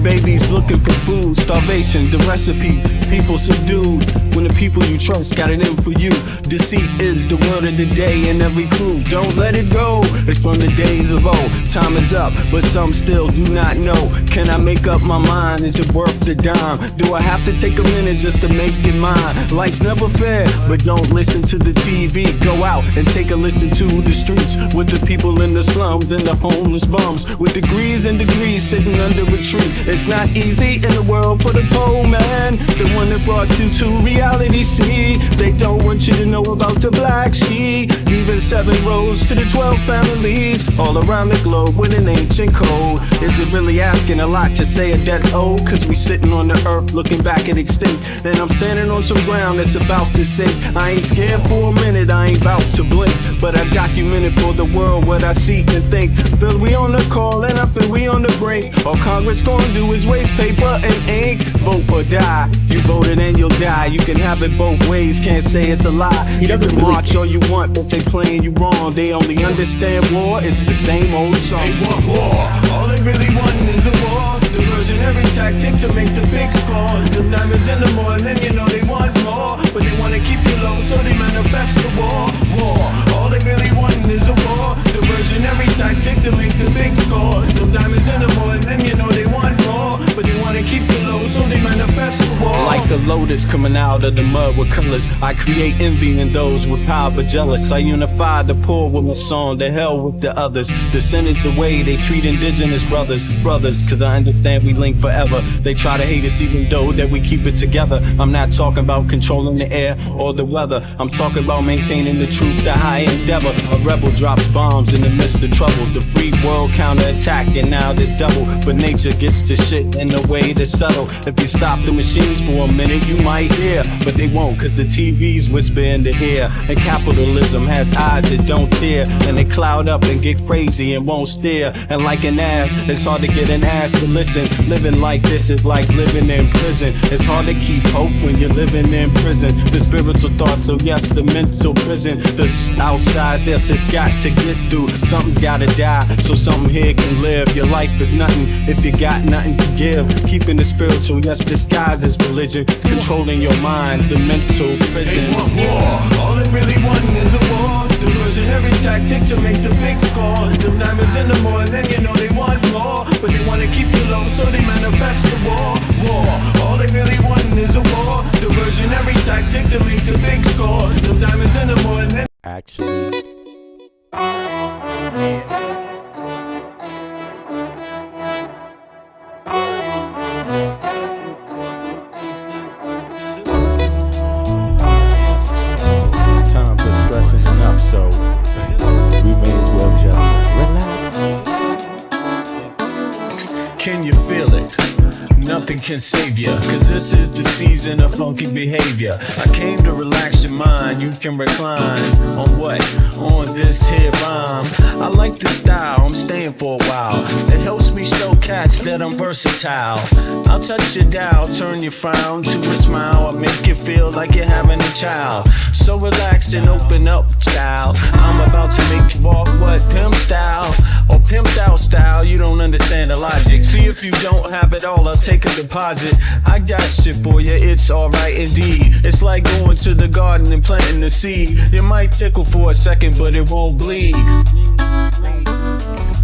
Newborn babies looking for food, starvation, the recipe, people subdued. When the people you trust got it in for you. Deceit is the word of the day in every crew. Don't let it go, it's from the days of old. Time is up, but some still do not know. Can I make up my mind? Is it worth the dime? Do I have to take a minute just to make it mine? Life's never fair, but don't listen to the TV. Go out and take a listen to the streets with the people in the slums and the homeless bums with degrees and degrees sitting under a tree. It's not easy in the world for the poor man, the one that brought you to reality. See, they don't want you to know about the black sheep. Leaving 7 roads to the 12 families all around the globe with an ancient code. Is it really asking a lot to say a death old? Cause we sitting on the earth looking back at extinct, and I'm standing on some ground that's about to sink. I ain't scared for a minute, I ain't about to blink, but I documented for the world what I see and think. Feel we on the call and I feel we on the brink. All Congress gonna do is waste paper and ink. Vote or die, you voted and you'll die. You can have it both ways, can't say it's a lie. You can march all you want, but they playing you wrong. They only understand war, it's the same old song. They want war, all they really want is a war. Diversionary tactic to make the big score. The diamonds in the morning, you know they want more, but they wanna keep you low, so they manifest the war. War, all they really want is a war. Diversionary tactic to make the big score. The diamonds in the morning, you know they want more, but they wanna keep you low, so they manifest the war. Like a lotus coming out of the mud with colors, I create envy in those with power but jealous. I unify the poor with my song, the hell with the others. Descended the way they treat indigenous brothers. Cause I understand we link forever. They try to hate us even though that we keep it together. I'm not talking about controlling the air or the weather. I'm talking about maintaining the truth, the high endeavor. A rebel drops bombs in the midst of trouble. The free world counterattack and now there's double. But nature gets the shit in a way that's subtle. If you stop the machines for a minute you might hear, but they won't cause the TV's whisper in the ear. And capitalism has eyes that don't tear, and they cloud up and get crazy and won't steer. And like an ab, it's hard to get an ass to listen. Living like this is like living in prison. It's hard to keep hope when you're living in prison. The spiritual thoughts, so yes, the mental prison. The outside, yes, it's got to get through. Something's gotta die, so something here can live. Your life is nothing if you got nothing to give. Keeping the spiritual, yes, disguised as religion. Controlling your mind, the mental prison. They want war, all they really want is a war. Diversionary tactic to make the big score. The diamonds in the morning, you know they want more, but they wanna keep you low, so they manifest the war. War, all they really want is a war. Diversionary tactic to make the big score. The diamonds in the morning. Actually, time for stressing enough, so we may as well just relax. Can you feel it? Nothing can save ya, cause this is the season of funky behavior. I came to relax your mind, you can recline. On what? On this here rhyme. I like the style, I'm staying for a while. It helps me show cats that I'm versatile. I'll touch your dial, turn your frown to a smile. I'll make you feel like you're having a child. So relax and open up, child. I'm about to make you walk what? Pimp style or pimped out style. You don't understand the logic. See, if you don't have it all, I'll take a deposit. I got shit for you, it's alright indeed. It's like going to the garden and planting the seed. It might tickle for a second, but it won't bleed.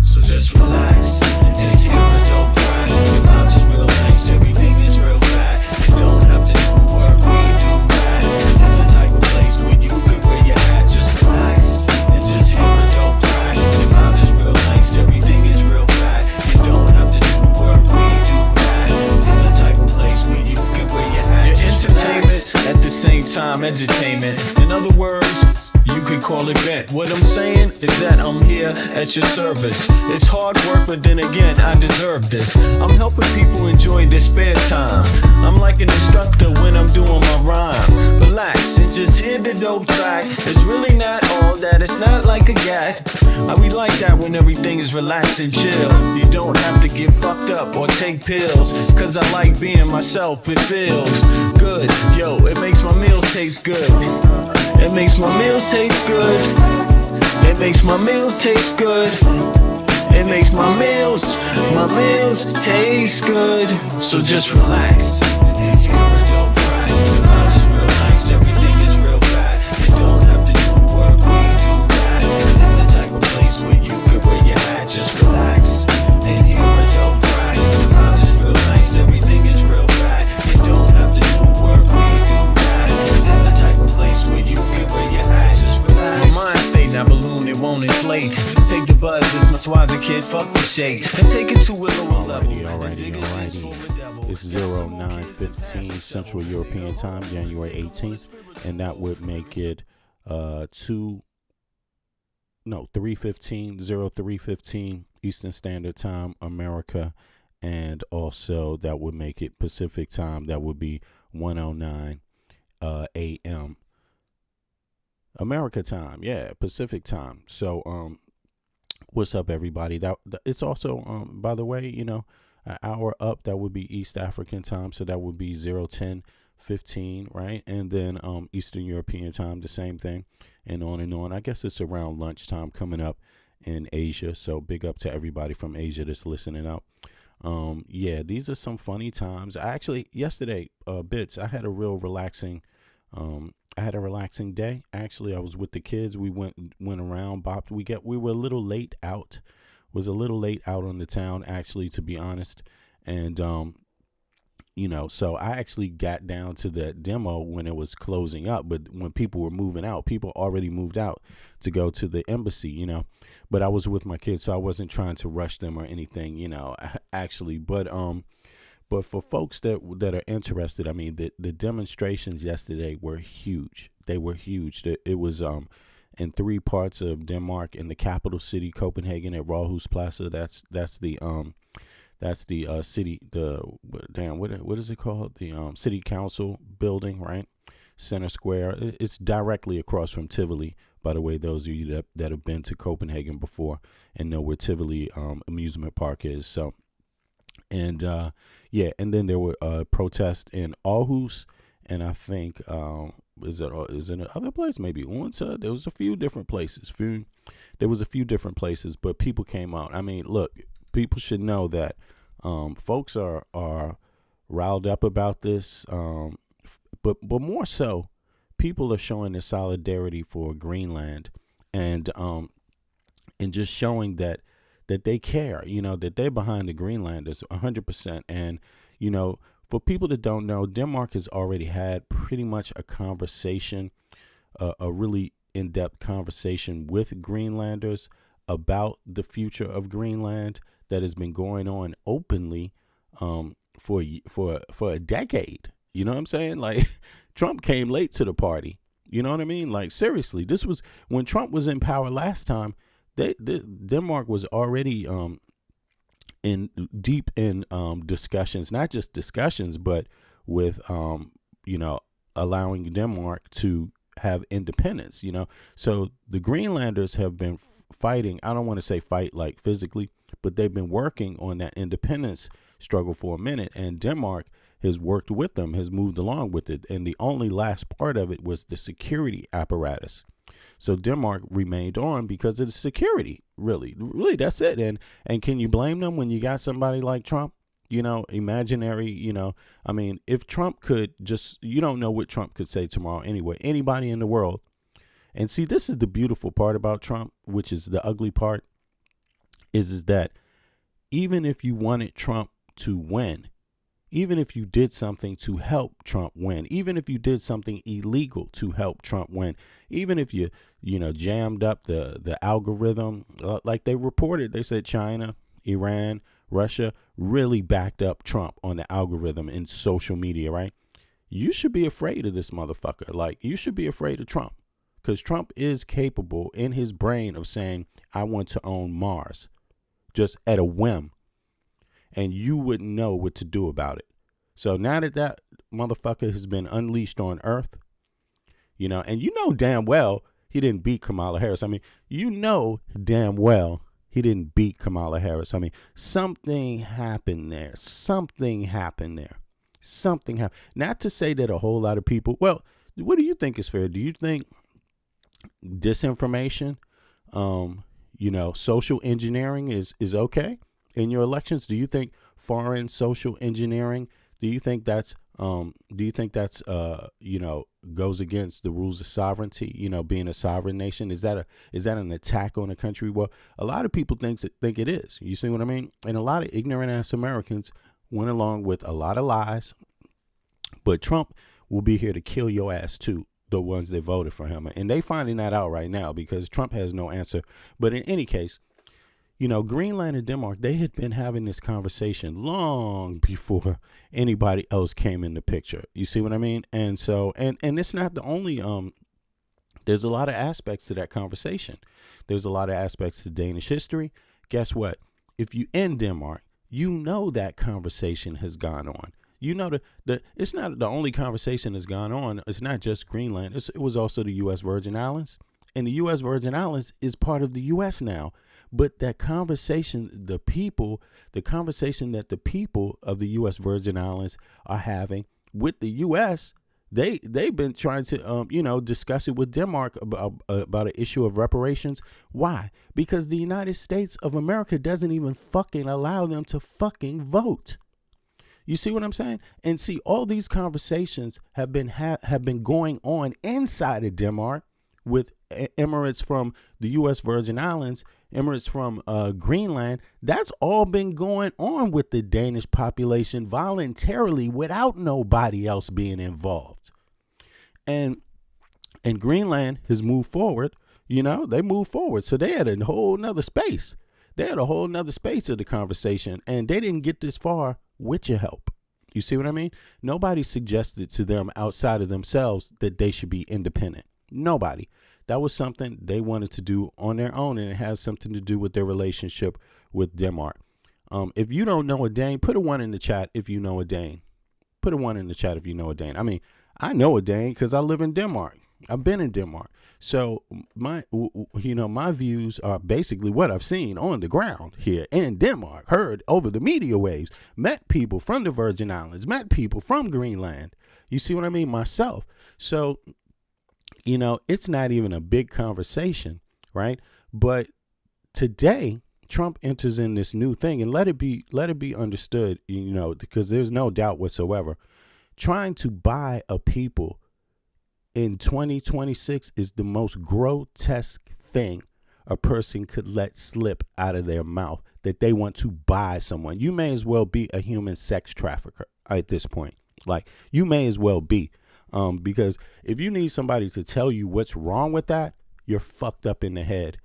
So just relax, just hear the dope cry. Your vibes is real nice, everything is real fat. You don't have to do work, we do that. It's the type of place where you can wear your hat. Just relax, and just hear the dope cry. Your vibes is real nice, everything is real fat. You don't have to do work, we do that. It's the type of place where you can wear your hat. Your entertainment, at the same time edutainment. In other words, you could call it vent. What I'm saying is that I'm here at your service. It's hard work, but then again, I deserve this. I'm helping people enjoy their spare time. I'm like an instructor when I'm doing my rhyme. Relax and just hear the dope track. It's really not all that, it's not like a gag. We like that when everything is relaxed and chill. You don't have to get fucked up or take pills, cause I like being myself, it feels good. Yo, it makes my meals taste good. It makes my meals taste good. It makes my meals taste good. It makes my meals taste good. So just relax. It's your adult pride. The vibes is real nice, everything is real bad. You don't have to do work, we do that. It's the type of place where you could wear your hat. Just relax. And your adult pride. The vibes is real nice, everything is real bad. You don't have to do work, we do that. It's the type of place where you could wear your hat. Just relax. My mind state, that balloon, it won't inflate. To save the buzz, this much wiser kid, fuck the shade. And take it to a lower level. Alrighty. It's 09:15 Central European Time, January 18th, and that would make it 03:15 Eastern Standard Time, America, and also that would make it Pacific Time. That would be 1:09 a.m. America time, yeah, Pacific time. So, what's up, everybody? That it's also, by the way, an hour up. That would be East African time, so that would be 0:10:15, right? And then Eastern European time, the same thing, and on and on. I guess it's around lunchtime coming up in Asia. So big up to everybody from Asia that's listening up. Yeah, these are some funny times. I actually yesterday, Bits, I had a real relaxing. I had a relaxing day. Actually, I was with the kids. We went around, bopped. We were a little late out. Was a little late out on the town, actually, to be honest. And so I actually got down to the demo when it was closing up. But when people were moving out, people already moved out to go to the embassy, But I was with my kids, so I wasn't trying to rush them or anything, actually. But for folks that are interested, I mean, the demonstrations yesterday were huge. They were huge. It was in 3 parts of Denmark, in the capital city, Copenhagen, at Rådhusplaza. That's the city. What is it called? The city council building, right? Center Square. It's directly across from Tivoli. By the way, those of you that have been to Copenhagen before and know where Tivoli amusement park is. So. And and then there were protests in Aarhus, and I think is it another place? Maybe Odense. There was a few different places. But people came out. I mean, look, people should know that folks are riled up about this. But more so, people are showing their solidarity for Greenland, and just showing that they care, that they're behind the Greenlanders 100%. And, for people that don't know, Denmark has already had pretty much a conversation, a really in-depth conversation with Greenlanders about the future of Greenland that has been going on openly for a decade. You know what I'm saying? Like, Trump came late to the party. You know what I mean? Like, seriously, this was when Trump was in power last time. Denmark was already deep in discussions, not just discussions, but with allowing Denmark to have independence. So the Greenlanders have been fighting. I don't want to say fight like physically, but they've been working on that independence struggle for a minute, and Denmark has worked with them, has moved along with it, and the only last part of it was the security apparatus. So Denmark remained on because of the security. Really, that's it. And can you blame them when you got somebody like Trump? Imaginary. I mean, if Trump could you don't know what Trump could say tomorrow anyway. Anybody in the world. And see, this is the beautiful part about Trump, which is the ugly part, is that even if you wanted Trump to win, even if you did something to help Trump win, even if you did something illegal to help Trump win, even if you jammed up the algorithm, like they reported, they said China, Iran, Russia really backed up Trump on the algorithm in social media, right? You should be afraid of this motherfucker. Like, you should be afraid of Trump, because Trump is capable in his brain of saying, I want to own Mars, just at a whim. And you wouldn't know what to do about it. So now that motherfucker has been unleashed on Earth, and damn well he didn't beat Kamala Harris. I mean, damn well he didn't beat Kamala Harris. I mean, something happened there. Not to say that a whole lot of people, well, what do you think is fair? Do you think disinformation, social engineering is okay in your elections? Do you think foreign social engineering, do you think that's goes against the rules of sovereignty, being a sovereign nation? Is that an attack on a country? Well, a lot of people think it is. You see what I mean? And a lot of ignorant ass Americans went along with a lot of lies. But Trump will be here to kill your ass too, the ones that voted for him. And they finding that out right now because Trump has no answer. But in any case, Greenland and Denmark, they had been having this conversation long before anybody else came in the picture. You see what I mean? And so, and it's not the only, there's a lot of aspects to that conversation. There's a lot of aspects to Danish history. Guess what? If you in Denmark, that conversation has gone on. It's not the only conversation that's gone on. It's not just Greenland. It was also the U.S. Virgin Islands. And the U.S. Virgin Islands is part of the U.S. now. But that conversation, the conversation that the people of the U.S. Virgin Islands are having with the U.S., they've been trying to, discuss it with Denmark about an issue of reparations. Why? Because the United States of America doesn't even fucking allow them to fucking vote. You see what I'm saying? And see, all these conversations have been going on inside of Denmark with Emirates from the U.S. Virgin Islands, Emirates from Greenland. That's all been going on with the Danish population voluntarily without nobody else being involved. And Greenland has moved forward. They moved forward. So they had a whole nother space. They had a whole nother space of the conversation, and they didn't get this far with your help. You see what I mean? Nobody suggested to them outside of themselves that they should be independent. Nobody. That was something they wanted to do on their own, and it has something to do with their relationship with Denmark. If you don't know a Dane, put a 1 in the chat if you know a Dane. Put a 1 in the chat if you know a Dane. I mean, I know a Dane because I live in Denmark. I've been in Denmark. So my views are basically what I've seen on the ground here in Denmark, heard over the media waves, met people from the Virgin Islands, met people from Greenland. You see what I mean? Myself. So, it's not even a big conversation, right? But today, Trump enters in this new thing, and let it be understood, because there's no doubt whatsoever, trying to buy a people in 2026 is the most grotesque thing a person could let slip out of their mouth, that they want to buy someone. You may as well be a human sex trafficker at this point. Like, you may as well be. Because if you need somebody to tell you what's wrong with that, you're fucked up in the head.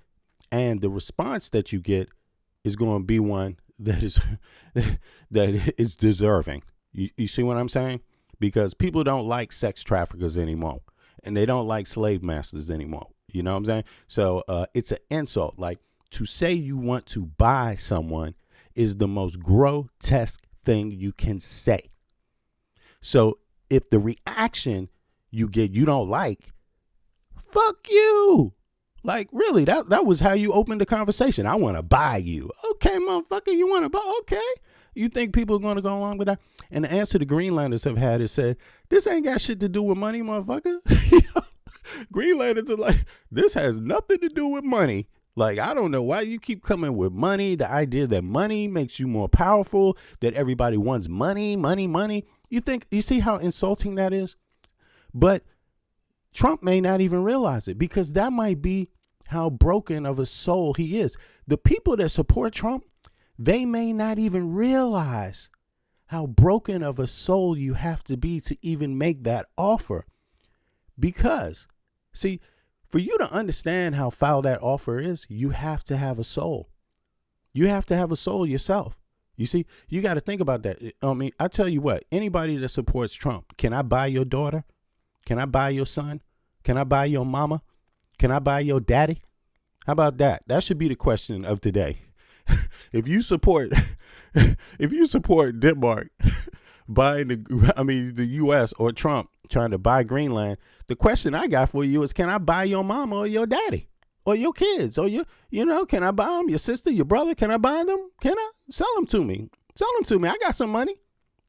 And the response that you get is going to be one that is deserving. You see what I'm saying? Because people don't like sex traffickers anymore, and they don't like slave masters anymore. You know what I'm saying? So it's an insult. Like, to say you want to buy someone is the most grotesque thing you can say. So if the reaction you get you don't like, fuck you. Like, really, that was how you opened the conversation. I want to buy you. Okay, motherfucker, you want to buy? Okay. You think people are going to go along with that? And the answer the Greenlanders have had is said, this ain't got shit to do with money, motherfucker. Greenlanders are like, this has nothing to do with money. Like, I don't know why you keep coming with money. The idea that money makes you more powerful, that everybody wants money. You see how insulting that is? But Trump may not even realize it, because that might be how broken of a soul he is. The people that support Trump, they may not even realize how broken of a soul you have to be to even make that offer. Because, see, for you to understand how foul that offer is, you have to have a soul. You have to have a soul yourself. You see, you got to think about that. I mean, I tell you what, anybody that supports Trump, can I buy your daughter? Can I buy your son? Can I buy your mama? Can I buy your daddy? How about that? That should be the question of today. If you support Denmark buying the U.S. or Trump trying to buy Greenland, the question I got for you is, can I buy your mama or your daddy or your kids or can I buy them? Your sister, your brother, can I buy them? Can I sell them to me? Sell them to me. I got some money.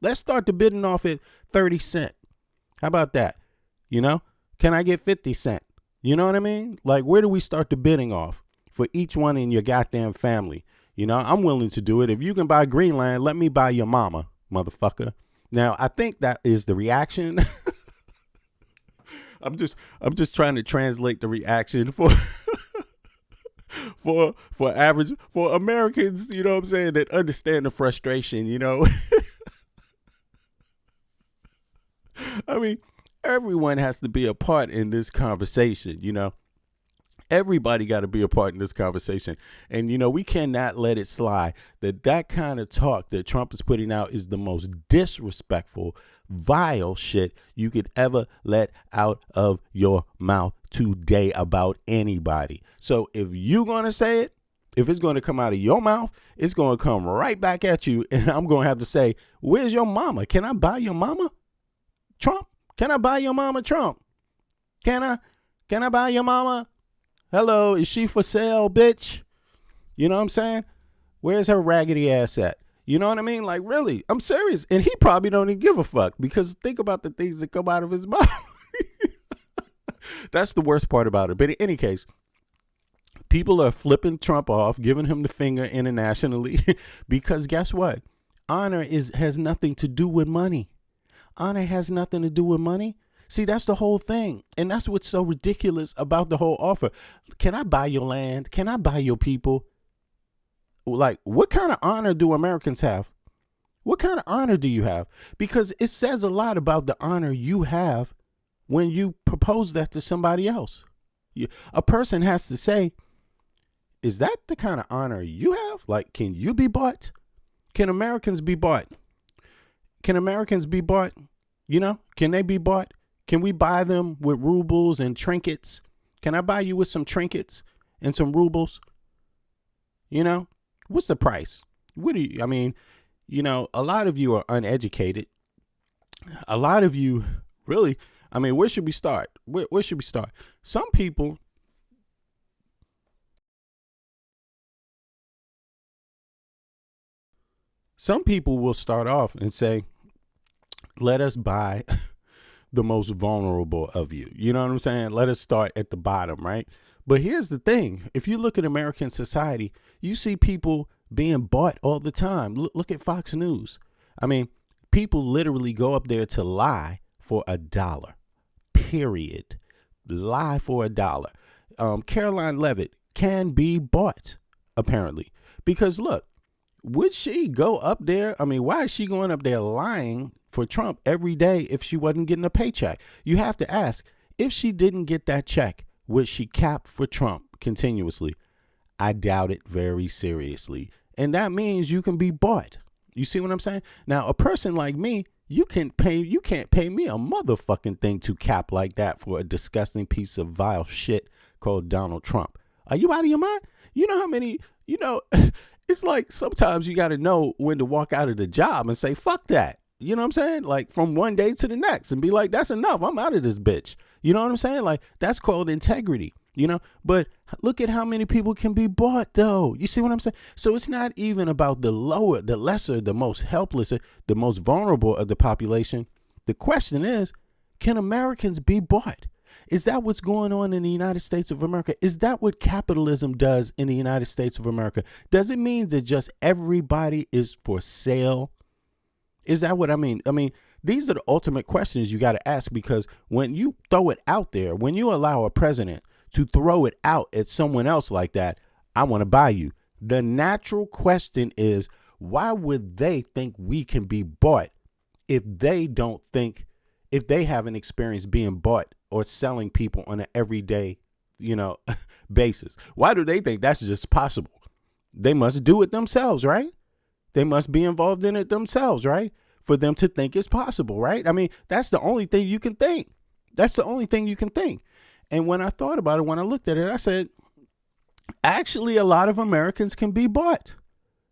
Let's start the bidding off at 30 cents. How about that? Can I get 50 cents? You know what I mean? Like, where do we start the bidding off? for each one in your goddamn family. You know, I'm willing to do it. If you can buy Greenland, let me buy your mama, motherfucker. Now, I think that is the reaction. I'm just trying to translate the reaction for for Americans, you know what I'm saying, that understand the frustration, you know. I mean, everyone has to be a part in this conversation, you know. Everybody got to be a part in this conversation. And, you know, we cannot let it slide that kind of talk that Trump is putting out is the most disrespectful, vile shit you could ever let out of your mouth today about anybody. So if you're going to say it, if it's going to come out of your mouth, it's going to come right back at you. And I'm going to have to say, where's your mama? Can I buy your mama? Trump? Can I buy your mama, Trump? Can I buy your mama? Hello, is she for sale, bitch? You know what I'm saying? Where's her raggedy ass at? You know what I mean? Like, really, I'm serious. And he probably don't even give a fuck, because think about the things that come out of his mouth. That's the worst part about it. But in any case, people are flipping Trump off, giving him the finger internationally, because guess what? Honor has nothing to do with money. Honor has nothing to do with money. See, that's the whole thing. And that's what's so ridiculous about the whole offer. Can I buy your land? Can I buy your people? Like, what kind of honor do Americans have? What kind of honor do you have? Because it says a lot about the honor you have when you propose that to somebody else. A person has to say, is that the kind of honor you have? Like, can you be bought? Can Americans be bought? Can Americans be bought? You know, can they be bought? Can we buy them with rubles and trinkets? Can I buy you with some trinkets and some rubles? You know, what's the price? I mean, you know, a lot of you are uneducated. A lot of you really, I mean, where should we start? Where should we start? Some people will start off and say, let us buy the most vulnerable of you. You know what I'm saying? Let us start at the bottom, right? But here's the thing. If you look at American society, you see people being bought all the time. Look at Fox News. I mean, people literally go up there to lie for $1, period. Lie for $1. Caroline Levitt can be bought, apparently. Because look, would she go up there? I mean, why is she going up there lying for Trump every day if she wasn't getting a paycheck? You have to ask, if she didn't get that check, would she cap for Trump continuously? I doubt it very seriously. And that means you can be bought. You see what I'm saying? Now, a person like me, you can't pay me a motherfucking thing to cap like that for a disgusting piece of vile shit called Donald Trump. Are you out of your mind? You know how many, you know, it's like sometimes you got to know when to walk out of the job and say, fuck that. You know what I'm saying? Like, from one day to the next, and be like, that's enough. I'm out of this bitch. You know what I'm saying? Like, that's called integrity, you know? But look at how many people can be bought, though. You see what I'm saying? So it's not even about the lower, the lesser, the most helpless, the most vulnerable of the population. The question is, can Americans be bought? Is that what's going on in the United States of America? Is that what capitalism does in the United States of America? Does it mean that just everybody is for sale? Is that what I mean? I mean, these are the ultimate questions you got to ask, because when you throw it out there, when you allow a president to throw it out at someone else like that, I want to buy you. The natural question is, why would they think we can be bought if they haven't experienced being bought or selling people on an everyday, you know, basis? Why do they think that's just possible? They must do it themselves, right? They must be involved in it themselves, right? For them to think it's possible, right? I mean, that's the only thing you can think. That's the only thing you can think. And when I thought about it, when I looked at it, I said, actually, a lot of Americans can be bought.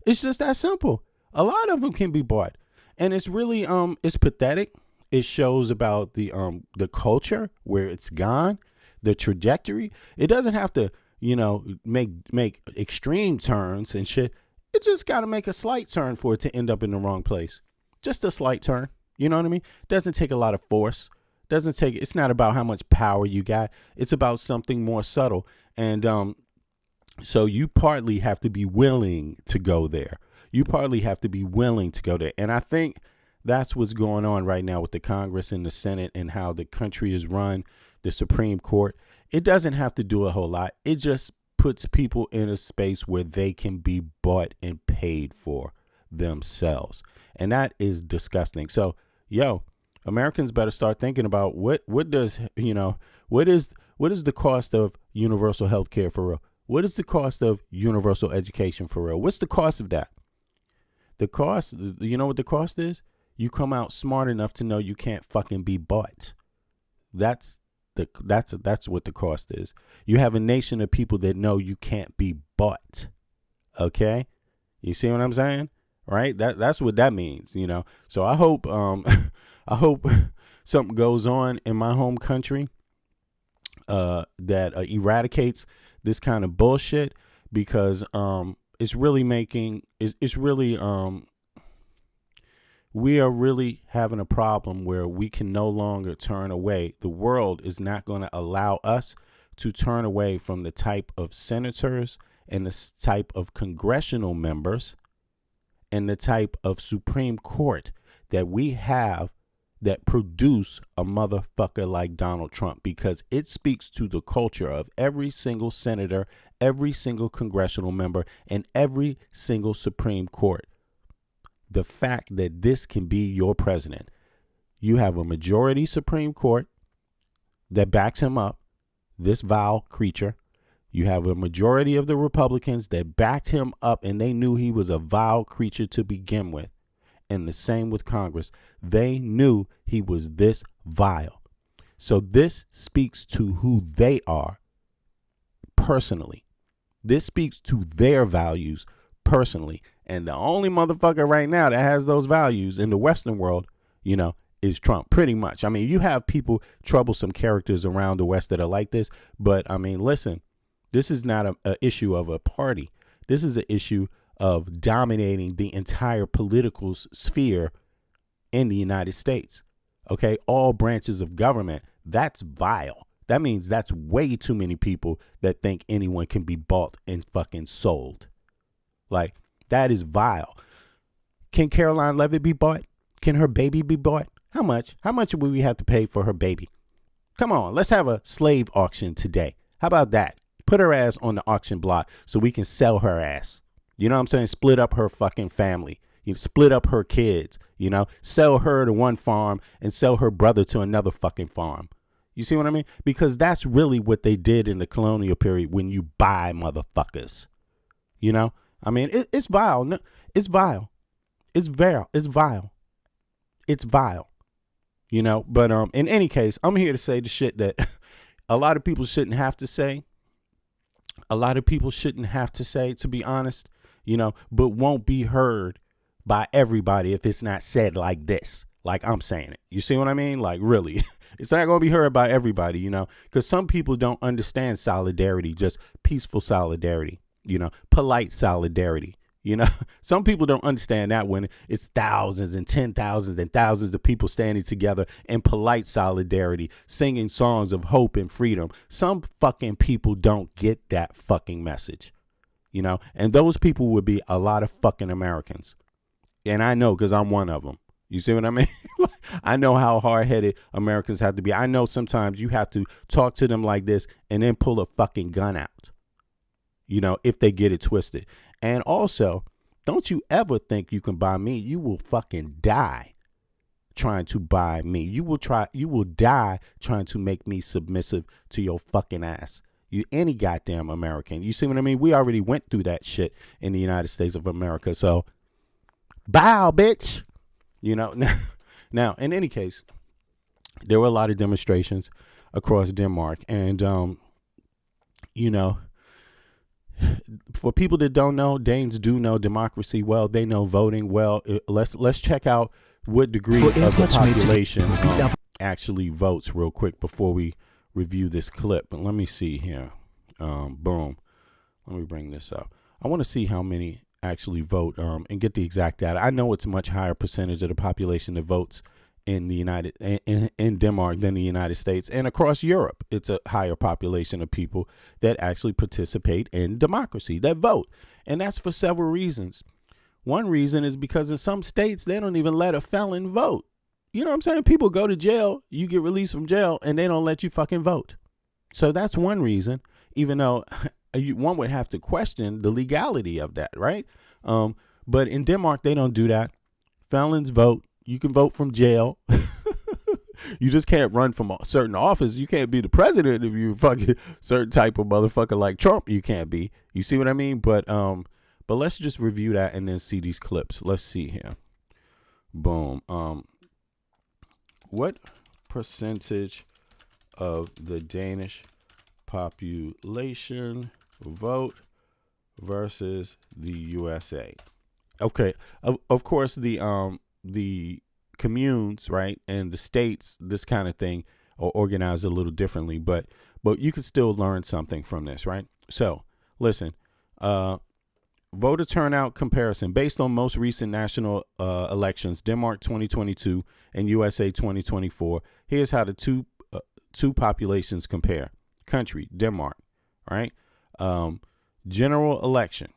It's just that simple. A lot of them can be bought. And it's really, it's pathetic. It shows about the culture, where it's gone, the trajectory. It doesn't have to, you know, make extreme turns and shit. It just got to make a slight turn for it to end up in the wrong place. Just a slight turn. You know what I mean? Doesn't take a lot of force. It's not about how much power you got. It's about something more subtle. And So you partly have to be willing to go there. You partly have to be willing to go there. And I think that's what's going on right now with the Congress and the Senate and how the country is run, the Supreme Court. It doesn't have to do a whole lot. It just puts people in a space where they can be bought and paid for themselves. And that is disgusting. So, Americans better start thinking about what is the cost of universal health care for real? What is the cost of universal education for real? What's the cost of that? The cost, you know what the cost is? You come out smart enough to know you can't fucking be bought. That's what the cost is. You have a nation of people that know you can't be bought. Okay? You see what I'm saying? Right? That's what that means, So I hope I hope something goes on in my home country that eradicates this kind of bullshit, because we are really having a problem where we can no longer turn away. The world is not going to allow us to turn away from the type of senators and the type of congressional members and the type of Supreme Court that we have that produce a motherfucker like Donald Trump, because it speaks to the culture of every single senator, every single congressional member, and every single Supreme Court. The fact that this can be your president. You have a majority Supreme Court that backs him up, this vile creature. You have a majority of the Republicans that backed him up, and they knew he was a vile creature to begin with. And the same with Congress. They knew he was this vile. So this speaks to who they are personally. This speaks to their values personally. And the only motherfucker right now that has those values in the Western world, is Trump, pretty much. I mean, you have people, troublesome characters around the West that are like this. But I mean, listen, this is not an issue of a party. This is an issue of dominating the entire political sphere in the United States. Okay, all branches of government. That's vile. That means that's way too many people that think anyone can be bought and fucking sold. Like, that is vile. Can Caroline Levitt be bought? Can her baby be bought? How much? How much would we have to pay for her baby? Come on, let's have a slave auction today. How about that? Put her ass on the auction block so we can sell her ass. You know what I'm saying? Split up her fucking family. Split up her kids. Sell her to one farm and sell her brother to another fucking farm. You see what I mean? Because that's really what they did in the colonial period when you buy motherfuckers. I mean, it's vile. No, it's vile. It's vile. It's vile. It's vile. But in any case, I'm here to say the shit that a lot of people shouldn't have to say. A lot of people shouldn't have to say, to be honest, but won't be heard by everybody if it's not said like this, like I'm saying it. You see what I mean? Like, really, it's not going to be heard by everybody, because some people don't understand solidarity, just peaceful solidarity, polite solidarity. Some people don't understand that when it's thousands and 10,000s and thousands of people standing together in polite solidarity, singing songs of hope and freedom. Some fucking people don't get that fucking message, and those people would be a lot of fucking Americans. And I know, because I'm one of them. You see what I mean? I know how hard-headed Americans have to be. I know sometimes you have to talk to them like this and then pull a fucking gun out, if they get it twisted. And also, don't you ever think you can buy me. You will fucking die trying to buy me. You will die trying to make me submissive to your fucking ass. You any goddamn American. You see what I mean? We already went through that shit in the United States of America. So, bow, bitch. Now, in any case, there were a lot of demonstrations across Denmark. And, for people that don't know, Danes do know democracy well. They know voting well. Let's check out what degree of the population actually votes real quick before we review this clip. But let me see here. Boom. Let me bring this up. I want to see how many actually vote and get the exact data. I know it's a much higher percentage of the population that votes in the in Denmark than the United States, and across Europe, it's a higher population of people that actually participate in democracy, that vote, and that's for several reasons. One reason is because in some states they don't even let a felon vote. You know what I'm saying? People go to jail, you get released from jail, and they don't let you fucking vote. So that's one reason, even though one would have to question the legality of that, right? But in Denmark, they don't do that. Felons vote. You can vote from jail. You just can't run from a certain office. You can't be the president if you fucking certain type of motherfucker like Trump. You can't be. You see what I mean? But let's just review that and then see these clips. Let's see here. Boom. What percentage of the Danish population vote versus the USA? Okay, of course the communes, right, and the states, this kind of thing, are organized a little differently, but you can still learn something from this, right? So listen, voter turnout comparison based on most recent national elections, Denmark 2022 and USA 2024. Here's how the two populations compare. Country, Denmark, right? General election,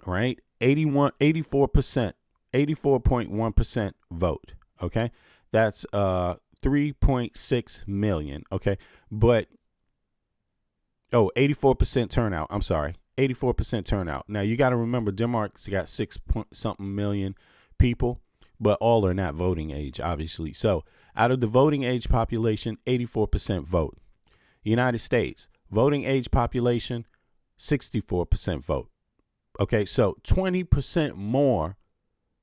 right? 84.1% vote. Okay. That's 3.6 million. Okay. But 84% turnout. I'm sorry. 84% turnout. Now you got to remember Denmark's got 6-something million people, but all are not voting age, obviously. So out of the voting age population, 84% vote. United States, voting age population, 64% vote. Okay, so 20% more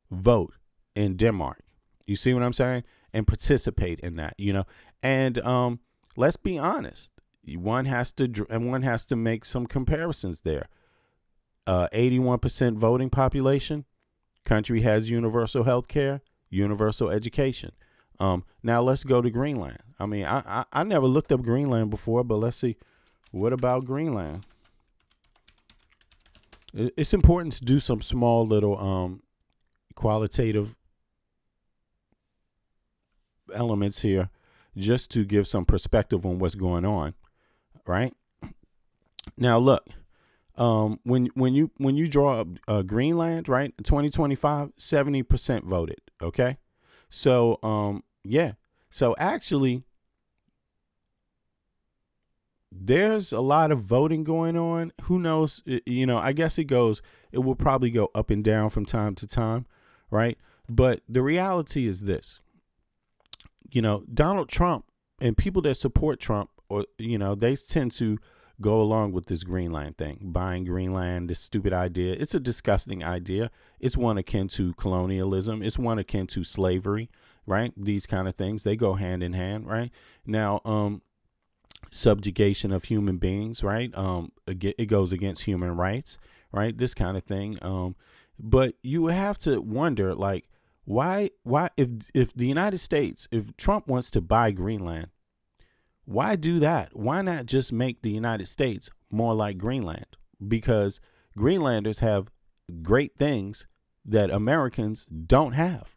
vote in Denmark. You see what I'm saying? And participate in that, you know. And let's be honest. One has to make some comparisons there. 81% voting population. Country has universal health care, universal education. Now let's go to Greenland. I mean, I never looked up Greenland before, but let's see. What about Greenland? It's important to do some small little qualitative elements here just to give some perspective on what's going on, right? Now look, when you draw up Greenland, right, 2025, 70% voted, okay? So yeah. So actually there's a lot of voting going on. Who knows? You know, I guess it will probably go up and down from time to time, right? But the reality is this, you know, Donald Trump and people that support Trump, or, you know, they tend to go along with this Greenland thing, buying Greenland, this stupid idea. It's a disgusting idea. It's one akin to colonialism. It's one akin to slavery, right? These kind of things, they go hand in hand, right? Now, subjugation of human beings, right? It goes against human rights, right? This kind of thing. But you have to wonder, like, why if the United States, if Trump wants to buy Greenland, why do that? Why not just make the United States more like Greenland? Because Greenlanders have great things that Americans don't have,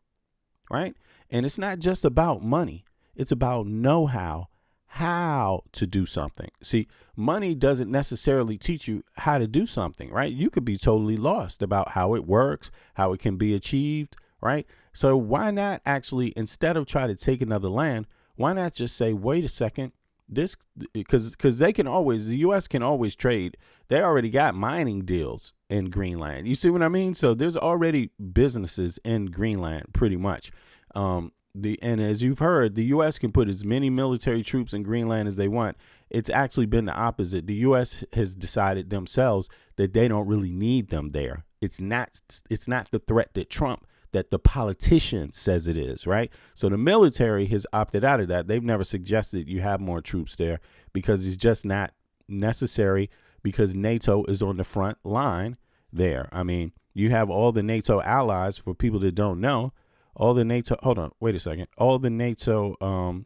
right? And it's not just about money. It's about know-how, how to do something. See, money doesn't necessarily teach you how to do something, right? You could be totally lost about how it works, how it can be achieved, right? So why not actually, instead of try to take another land, why not just say, wait a second, this, because they can always, the U.S. can always trade. They already got mining deals in Greenland. You see what I mean? So there's already businesses in Greenland pretty much. And as you've heard, the U.S. can put as many military troops in Greenland as they want. It's actually been the opposite. The U.S. has decided themselves that they don't really need them there. It's not the threat that the politician says it is, right? So the military has opted out of that. They've never suggested you have more troops there because it's just not necessary, because NATO is on the front line there. I mean, you have all the NATO allies. For people that don't know, all the NATO, hold on, wait a second. All the NATO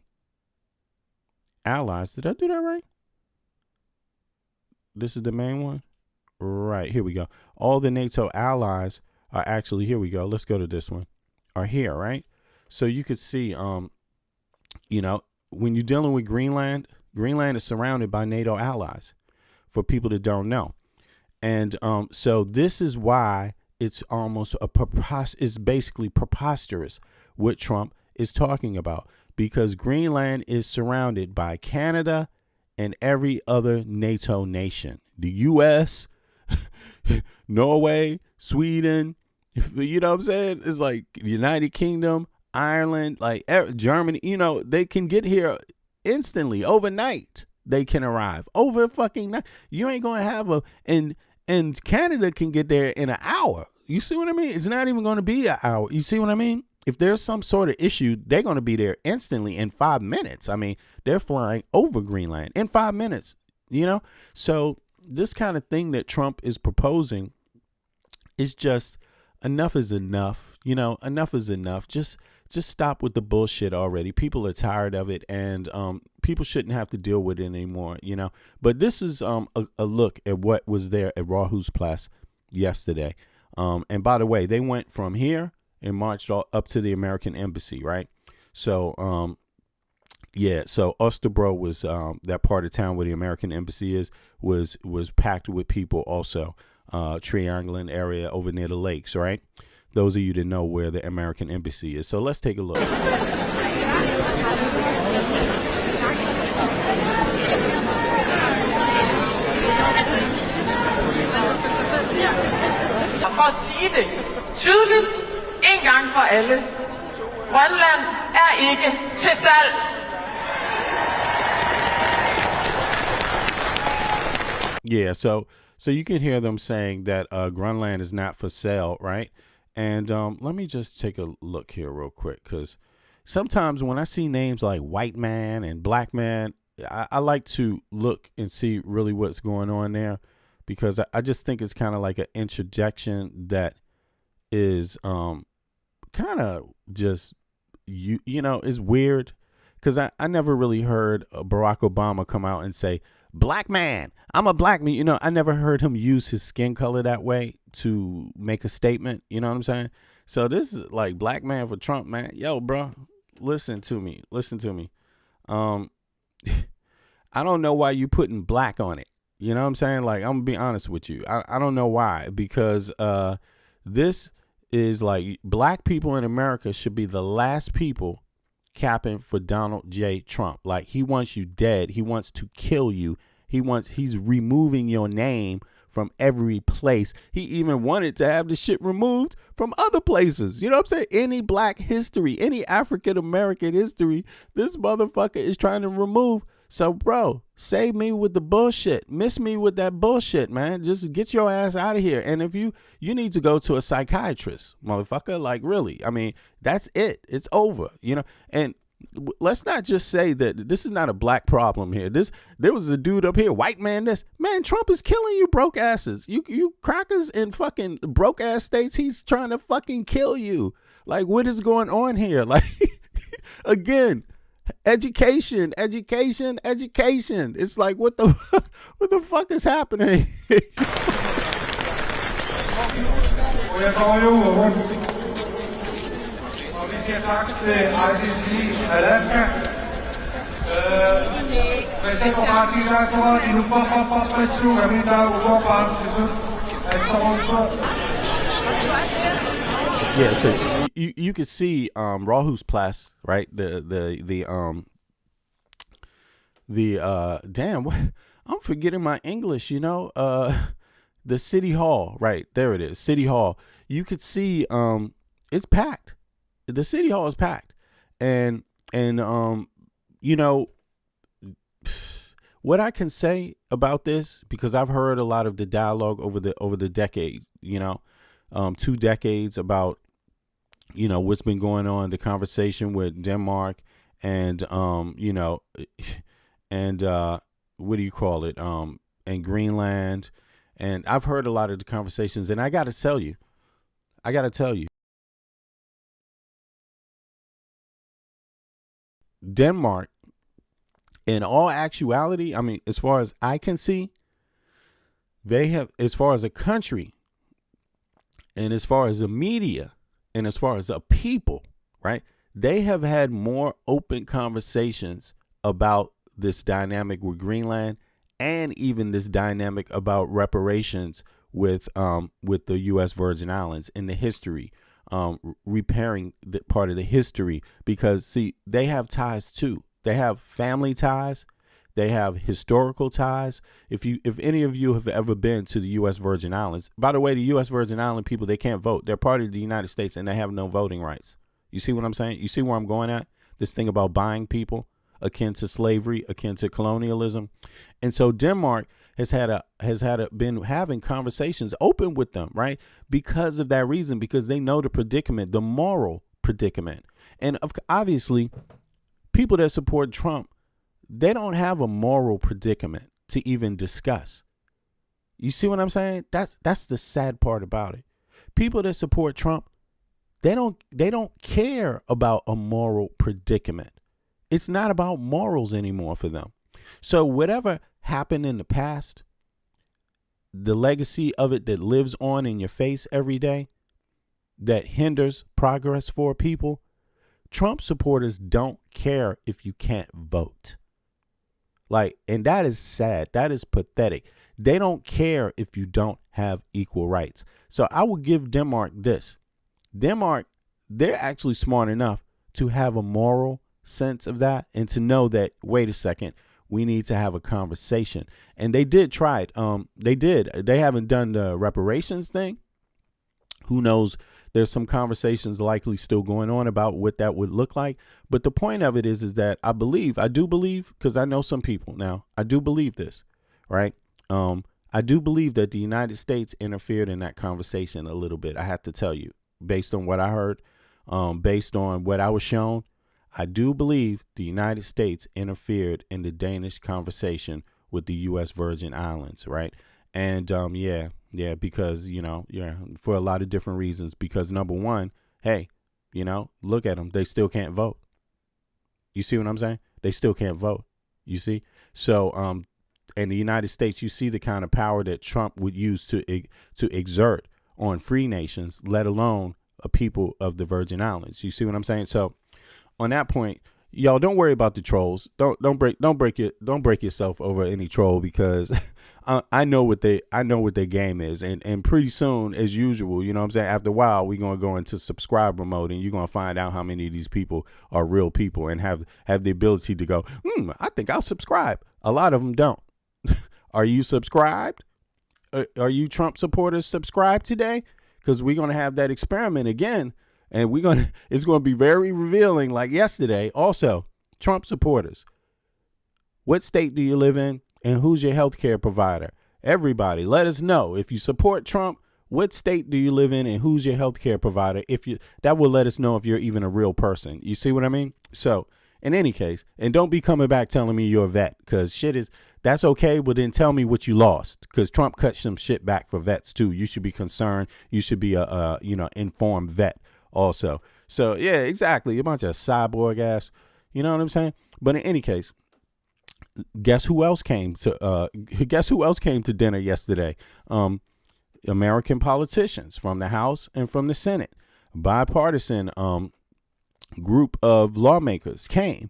allies, did I do that right? This is the main one? Right, here we go. All the NATO allies are actually, here we go. Let's go to this one. Are here, right? So you could see, you know, when you're dealing with Greenland, Greenland is surrounded by NATO allies, for people that don't know. And so this is why it's almost it's basically preposterous what Trump is talking about, because Greenland is surrounded by Canada and every other NATO nation, the U.S., Norway, Sweden, you know what I'm saying? It's like United Kingdom, Ireland, like Germany, you know, they can get here instantly, overnight. They can arrive over fucking night. You ain't going to have and Canada can get there in an hour. You see what I mean? It's not even going to be an hour. You see what I mean? If there's some sort of issue, they're going to be there instantly in 5 minutes. I mean, they're flying over Greenland in 5 minutes, you know? So this kind of thing that Trump is proposing is just enough is enough. You know, enough is enough. Just stop with the bullshit already. People are tired of it, and people shouldn't have to deal with it anymore, you know? But this is a look at what was there at Rawhusplass yesterday. And by the way, they went from here and marched all up to the American embassy, right? So, yeah, so Osterbro was that part of town where the American embassy is was packed with people also. Triangulin area over near the lakes, right? Those of you that know where the American embassy is. So let's take a look. For at sige det tydeligt en gang for alle. Grønland er ikke til salg. Yeah, so you can hear them saying that Grunland is not for sale, right? And let me just take a look here real quick, because sometimes when I see names like white man and black man, I like to look and see really what's going on there, because I just think it's kind of like an interjection that is kind of just, you know, is weird, because I never really heard Barack Obama come out and say, black man, I'm a black man. You know, I never heard him use his skin color that way to make a statement. You know what I'm saying? So this is like black man for Trump, man. Yo, bro, listen to me. I don't know why you putting black on it. You know what I'm saying? Like, I'm gonna be honest with you. I don't know why, because this is like black people in America should be the last people capping for Donald J. Trump. Like, he wants you dead. He wants to kill you. He's removing your name from every place. He even wanted to have the shit removed from other places. You know what I'm saying? Any black history, any African American history, this motherfucker is trying to remove. So, bro, save me with the bullshit. Miss me with that bullshit, man. Just get your ass out of here. And if you need to go to a psychiatrist, motherfucker, like, really. I mean, that's it. It's over, you know? And let's not just say that this is not a black problem here. There was a dude up here, white man, man, Trump is killing you broke asses. You crackers in fucking broke ass states, he's trying to fucking kill you. Like, what is going on here? Like, again, education. It's like, what the fuck is happening? Yeah, so you could see Rawhusplass, right? The damn, I'm forgetting my English, you know. The City Hall, right there it is, City Hall. You could see it's packed. The City Hall is packed, and you know what I can say about this, because I've heard a lot of the dialogue over the decades, you know, 2 decades about, you know, what's been going on, the conversation with Denmark and you know, and what do you call it, and Greenland, and I've heard a lot of the conversations, and I got to tell you, Denmark, in all actuality, I mean, as far as I can see, they have, as far as a country and as far as the media and as far as a people, right, they have had more open conversations about this dynamic with Greenland, and even this dynamic about reparations with the U.S. Virgin Islands in the history, repairing the part of the history, because see, they have ties too. They have family ties. They have historical ties. If any of you have ever been to the U.S. Virgin Islands, by the way, the U.S. Virgin Island people, they can't vote. They're part of the United States and they have no voting rights. You see what I'm saying? You see where I'm going at? This thing about buying people, akin to slavery, akin to colonialism. And so Denmark been having conversations open with them, right? Because of that reason, because they know the predicament, the moral predicament. And obviously, people that support Trump, they don't have a moral predicament to even discuss. You see what I'm saying? That's the sad part about it. People that support Trump, they don't care about a moral predicament. It's not about morals anymore for them. So whatever happened in the past, the legacy of it that lives on in your face every day, that hinders progress for people, Trump supporters don't care if you can't vote. And that is sad. That is pathetic. They don't care if you don't have equal rights. So I will give Denmark this. Denmark, they're actually smart enough to have a moral sense of that and to know that, wait a second, we need to have a conversation. And they did try it. They haven't done the reparations thing. Who knows? There's some conversations likely still going on about what that would look like. But the point of it is that I do believe, because I know some people now, I do believe this, right? I do believe that the United States interfered in that conversation a little bit. I have to tell you, based on what I heard, based on what I was shown, I do believe the United States interfered in the Danish conversation with the U.S. Virgin Islands, right? And because, for a lot of different reasons. Because number one, hey, look at them. They still can't vote. You see what I'm saying? They still can't vote. You see? So in the United States, you see the kind of power that Trump would use to exert on free nations, let alone a people of the Virgin Islands. You see what I'm saying? So on that point, y'all don't worry about the trolls. Don't break yourself over any troll, because I know what their game is, and pretty soon, as usual, you know what I'm saying, after a while, we're gonna go into subscriber mode, and you're gonna find out how many of these people are real people and have the ability to go, I think I'll subscribe. A lot of them don't. Are you subscribed? Are you Trump supporters subscribed today? Because we're gonna have that experiment again. And it's going to be very revealing, like yesterday. Also, Trump supporters, what state do you live in, and who's your health care provider? Everybody, let us know. If you support Trump, what state do you live in, and who's your health care provider? That will let us know if you're even a real person. You see what I mean? So, in any case, and don't be coming back telling me you're a vet, because that's okay, but then tell me what you lost, because Trump cut some shit back for vets too. You should be concerned. You should be a informed vet. Also, so yeah, exactly. A bunch of cyborg ass, you know what I'm saying? But in any case, guess who else came to dinner yesterday? American politicians from the House and from the Senate, bipartisan group of lawmakers came,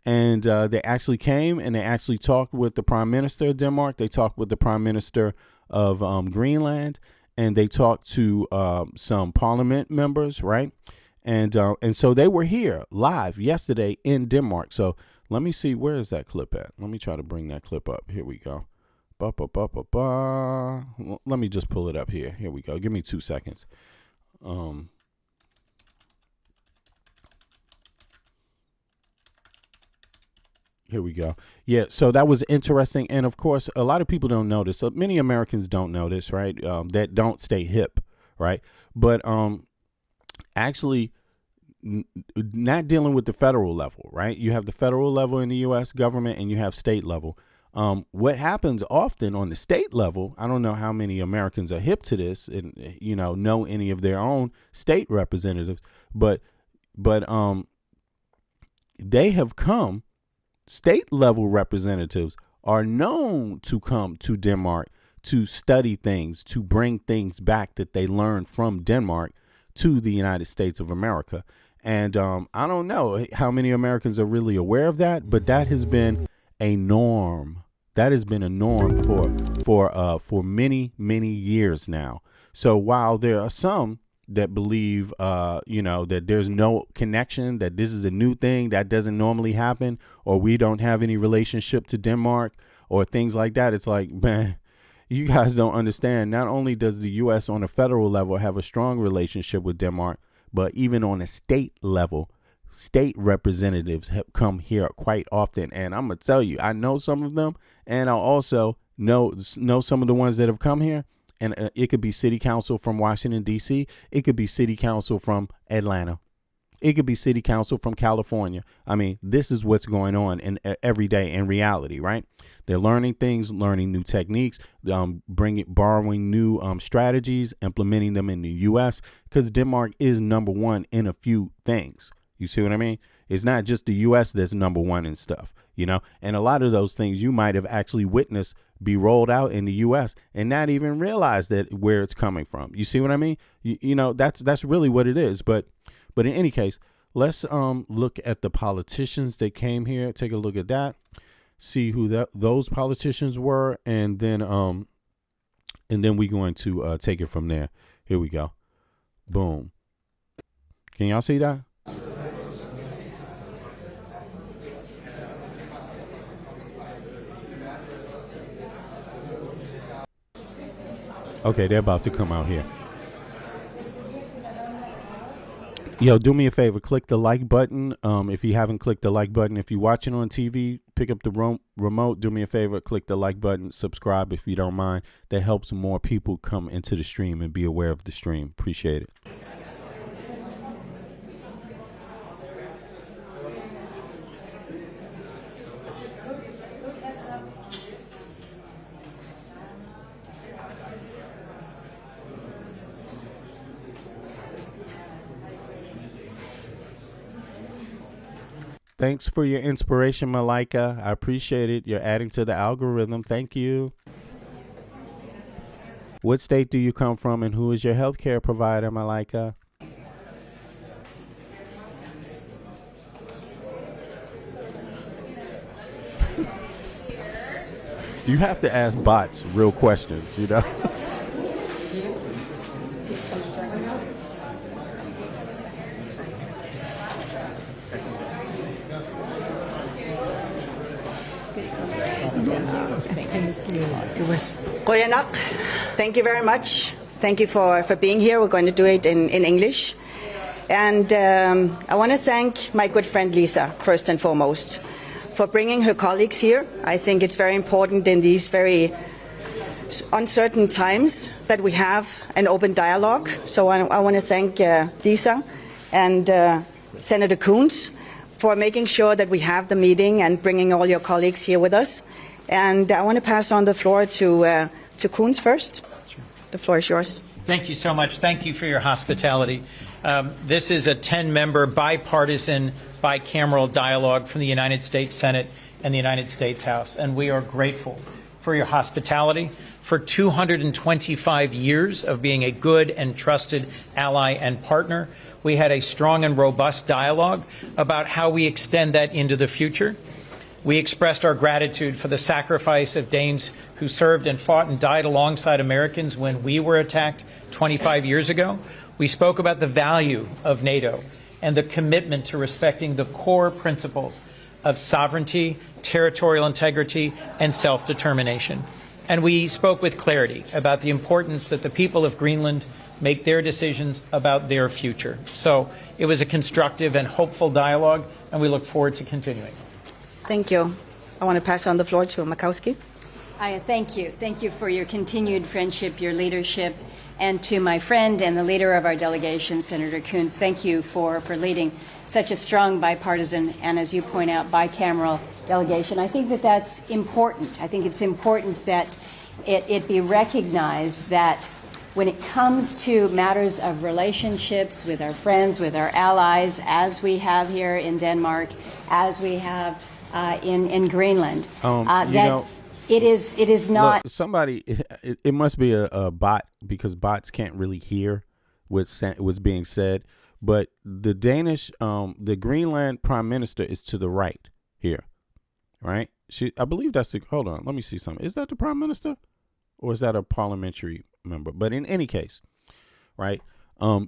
and they actually came and they actually talked with the Prime Minister of Denmark. They talked with the Prime Minister of Greenland. And they talked to some parliament members, right? And so they were here live yesterday in Denmark. So let me see, where is that clip at? Let me try to bring that clip up. Here we go. Let me just pull it up here. Here we go. Give me 2 seconds. Here we go. Yeah, so that was interesting. And of course, a lot of people don't know this. So many Americans don't know this, right? That don't stay hip, right? But actually, not dealing with the federal level, right? You have the federal level in the U.S. government and you have state level. What happens often on the state level, I don't know how many Americans are hip to this and, know any of their own state representatives, but they have come. State level representatives are known to come to Denmark to study things, to bring things back that they learned from Denmark to the United States of America. And I don't know how many Americans are really aware of that, but that has been a norm. That has been a norm for many years now. So while there are some that believe, that there's no connection, that this is a new thing that doesn't normally happen, or we don't have any relationship to Denmark or things like that, it's like, man, you guys don't understand. Not only does the U.S. on a federal level have a strong relationship with Denmark, but even on a state level, state representatives have come here quite often. And I'm going to tell you, I know some of them, and I also know some of the ones that have come here. And it could be city council from Washington, D.C. It could be city council from Atlanta. It could be city council from California. I mean, this is what's going on in every day in reality, right? They're learning things, learning new techniques, borrowing new strategies, implementing them in the U.S. because Denmark is number one in a few things. You see what I mean? It's not just the U.S. that's number one in stuff, and a lot of those things you might have actually witnessed be rolled out in the U.S. and not even realize that where it's coming from. You see what I mean? That's really what it is. But in any case, let's look at the politicians that came here. Take a look at that. See who those politicians were, and then we're going to take it from there. Here we go. Boom. Can y'all see that? Okay, they're about to come out here. Yo, do me a favor, click the like button. If you haven't clicked the like button, if you're watching on TV, pick up the remote, do me a favor, click the like button, subscribe if you don't mind. That helps more people come into the stream and be aware of the stream. Appreciate it. Thanks for your inspiration, Malika. I appreciate it. You're adding to the algorithm. Thank you. What state do you come from, and who is your healthcare provider, Malika? You have to ask bots real questions, Goyanak, thank you very much. Thank you for being here. We're going to do it in English. And I want to thank my good friend Lisa, first and foremost, for bringing her colleagues here. I think it's very important in these very uncertain times that we have an open dialogue. So I want to thank Lisa and Senator Coons for making sure that we have the meeting and bringing all your colleagues here with us. And I want to pass on the floor to Coons first. The floor is yours. Thank you so much. Thank you for your hospitality. This is a 10-member bipartisan bicameral dialogue from the United States Senate and the United States House, and we are grateful for your hospitality, for 225 years of being a good and trusted ally and partner. We had a strong and robust dialogue about how we extend that into the future. We expressed our gratitude for the sacrifice of Danes who served and fought and died alongside Americans when we were attacked 25 years ago. We spoke about the value of NATO and the commitment to respecting the core principles of sovereignty, territorial integrity, and self-determination. And we spoke with clarity about the importance that the people of Greenland make their decisions about their future. So it was a constructive and hopeful dialogue, and we look forward to continuing. Thank you. I want to pass on the floor to Makowski. Thank you. Thank you for your continued friendship, your leadership, and to my friend and the leader of our delegation, Senator Coons, thank you for leading such a strong bipartisan and, as you point out, bicameral delegation. I think that that's important. I think it's important that it be recognized that when it comes to matters of relationships with our friends, with our allies, as we have here in Denmark, as we have in Greenland, it is not. Look, somebody, it must be a bot, because bots can't really hear what's being said. But the Danish, the Greenland prime minister is to the right here, right? I believe that's the, hold on, let me see something. Is that the prime minister or is that a parliamentary member? But in any case, right?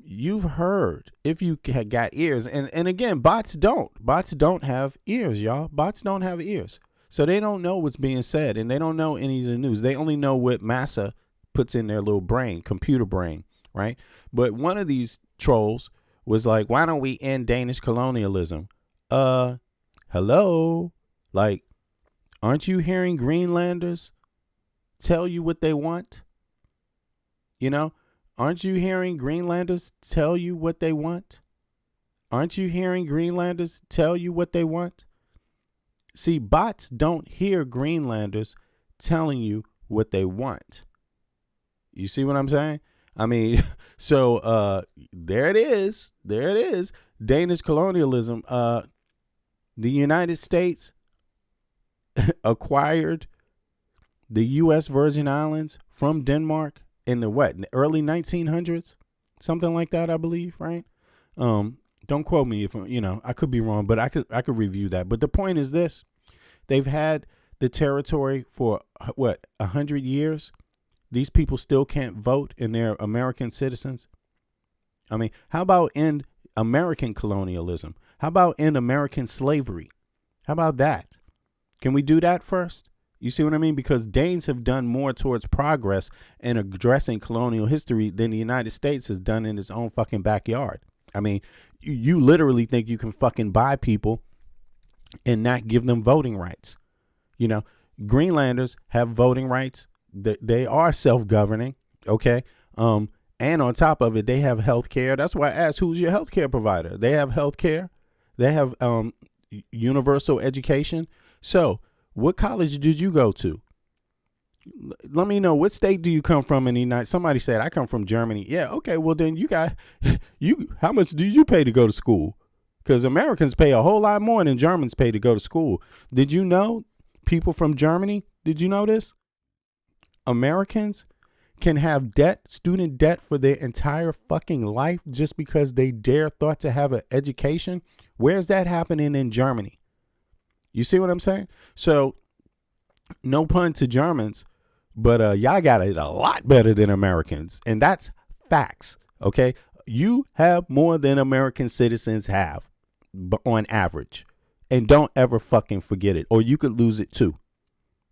You've heard, if you had got ears, and again, bots don't have ears, y'all. Bots don't have ears. So they don't know what's being said, and they don't know any of the news. They only know what massa puts in their little brain, computer brain, right? But one of these trolls was like, why don't we end Danish colonialism? Hello? Like, aren't you hearing Greenlanders tell you what they want? You know? Aren't you hearing Greenlanders tell you what they want? Aren't you hearing Greenlanders tell you what they want? See, bots don't hear Greenlanders telling you what they want. You see what I'm saying? I mean, so there it is. There it is. Danish colonialism. The United States acquired the U.S. Virgin Islands from Denmark in the what? In the early 1900s? Something like that, I believe, right? Don't quote me if, I could be wrong, but I could review that. But the point is this. They've had the territory for, 100 years? These people still can't vote and they're American citizens? I mean, how about end American colonialism? How about end American slavery? How about that? Can we do that first? You see what I mean? Because Danes have done more towards progress in addressing colonial history than the United States has done in its own fucking backyard. I mean, you literally think you can fucking buy people and not give them voting rights. You know, Greenlanders have voting rights. They are self-governing. Okay. And on top of it, they have health care. That's why I asked, who's your health care provider? They have health care. They have universal education. So what college did you go to? Let me know, what state do you come from in the United? Somebody said, I come from Germany. Yeah. Okay. Well, then how much do you pay to go to school? Because Americans pay a whole lot more than Germans pay to go to school. Did you know, people from Germany? Did you know this? Americans can have student debt for their entire fucking life just because they thought to have an education. Where's that happening in Germany? You see what I'm saying? So no pun to Germans, but y'all got it a lot better than Americans. And that's facts. Okay. You have more than American citizens have on average, and don't ever fucking forget it, or you could lose it too.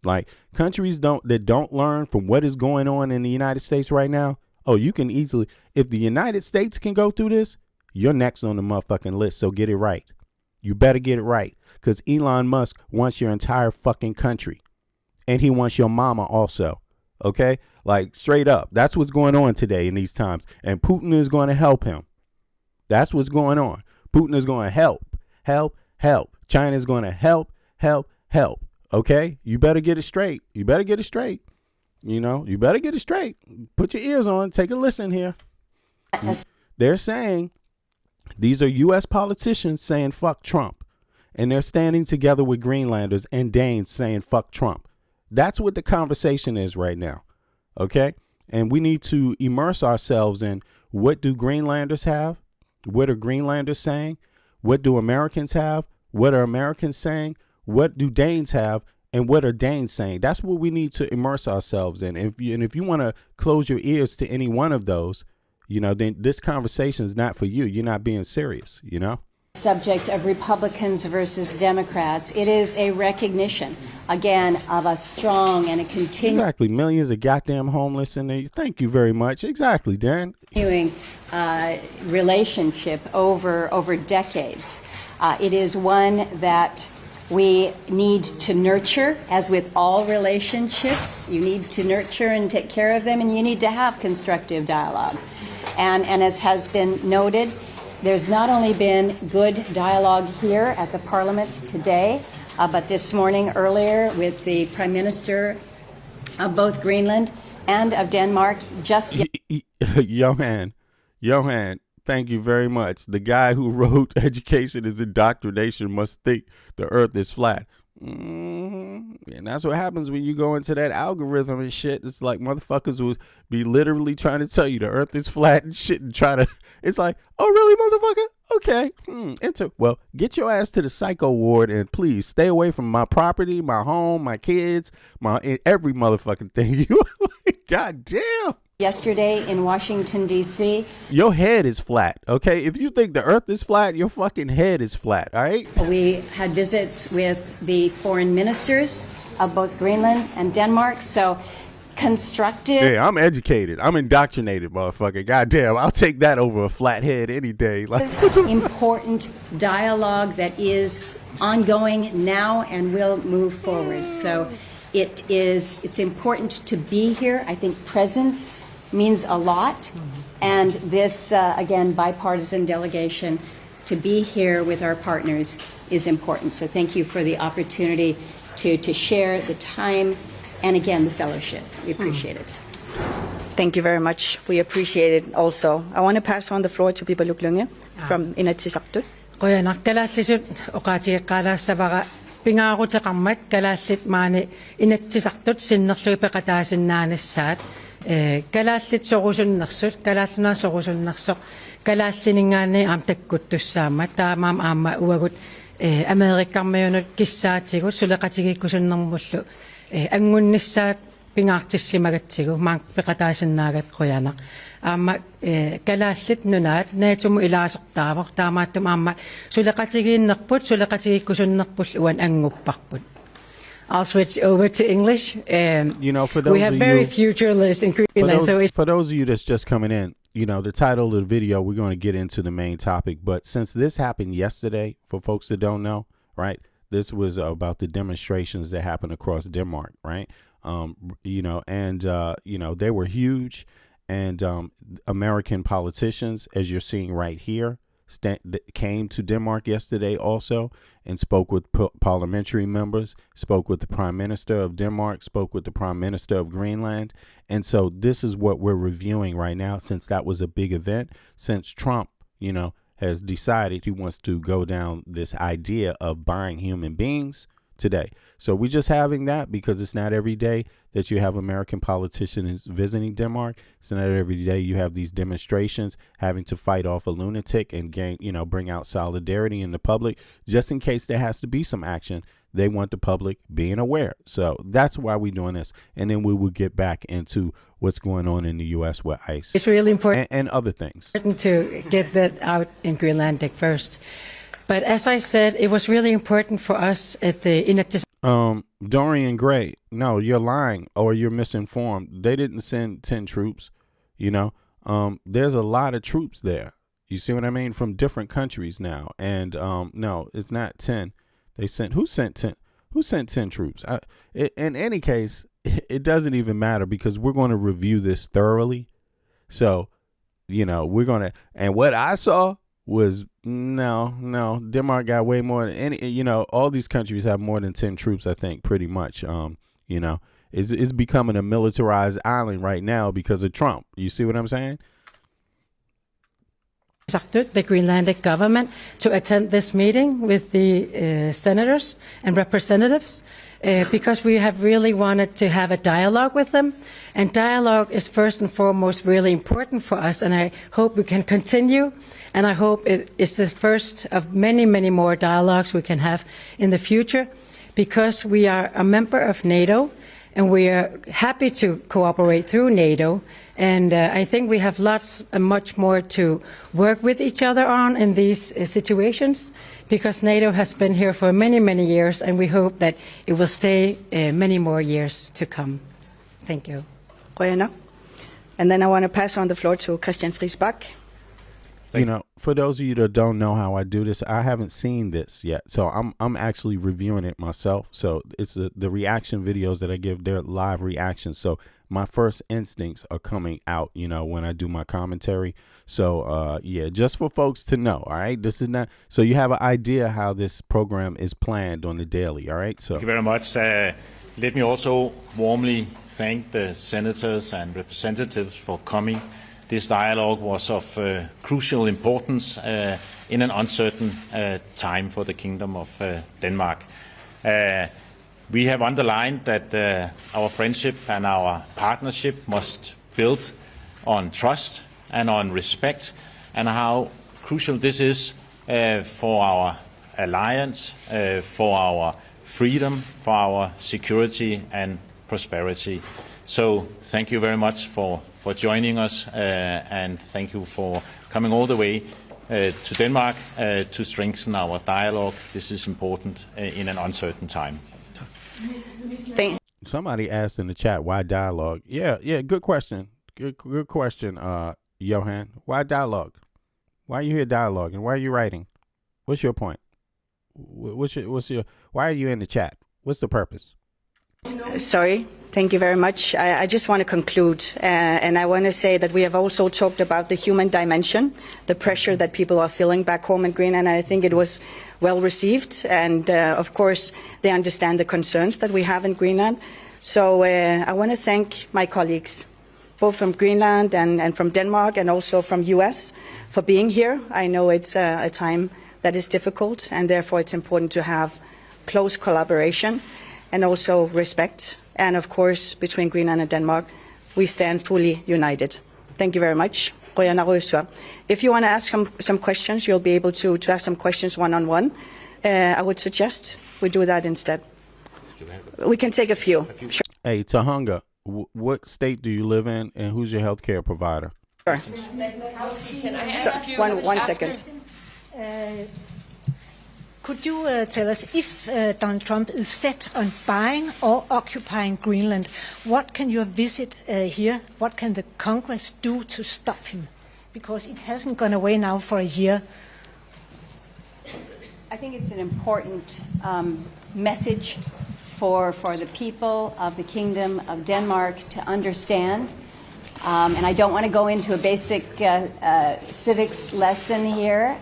Like countries that don't learn from what is going on in the United States right now. Oh, you can easily, if the United States can go through this, you're next on the motherfucking list. So get it right. You better get it right, because Elon Musk wants your entire fucking country, and he wants your mama also. Okay, like straight up. That's what's going on today in these times, and Putin is going to help him. That's what's going on. Putin is going to help. China is going to help. Okay, you better get it straight. You better get it straight. You better get it straight. Put your ears on. Take a listen here. They're saying, these are U.S. politicians saying fuck Trump, and they're standing together with Greenlanders and Danes saying fuck Trump. That's what the conversation is right now. Okay, and we need to immerse ourselves in, what do Greenlanders have? What are Greenlanders saying? What do Americans have? What are Americans saying? What do Danes have? And what are Danes saying? That's what we need to immerse ourselves in. And if you want to close your ears to any one of those, then this conversation is not for you. You're not being serious, Subject of Republicans versus Democrats. It is a recognition, again, of a strong and a Exactly. Millions of goddamn homeless in there. Thank you very much. Exactly, Dan. continuing relationship over decades. It is one that we need to nurture, as with all relationships. You need to nurture and take care of them, and you need to have constructive dialogue. And as has been noted, there's not only been good dialogue here at the Parliament today, but this morning earlier with the Prime Minister of both Greenland and of Denmark. Johan, thank you very much. The guy who wrote "Education is Indoctrination Must Think the Earth is Flat." And that's what happens when you go into that algorithm and shit. It's like motherfuckers will be literally trying to tell you the earth is flat and shit and try to, it's like, oh, really, motherfucker? Okay. Well, get your ass to the psycho ward and please stay away from my property, my home, my kids, every motherfucking thing. God damn. Yesterday in Washington, D.C. Your head is flat, okay? If you think the earth is flat, your fucking head is flat, all right? We had visits with the foreign ministers of both Greenland and Denmark, so constructive. Yeah, I'm educated. I'm indoctrinated, motherfucker. Goddamn, I'll take that over a flat head any day. Like, important dialogue that is ongoing now and will move forward. So it's important to be here. I think presence means a lot. And this, again, bipartisan delegation to be here with our partners is important. So thank you for the opportunity to share the time and, again, the fellowship. We appreciate it. Thank you very much. We appreciate it also. I want to pass on the floor to Pibaluk Lunge from Inatsisartut. Koya nakkalallisut uqaatiiqqaalaassapaqa pingaaqutaqarmat kalaallit maani inatsisartut sinnerluipeqataasinnaanassaat kalaallit sorusunnersut kalaallunaa sorusunnersoq kalaalliningaanni aam takkuttussaammat taamaam aamma uagut Amerikkarmiunut kissaatigut suleqatigikkusunnermullu angunnissaat pingaartissimaгаtsigu maang peqataasinnaagaat qoyanaq aamma kalaallit nunaat naatumu ilaasortaavoq taamaattum aamma suleqatigiinnerput suleqatigikkusunnerpull uan angupparput. I'll switch over to English. For those we have very few journalists in Greenland, for those of you that's just coming in, the title of the video, we're going to get into the main topic. But since this happened yesterday, for folks that don't know, right, this was about the demonstrations that happened across Denmark, right? They were huge. And American politicians, as you're seeing right here, came to Denmark yesterday also and spoke with parliamentary members, spoke with the Prime Minister of Denmark, spoke with the Prime Minister of Greenland. And so this is what we're reviewing right now, since that was a big event, since Trump, has decided he wants to go down this idea of buying human beings today. So we're just having that because it's not every day that you have American politicians visiting Denmark. It's not every day you have these demonstrations having to fight off a lunatic and bring out solidarity in the public. Just in case there has to be some action, they want the public being aware. So that's why we're doing this. And then we will get back into what's going on in the U.S. with ICE. It's really important and other things. To get that out in Greenlandic first. But as I said, it was really important for us at the Dorian Gray, no, you're lying or you're misinformed. They didn't send 10 troops, There's a lot of troops there. You see what I mean? From different countries now. And no, it's not 10. Who sent 10? Who sent 10 troops? In any case, it doesn't even matter because we're going to review this thoroughly. So, we're going to, and what I saw was no, Denmark got way more than any, all these countries have more than 10 troops, I think, pretty much. It's becoming a militarized island right now because of Trump. You see what I'm saying? The Greenlandic government to attend this meeting with the senators and representatives because we have really wanted to have a dialogue with them. And dialogue is first and foremost really important for us. And I hope we can continue. And I hope it is the first of many, many more dialogues we can have in the future because we are a member of NATO and we are happy to cooperate through NATO. And I think we have much more to work with each other on in these situations because NATO has been here for many, many years, and we hope that it will stay many more years to come. Thank you. And then I want to pass on the floor to Christian Friis Bach. For those of you that don't know how I do this, I haven't seen this yet. So I'm actually reviewing it myself. So it's the reaction videos that I give, they're live reactions. So my first instincts are coming out, when I do my commentary. So, just for folks to know, all right? This is not, so you have an idea how this program is planned on the daily, all right? So thank you very much. Let me also warmly thank the senators and representatives for coming. This dialogue was of crucial importance in an uncertain time for the Kingdom of Denmark. We have underlined that our friendship and our partnership must build on trust and on respect, and how crucial this is for our alliance, for our freedom, for our security and prosperity. So thank you very much for joining us, and thank you for coming all the way to Denmark to strengthen our dialogue. This is important in an uncertain time. Somebody asked in the chat, why dialogue? Yeah, good question. Good question, Johan. Why dialogue? Why are you here dialogue? And why are you writing? What's your point? What's your why are you in the chat? What's the purpose? Sorry. Thank you very much. I just want to conclude, and I want to say that we have also talked about the human dimension, the pressure that people are feeling back home in Greenland, and I think it was well received, and of course they understand the concerns that we have in Greenland. So I want to thank my colleagues, both from Greenland and from Denmark and also from US, for being here. I know it's a time that is difficult, and therefore it's important to have close collaboration and also respect. And of course, between Greenland and Denmark, we stand fully united. Thank you very much. If you want to ask some questions, you'll be able to ask some questions one-on-one. I would suggest we do that instead. We can take a few. Sure. Hey, Tahunga, what state do you live in, and who's your healthcare provider? Sure. Can I ask you one second. Could you tell us if Donald Trump is set on buying or occupying Greenland, what can your visit here, what can the Congress do to stop him? Because it hasn't gone away now for a year. I think it's an important message for the people of the Kingdom of Denmark to understand. And I don't want to go into a basic civics lesson here,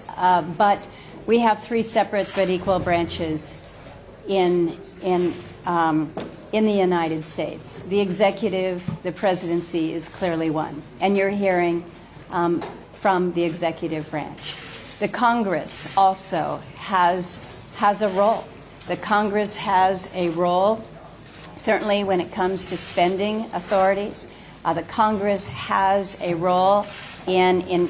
but we have three separate but equal branches in the United States. The executive, the presidency is clearly one, and you're hearing from the executive branch. The Congress also has a role. The Congress has a role, certainly when it comes to spending authorities. The Congress has a role in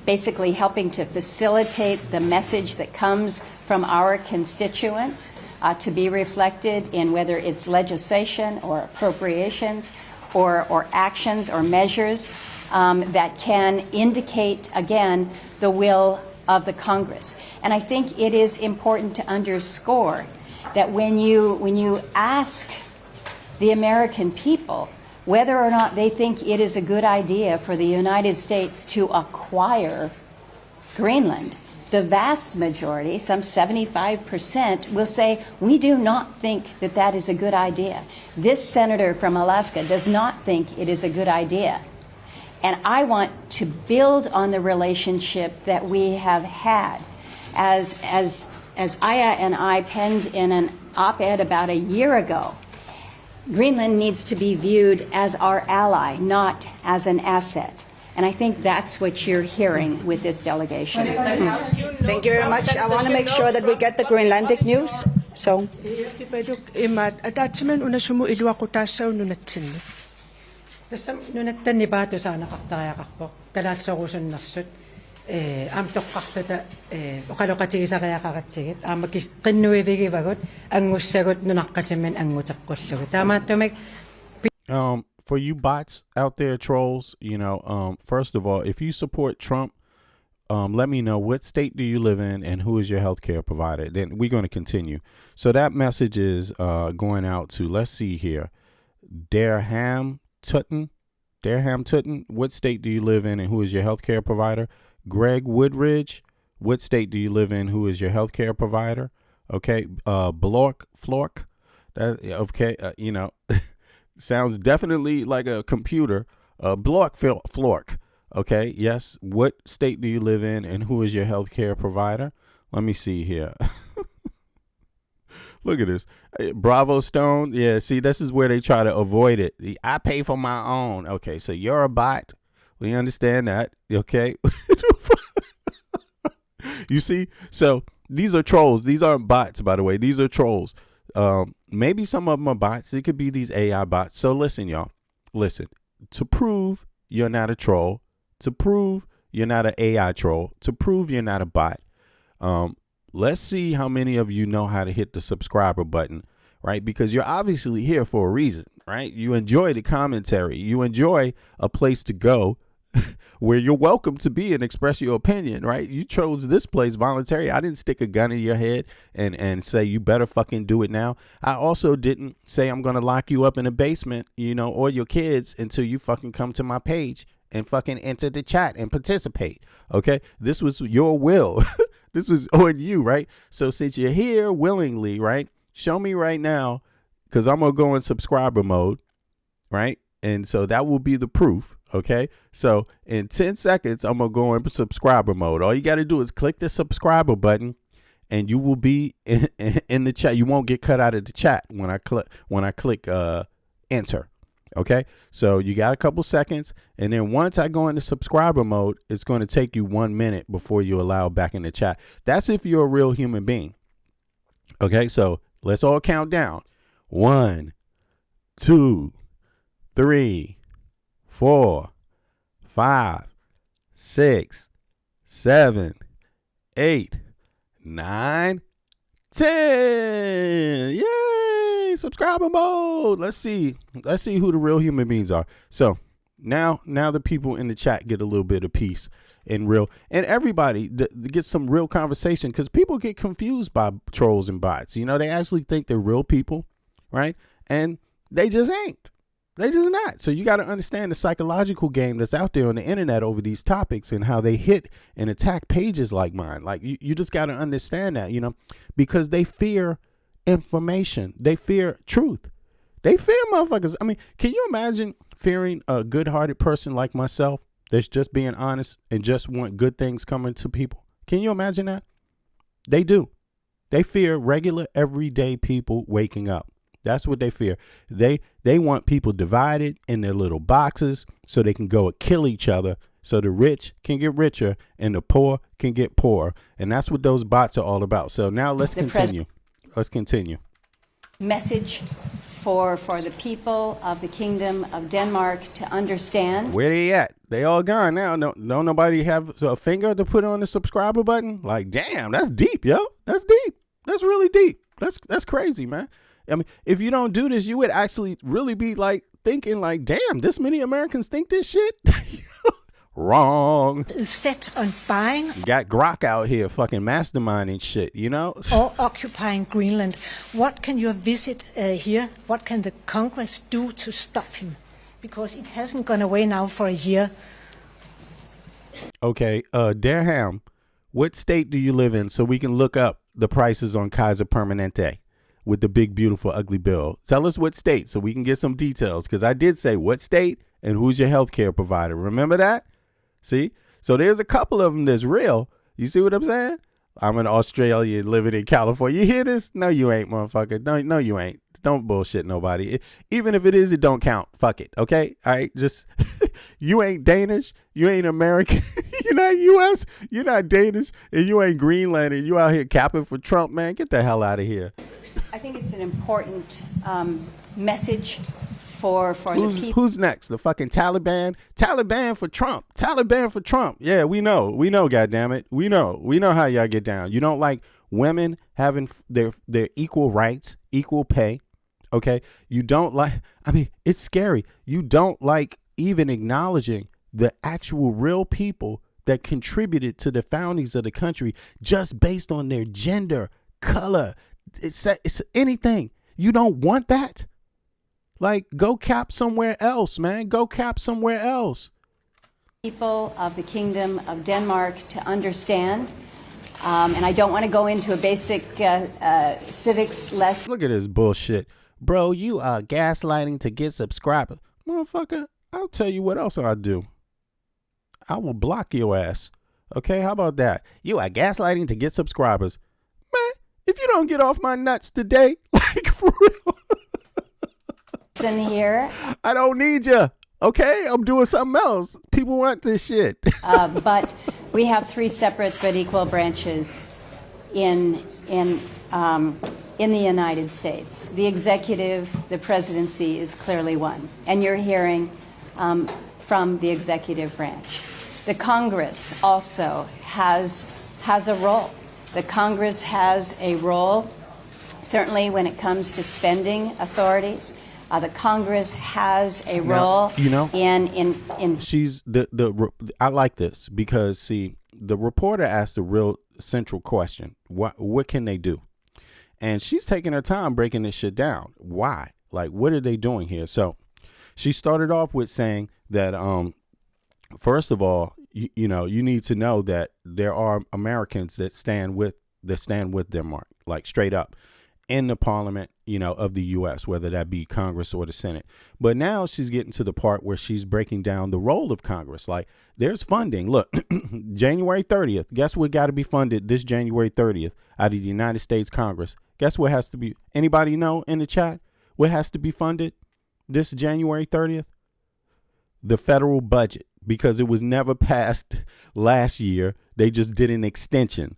basically helping to facilitate the message that comes from our constituents to be reflected in whether it's legislation or appropriations or actions or measures that can indicate, again, the will of the Congress. And I think it is important to underscore that when you ask the American people whether or not they think it is a good idea for the United States to acquire Greenland, the vast majority, some 75%, will say, we do not think that that is a good idea. This senator from Alaska does not think it is a good idea. And I want to build on the relationship that we have had. As Aya and I penned in an op-ed about a year ago, Greenland needs to be viewed as our ally, not as an asset. And I think that's what you're hearing with this delegation. Thank you very much. I want to make sure that we get the Greenlandic news. So. am toqqartata oqaloqatigisariaqaratsigit aamakis qinnuivigivagut angussagut nunaqqatimin anguteqqullugu taamaattumik. For you bots out there, trolls, first of all, if you support Trump, let me know what state do you live in and who is your health care provider. Then we're going to continue. So that message is going out to, let's see here, Derham Tutton. What state do you live in and who is your health care provider? Greg Woodridge, what state do you live in? Who is your health care provider? Okay. Flork. Okay. Sounds definitely like a computer. Flork. Okay. Yes. What state do you live in and who is your health care provider? Let me see here. Look at this. Bravo Stone. Yeah. See, this is where they try to avoid it. I pay for my own. Okay. So you're a bot. We understand that. Okay. You see? So these are trolls. These aren't bots, by the way. These are trolls. Maybe some of them are bots. It could be these AI bots. So listen, y'all. Listen. To prove you're not a troll, to prove you're not an AI troll, to prove you're not a bot, let's see how many of you know how to hit the subscriber button, right? Because you're obviously here for a reason, right? You enjoy the commentary. You enjoy a place to go where you're welcome to be and express your opinion, right? You chose this place voluntarily. I didn't stick a gun in your head and say you better fucking do it now. I also didn't say I'm going to lock you up in a basement, you know, or your kids until you fucking come to my page and fucking enter the chat and participate. Okay. This was your will. This was on you, right? So since you're here willingly, right, show me right now, because I'm going to go in subscriber mode, right? And so that will be the proof. Okay, so in 10 seconds, I'm going to go in subscriber mode. All you got to do is click the subscriber button and you will be in the chat. You won't get cut out of the chat when I click enter. Okay, so you got a couple seconds. And then once I go into subscriber mode, it's going to take you 1 minute before you allow back in the chat. That's if you're a real human being. Okay, so let's all count down. 1, 2, 3, 4, 5, 6, 7, 8, 9, 10. Yay! Subscriber mode. Let's see who the real human beings are. So now the people in the chat get a little bit of peace and everybody gets some real conversation, because people get confused by trolls and bots. You know, they actually think they're real people, right? And they just ain't. They just not. So you got to understand the psychological game that's out there on the internet over these topics and how they hit and attack pages like mine. Like you just got to understand that, you know, because they fear information. They fear truth. They fear motherfuckers. I mean, can you imagine fearing a good-hearted person like myself that's just being honest and just want good things coming to people? Can you imagine that? They do. They fear regular, everyday people waking up. That's what they fear. They want people divided in their little boxes so they can go and kill each other, so the rich can get richer and the poor can get poorer. And that's what those bots are all about. So now let's continue. Let's continue. Message for the people of the Kingdom of Denmark to understand. Where they at? They all gone now. No, nobody have a finger to put on the subscriber button? Like, damn, that's deep, yo. That's deep. That's really deep. That's crazy, man. I mean, if you don't do this, you would actually really be like thinking like, damn, this many Americans think this shit? Wrong. Set on buying. You got Grok out here fucking masterminding shit, you know? Or occupying Greenland. What can your visit here, what can the Congress do to stop him? Because it hasn't gone away now for a year. Okay, Derham, what state do you live in so we can look up the prices on Kaiser Permanente with the big, beautiful, ugly bill? Tell us what state so we can get some details, because I did say what state and who's your healthcare provider. Remember that? See? So there's a couple of them that's real. You see what I'm saying? I'm in Australia living in California. You hear this? No, you ain't, motherfucker. No, you ain't. Don't bullshit nobody. Even if it is, it don't count. Fuck it. Okay? All right? Just, you ain't Danish. You ain't American. You're not U.S. You're not Danish. And you ain't Greenland. And you out here capping for Trump, man. Get the hell out of here. I think it's an important message for the people. Who's next? The fucking Taliban? Taliban for Trump. Taliban for Trump. Yeah, we know. We know, goddammit. We know how y'all get down. You don't like women having their equal rights, equal pay. Okay? You don't like, I mean, it's scary. You don't like even acknowledging the actual real people that contributed to the foundings of the country just based on their gender, color. It's anything. You don't want that? Like, go cap somewhere else, man. Go cap somewhere else. People of the Kingdom of Denmark to understand, and I don't want to go into a basic civics lesson. Look at this bullshit. Bro, you are gaslighting to get subscribers. Motherfucker, I'll tell you what else I'll do. I will block your ass. Okay, how about that? You are gaslighting to get subscribers. Man, if you don't get off my nuts today, like for real. In here. I don't need you. Okay, I'm doing something else. People want this shit. But we have three separate but equal branches in in the United States. The executive, the presidency is clearly one. And you're hearing from the executive branch. The Congress also has a role. The Congress has a role, certainly when it comes to spending authorities. The Congress has a role in she's I like this because see, the reporter asked the real central question. What can they do? And she's taking her time breaking this shit down. Why? Like, what are they doing here? So she started off with saying that first of all, you need to know that there are Americans that stand with Denmark, like straight up, in the parliament, of the U.S., whether that be Congress or the Senate. But now she's getting to the part where she's breaking down the role of Congress. Like, there's funding. Look, January 30th, guess what got to be funded this January 30th out of the United States Congress? Guess what has to be, anybody know in the chat, what has to be funded this January 30th? The federal budget, because it was never passed last year. They just did an extension.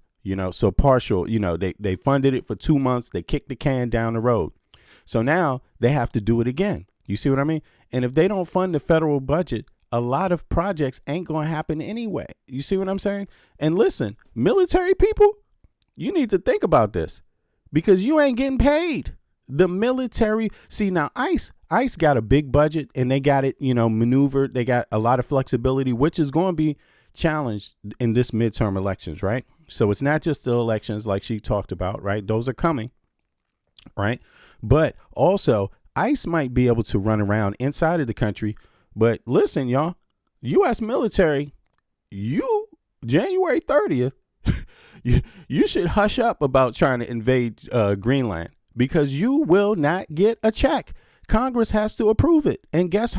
So partial, they funded it for 2 months. They kicked the can down the road. So now they have to do it again. You see what I mean? And if they don't fund the federal budget, a lot of projects ain't going to happen anyway. You see what I'm saying? And listen, military people, you need to think about this because you ain't getting paid. The military, see now ICE got a big budget and they got it, maneuvered. They got a lot of flexibility, which is going to be challenged in this midterm elections, right? So it's not just the elections like she talked about, right? Those are coming, right? But also ICE might be able to run around inside of the country. But listen, y'all, U.S. military, January 30th, you should hush up about trying to invade Greenland because you will not get a check. Congress has to approve it. And guess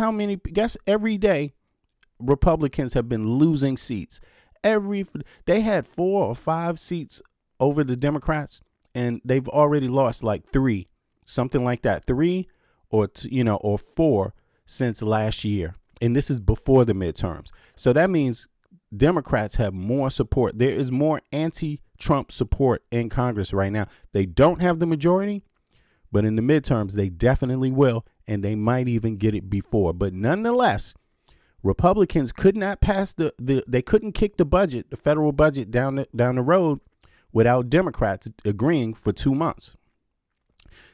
every day Republicans have been losing seats. They had 4 or 5 seats over the Democrats, and they've already lost like 3, something like that, 3 or 4 since last year. And this is before the midterms. So that means Democrats have more support. There is more anti-Trump support in Congress right now. They don't have the majority, but in the midterms, they definitely will. And they might even get it before. But nonetheless, Republicans could not pass they couldn't kick the federal budget down the road without Democrats agreeing for 2 months.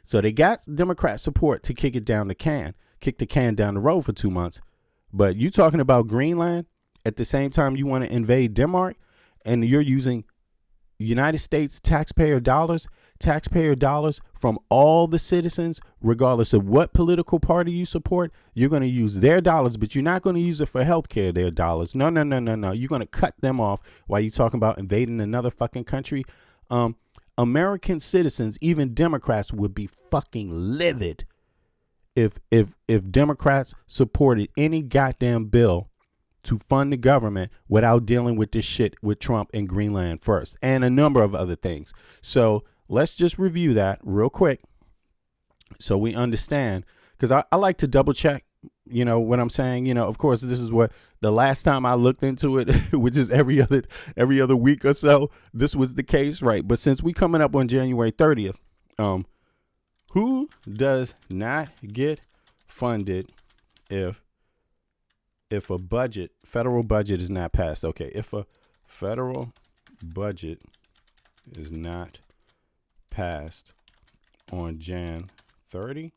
So they got Democrat support to kick the can down the road for 2 months. But you talking about Greenland at the same time you want to invade Denmark and you're using United States taxpayer dollars from all the citizens, regardless of what political party you support. You're going to use their dollars, but you're not going to use it for healthcare, their dollars. No. You're going to cut them off while you're talking about invading another fucking country. American citizens, even Democrats, would be fucking livid if Democrats supported any goddamn bill to fund the government without dealing with this shit with Trump and Greenland first and a number of other things. So let's just review that real quick so we understand, because I like to double check, what I'm saying. Of course, this is what the last time I looked into it, which is every other week or so, this was the case, right? But since we coming up on January 30th, who does not get funded if a federal budget is not passed? Okay, if a federal budget is not passed on Jan 30.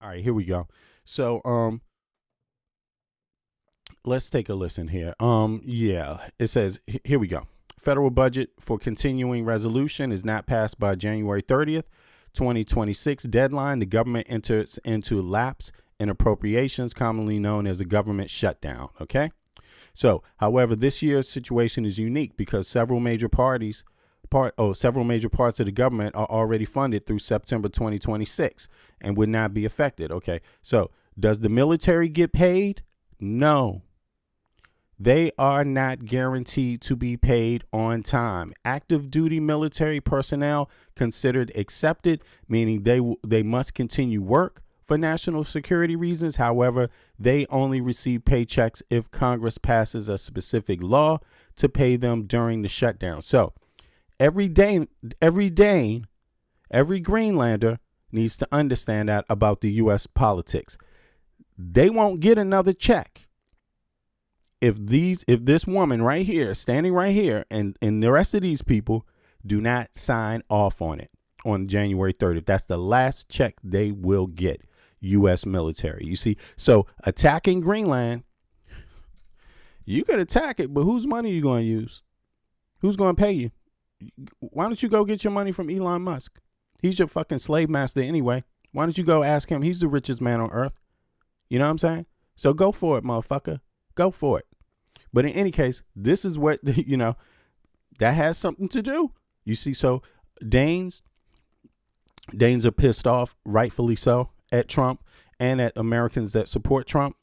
All right, here we go. So, let's take a listen here. It says, here we go. Federal budget for continuing resolution is not passed by January 30th, 2026 deadline. The government enters into lapse in appropriations, commonly known as a government shutdown. Okay. So, however, this year's situation is unique because several major parts of the government are already funded through September 2026 and would not be affected. Okay. So, does the military get paid? No. They are not guaranteed to be paid on time. Active duty military personnel considered accepted, meaning they must continue work for national security reasons. However, they only receive paychecks if Congress passes a specific law to pay them during the shutdown. So every Greenlander needs to understand that about the U.S. politics. They won't get another check if this woman right here, standing right here, and the rest of these people do not sign off on it on January 30th. That's the last check they will get, U.S. military. You see, so attacking Greenland, you could attack it, but whose money are you going to use? Who's going to pay you? Why don't you go get your money from Elon Musk? He's your fucking slave master anyway. Why don't you go ask him? He's the richest man on earth. You know what I'm saying? So go for it, motherfucker. Go for it. But in any case, this is what, you know, that has something to do. You see, so Danes are pissed off, rightfully so, at Trump and at Americans that support Trump.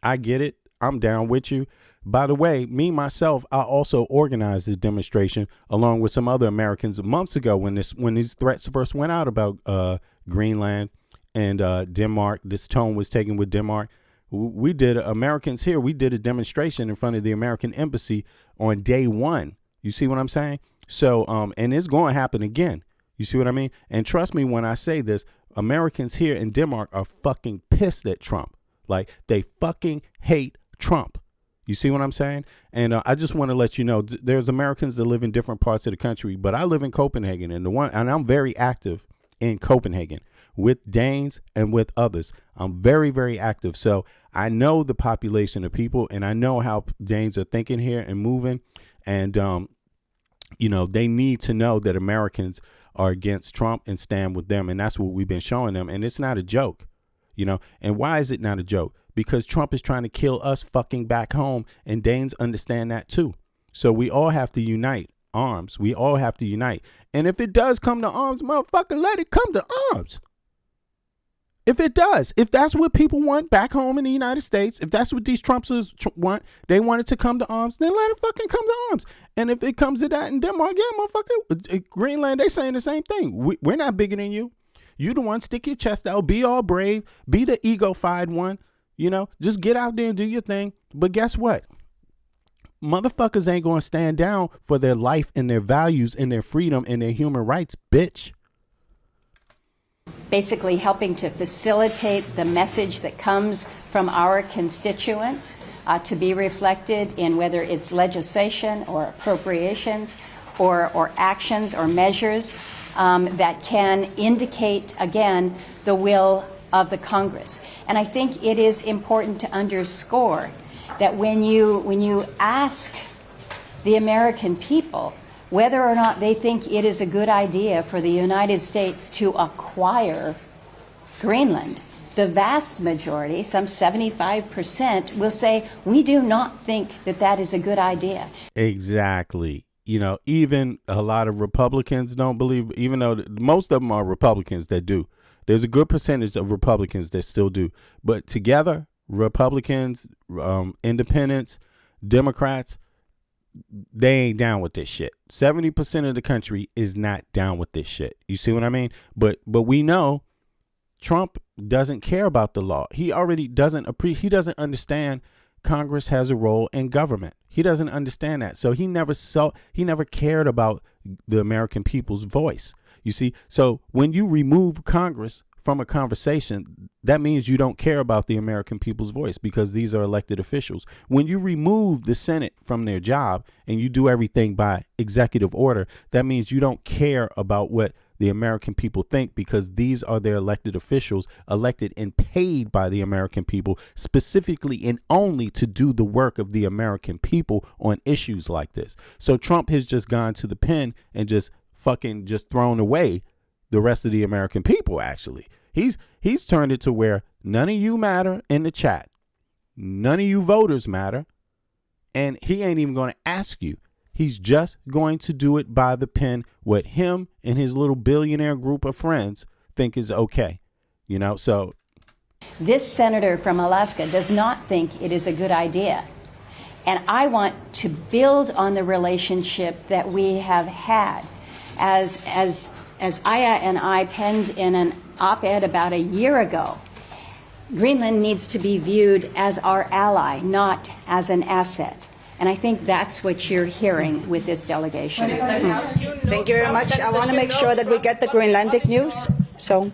I get it. I'm down with you. By the way, me, myself, I also organized the demonstration along with some other Americans months ago when these threats first went out about Greenland and Denmark. This tone was taken with Denmark. We did, Americans here, we did a demonstration in front of the American embassy on day one. You see what I'm saying? So, and it's going to happen again. You see what I mean? And trust me when I say this, Americans here in Denmark are fucking pissed at Trump. Like, they fucking hate Trump. You see what I'm saying? And I just want to let you know, there's Americans that live in different parts of the country, but I live in Copenhagen, and I'm very active in Copenhagen with Danes and with others. I'm very, very active. So I know the population of people, and I know how Danes are thinking here and moving. And, you know, they need to know that Americans are against Trump and stand with them. And that's what we've been showing them. And it's not a joke, you know. And why is it not a joke? Because Trump is trying to kill us fucking back home, and Danes understand that too. So we all have to unite arms. We all have to unite. And if it does come to arms, motherfucker, let it come to arms. If it does, if that's what people want back home in the United States, if that's what these Trumpsters want, they want it to come to arms, then let it fucking come to arms. And if it comes to that in Denmark, yeah, motherfucker, Greenland, they saying the same thing. We're not bigger than you. You the one, stick your chest out, be all brave, be the ego-fied one. You know, just get out there and do your thing. But guess what? Motherfuckers ain't going to stand down for their life and their values and their freedom and their human rights, bitch. Basically helping to facilitate the message that comes from our constituents to be reflected in whether it's legislation or appropriations or actions or measures that can indicate, again, the will of the Congress. And I think it is important to underscore that when you ask the American people whether or not they think it is a good idea for the United States to acquire Greenland, the vast majority, some 75%, will say, we do not think that that is a good idea. Exactly. You know, even a lot of Republicans don't believe, even though most of them are Republicans that do. There's a good percentage of Republicans that still do. But together, Republicans, independents, Democrats, they ain't down with this shit. 70% of the country is not down with this shit. You see what I mean? But we know Trump doesn't care about the law. He already doesn't he doesn't understand Congress has a role in government. He doesn't understand that. So he never cared about the American people's voice. You see, so when you remove Congress from a conversation, that means you don't care about the American people's voice because these are elected officials. When you remove the Senate from their job and you do everything by executive order, that means you don't care about what the American people think because these are their elected officials, elected and paid by the American people specifically and only to do the work of the American people on issues like this. So Trump has just gone to the pen and just thrown away the rest of the American people. Actually, he's turned it to where none of you matter in the chat. None of you voters matter. And he ain't even going to ask you. He's just going to do it by the pen, what him and his little billionaire group of friends think is okay. You know, so. This senator from Alaska does not think it is a good idea. And I want to build on the relationship that we have had. As Aya and I penned in an op-ed about a year ago, Greenland needs to be viewed as our ally, not as an asset. And I think that's what you're hearing with this delegation. Thank you very much. I want to make sure that we get the Greenlandic news. So.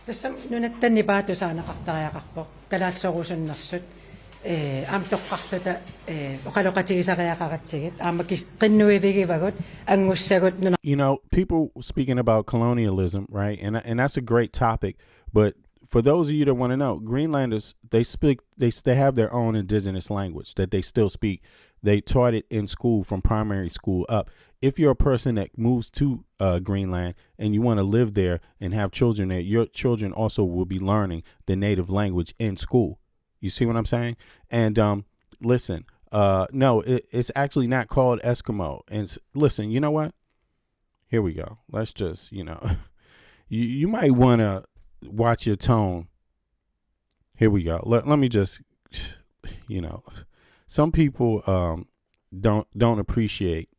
Tässä nunattanni paatusaana qattariaqarpoq kalaatsorusunnersut am toqqarluta oqaloqatigisariaqaratsigit aamakis qinnuivigivagut angussagut nuna. You know, people speaking about colonialism, right? And that's a great topic, but for those of you that want to know, Greenlanders, they have their own indigenous language that they still speak. They taught it in school from primary school up. If you're a person that moves to Greenland and you want to live there and have children there, your children also will be learning the native language in school. You see what I'm saying? And listen, no, it's actually not called Eskimo. And listen, you know what? Here we go. Let's just, you might want to watch your tone. Here we go. Let me just, some people don't appreciate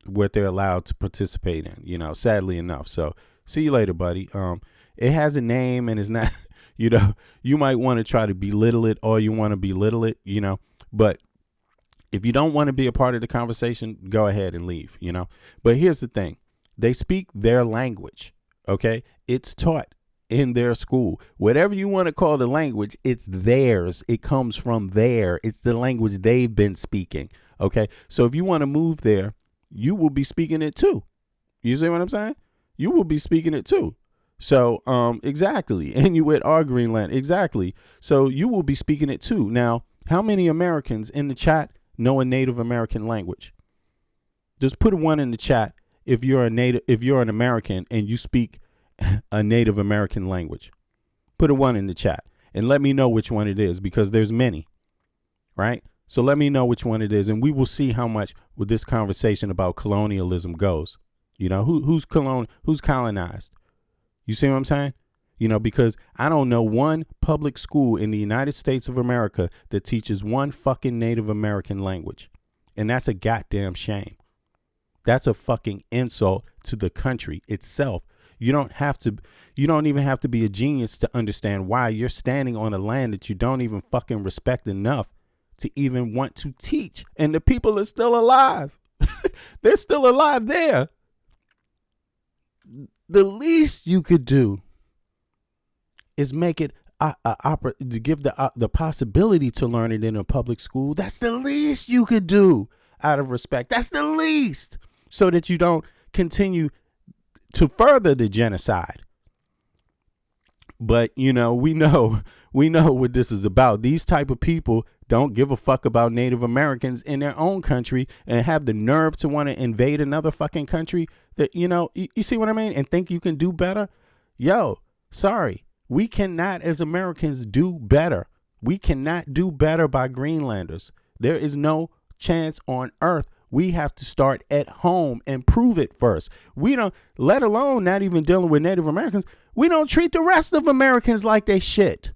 what they're allowed to participate in, sadly enough. So see you later, buddy. It has a name and it's not, you might want to try to belittle it or you want to belittle it, but if you don't want to be a part of the conversation, go ahead and leave, But here's the thing. They speak their language, okay? It's taught in their school. Whatever you want to call the language, it's theirs. It comes from there. It's the language they've been speaking, okay? So if you want to move there, you will be speaking it too. You see what I'm saying? You will be speaking it too. So, exactly. Inuit or Greenland. Exactly. So you will be speaking it too. Now, how many Americans in the chat know a Native American language? Just put a 1 in the chat if you're an American and you speak a Native American language. Put a 1 in the chat and let me know which one it is, because there's many, right? So let me know which one it is, and we will see how much with this conversation about colonialism goes. Who's colonized? You see what I'm saying? Because I don't know one public school in the United States of America that teaches one fucking Native American language. And that's a goddamn shame. That's a fucking insult to the country itself. You don't even have to be a genius to understand why you're standing on a land that you don't even fucking respect enough to even want to teach. And the people are still alive. They're still alive there. The least you could do is make it to give the possibility to learn it in a public school. That's the least you could do out of respect. That's the least, so that you don't continue to further the genocide. But we know what this is about. These type of people don't give a fuck about Native Americans in their own country and have the nerve to want to invade another fucking country that, you see what I mean? And think you can do better. Sorry. We cannot, as Americans, do better. We cannot do better by Greenlanders. There is no chance on earth. We have to start at home and prove it first. We don't, let alone not even dealing with Native Americans, we don't treat the rest of Americans like they shit.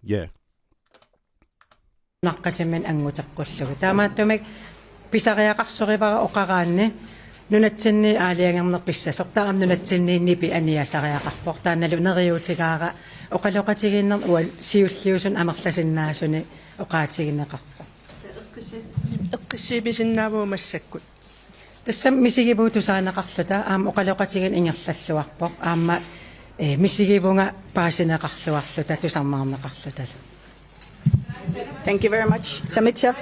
Yeah. Naqqatimen angutaqqullug taamaattumik pisariaqarsorivara oqaraanni nunatsinni aaliangernerpissasoq taam nunatsinniinnipi aniasariaqarpoq taannalu neriutigaara oqaloqatigiinner ual siulliusun amerlasinnaasuni oqaatigineqarpoq eqqisiipisinnaavuumassakku tassam misigibuutusaanaqarluta aam oqaloqatigin ingerlalluarpoq aamma misigibunga paasineqarluarluta tusarmaarneqarlutalu. Thank you very much. Samitya?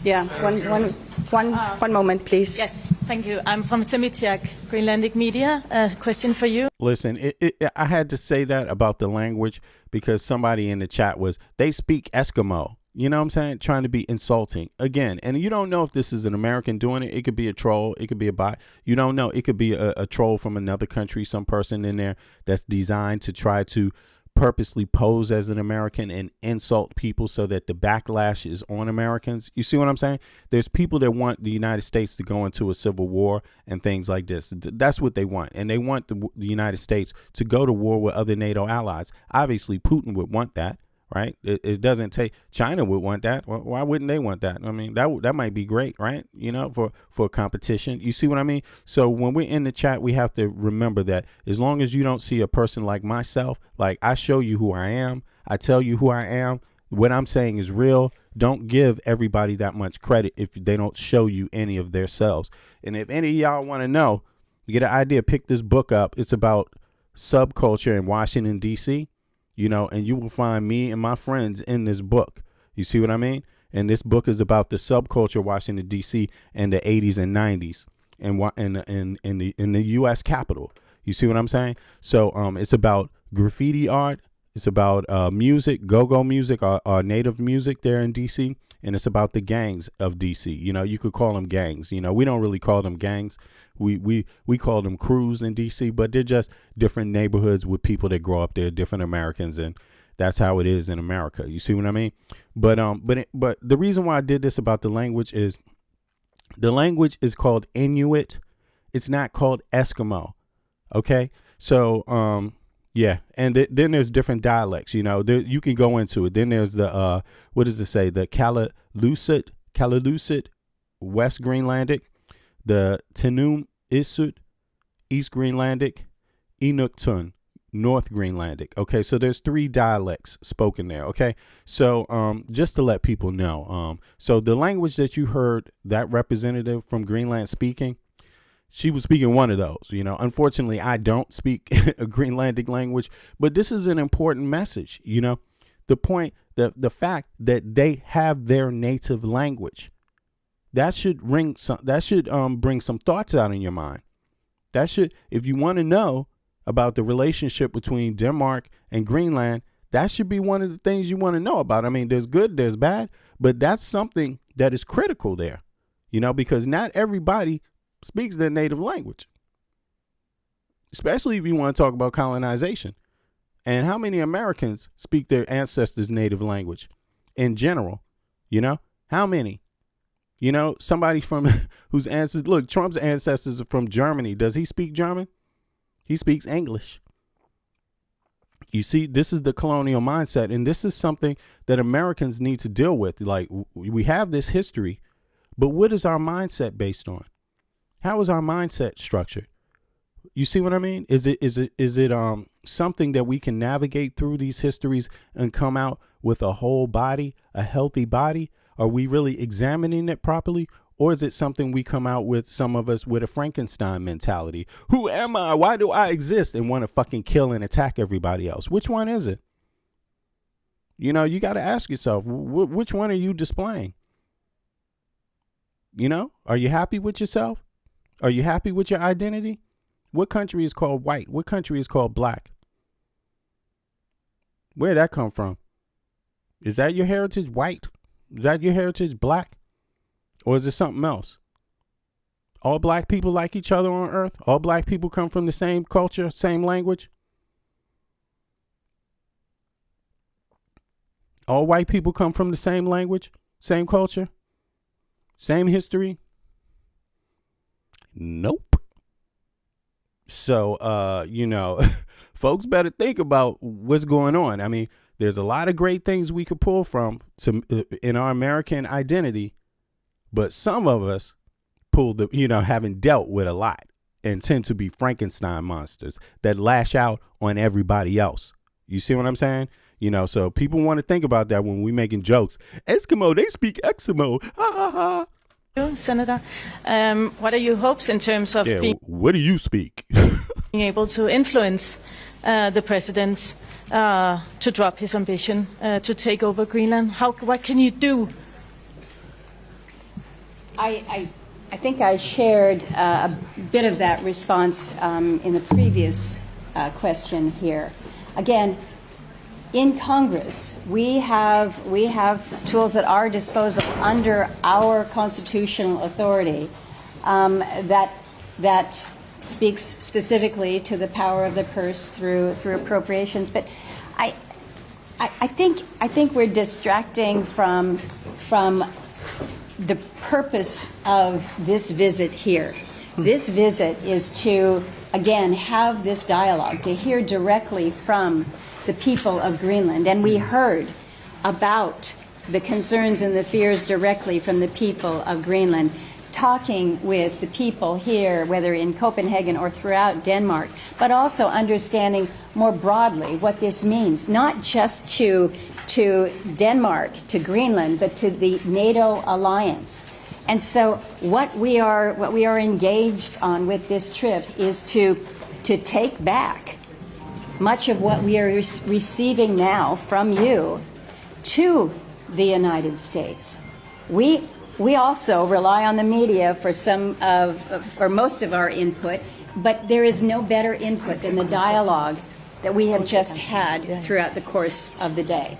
Yeah, one moment, please. Yes, thank you. I'm from Samityak, Greenlandic Media. A question for you. Listen, I had to say that about the language because somebody in the chat they speak Eskimo. You know what I'm saying? Trying to be insulting again. And you don't know if this is an American doing it. It could be a troll. It could be a bot. You don't know. It could be a troll from another country, some person in there that's designed to try to purposely pose as an American and insult people so that the backlash is on Americans. You see what I'm saying? There's people that want the United States to go into a civil war and things like this. That's what they want. And they want the United States to go to war with other NATO allies. Obviously, Putin would want that, right? It doesn't take. China would want that. Why wouldn't they want that? I mean, that might be great, right? You know, for competition. You see what I mean? So when we're in the chat, we have to remember that as long as you don't see a person like myself, like I show you who I am, I tell you who I am. What I'm saying is real. Don't give everybody that much credit if they don't show you any of their selves. And if any of y'all want to know, get an idea, pick this book up. It's about subculture in Washington, D.C., you know, and you will find me and my friends in this book. You see what I mean? And this book is about the subculture of Washington, D.C. in the 80s and 90s in the U.S. Capitol. You see what I'm saying? So it's about graffiti art. It's about music, go-go music, our native music there in D.C., and it's about the gangs of D.C. You know, you could call them gangs. You know, we don't really call them gangs. We call them crews in D.C., but they're just different neighborhoods with people that grow up there, different Americans, and that's how it is in America. You see what I mean? But the reason why I did this about the language is the language is called Inuit. It's not called Eskimo. Okay? So, yeah, and then there's different dialects, you know, you can go into it. Then there's the, what does it say? The Kalaloosit, West Greenlandic, the Tenum Isut, East Greenlandic, Inuktun, North Greenlandic. Okay, so there's 3 dialects spoken there, okay? So just to let people know, so the language that you heard that representative from Greenland speaking, she was speaking one of those, you know. Unfortunately, I don't speak a Greenlandic language, but this is an important message, you know. The point, the fact that they have their native language, that should bring some thoughts out in your mind. That should, if you want to know about the relationship between Denmark and Greenland, that should be one of the things you want to know about. I mean, there's good, there's bad, but that's something that is critical there, you know, because not everybody speaks their native language, especially if you want to talk about colonization. And how many Americans speak their ancestors' native language in general? You know, how many? You know, somebody from whose ancestors, look, Trump's ancestors are from Germany. Does he speak German? He speaks English. You see, this is the colonial mindset, and this is something that Americans need to deal with. Like, we have this history, but what is our mindset based on? How is our mindset structured? You see what I mean? Is it something that we can navigate through these histories and come out with a whole body, a healthy body? Are we really examining it properly? Or is it something we come out with, some of us, with a Frankenstein mentality? Who am I? Why do I exist? And want to fucking kill and attack everybody else? Which one is it? You know, you got to ask yourself, which one are you displaying? You know, are you happy with yourself? Are you happy with your identity? What country is called white? What country is called black? Where'd that come from? Is that your heritage white? Is that your heritage black? Or is it something else? All black people like each other on earth? All black people come from the same culture, same language? All white people come from the same language, same culture, same history? Nope. So, you know, folks better think about what's going on. I mean, there's a lot of great things we could pull from in our American identity, but some of us haven't dealt with a lot and tend to be Frankenstein monsters that lash out on everybody else. You see what I'm saying? You know, so people want to think about that when we making jokes. Eskimo, they speak Eskimo. Ha ha ha. Senator, what are your hopes in terms of what do you speak? being able to influence the president to drop his ambition to take over Greenland? What can you do? I think I shared a bit of that response in the previous question here. Again, in Congress, we have tools at our disposal under our constitutional authority that speaks specifically to the power of the purse through appropriations. But I think we're distracting from the purpose of this visit here. This visit is to, again, have this dialogue, to hear directly from the people of Greenland. And we heard about the concerns and the fears directly from the people of Greenland, talking with the people here, whether in Copenhagen or throughout Denmark, but also understanding more broadly what this means, not just to Denmark, to Greenland, but to the NATO alliance. And so what we are engaged on with this trip is to take back much of what we are receiving now from you to the United States. We also rely on the media for most of our input, but there is no better input than the dialogue that we have just had throughout the course of the day.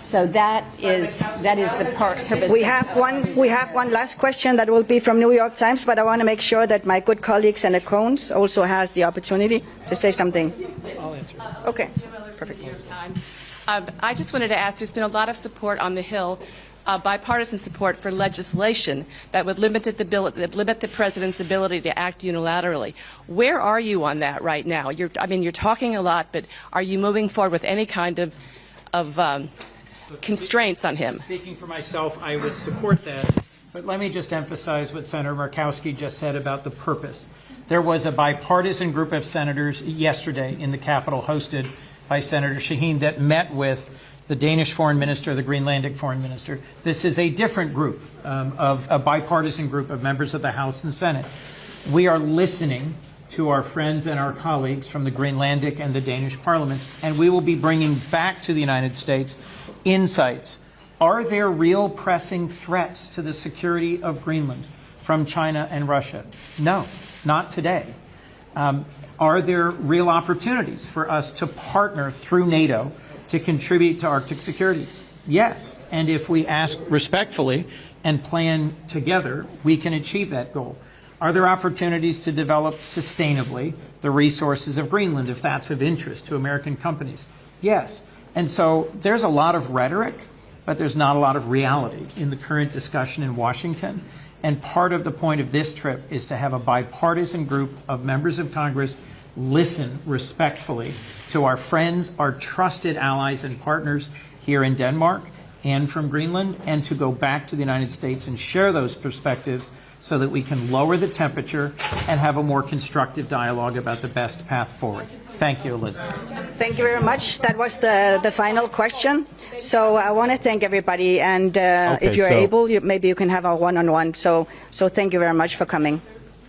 So that is the purpose. We have one last question that will be from New York Times, but I want to make sure that my good colleague Senator Coons also has the opportunity to say something. I'll answer. Okay, perfect. I just wanted to ask, there's been a lot of support on the Hill, bipartisan support for legislation that would limit the president's ability to act unilaterally. Where are you on that right now? You're talking a lot, but are you moving forward with any kind of constraints on him? Speaking for myself, I would support that. But let me just emphasize what Senator Murkowski just said about the purpose. There was a bipartisan group of senators yesterday in the Capitol, hosted by Senator Shaheen, that met with the Danish foreign minister, the Greenlandic foreign minister. This is a different group, of a bipartisan group of members of the House and Senate. We are listening to our friends and our colleagues from the Greenlandic and the Danish parliaments, and we will be bringing back to the United States insights. Are there real pressing threats to the security of Greenland from China and Russia? No, not today. Are there real opportunities for us to partner through NATO to contribute to Arctic security? Yes. And if we ask respectfully and plan together, we can achieve that goal. Are there opportunities to develop sustainably the resources of Greenland, if that's of interest to American companies? Yes. And so there's a lot of rhetoric, but there's not a lot of reality in the current discussion in Washington. And part of the point of this trip is to have a bipartisan group of members of Congress listen respectfully to our friends, our trusted allies and partners here in Denmark and from Greenland, and to go back to the United States and share those perspectives so that we can lower the temperature and have a more constructive dialogue about the best path forward. Thank you, Elizabeth. Thank you very much. That was the final question. So I want to thank everybody, and if you're able, maybe you can have a one-on-one. So thank you very much for coming.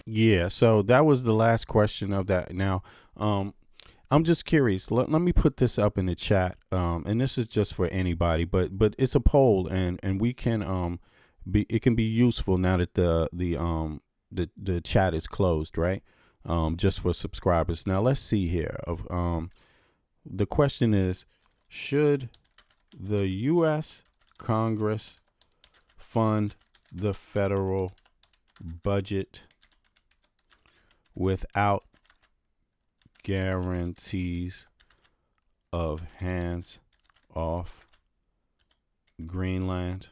Yeah, so that was the last question of that. Now, I'm just curious. Let me put this up in the chat, and this is just for anybody, but it's a poll, and we can it can be useful now that the chat is closed, right? Just for subscribers. Now let's see here. The question is, should the U.S. Congress fund the federal budget without guarantees of hands off Greenland?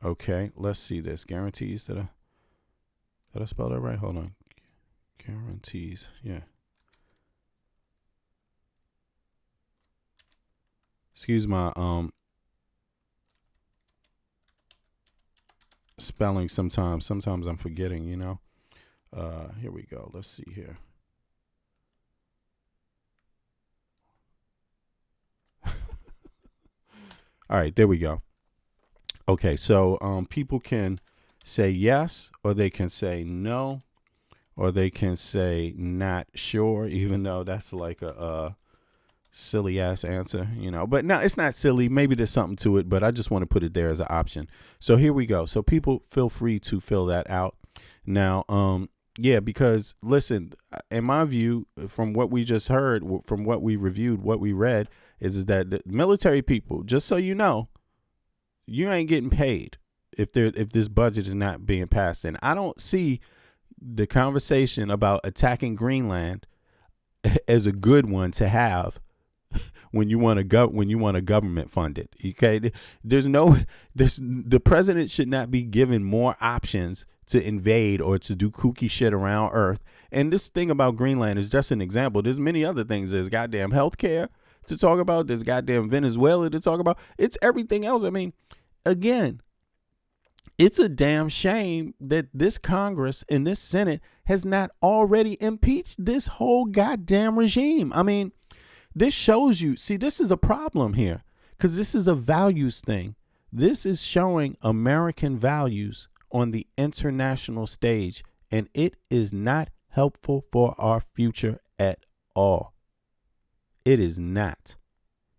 Okay, let's see this. Guarantees. Did I spell that right? Hold on. Guarantees. Yeah. Excuse my spelling sometimes. Sometimes I'm forgetting, you know. Here we go. Let's see here. All right, there we go. Okay, so people can say yes, or they can say no, or they can say not sure, even though that's like a silly ass answer, you know. But no, it's not silly. Maybe there's something to it, but I just want to put it there as an option. So here we go. So people feel free to fill that out. Now, yeah, because listen, in my view, from what we just heard, from what we reviewed, what we read, is that the military people, just so you know, you ain't getting paid if this budget is not being passed. And I don't see the conversation about attacking Greenland as a good one to have when you want to government fund it. Okay, the president should not be given more options to invade or to do kooky shit around Earth. And this thing about Greenland is just an example. There's many other things. There's goddamn healthcare. to talk about. There's goddamn Venezuela to talk about. It's everything else. I mean, again, it's a damn shame that this Congress and this Senate has not already impeached this whole goddamn regime. I mean, this shows you, see, this is a problem here because this is a values thing. This is showing American values on the international stage, and it is not helpful for our future at all. It is not.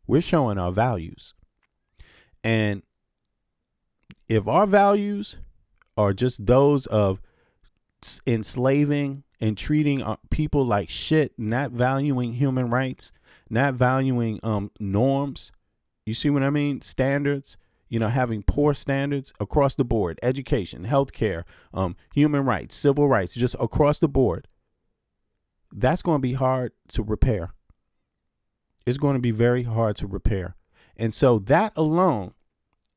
We're showing our values. And if our values are just those of enslaving and treating people like shit, not valuing human rights, not valuing norms, you see what I mean? Standards, having poor standards across the board, education, healthcare, human rights, civil rights, just across the board. That's going to be hard to repair. It's going to be very hard to repair. And so that alone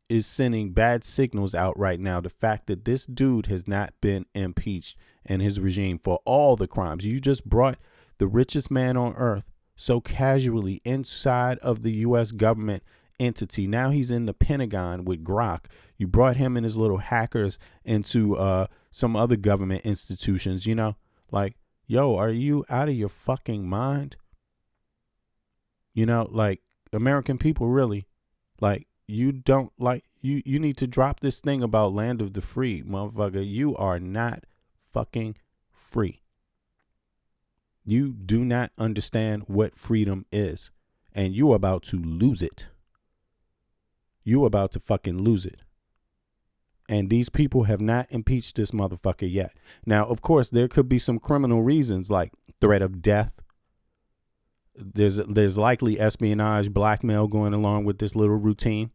is sending bad signals out right now. The fact that this dude has not been impeached and his regime for all the crimes. You just brought the richest man on earth so casually inside of the U.S. government entity. Now he's in the Pentagon with Grok. You brought him and his little hackers into some other government institutions, like, yo, are you out of your fucking mind? Like, American people, really, like, you don't like, you need to drop this thing about land of the free, motherfucker. You are not fucking free. You do not understand what freedom is, and you're about to lose it. You're about to fucking lose it. And these people have not impeached this motherfucker yet. Now, of course, there could be some criminal reasons like threat of death. There's likely espionage, blackmail going along with this little routine.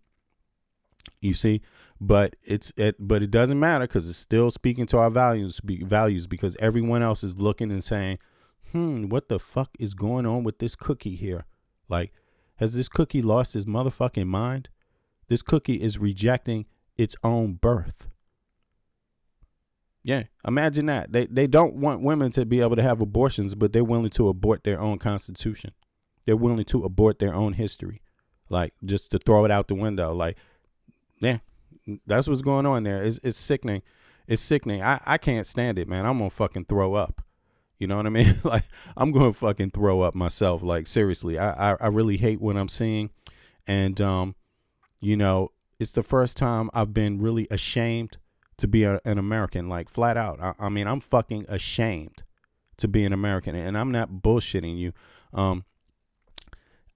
You see, but it doesn't matter because it's still speaking to our values because everyone else is looking and saying, what the fuck is going on with this cookie here? Like, has this cookie lost his motherfucking mind? This cookie is rejecting its own birth. Yeah, imagine that. They don't want women to be able to have abortions, but they're willing to abort their own constitution. They're willing to abort their own history, like just to throw it out the window. Like, yeah, that's what's going on there. It's sickening. It's sickening. I can't stand it, man. I'm gonna fucking throw up. You know what I mean? Like, I'm gonna fucking throw up myself. Like, seriously, I really hate what I'm seeing, and it's the first time I've been really ashamed to be an American, like, flat out. I mean, I'm fucking ashamed to be an American, and I'm not bullshitting you.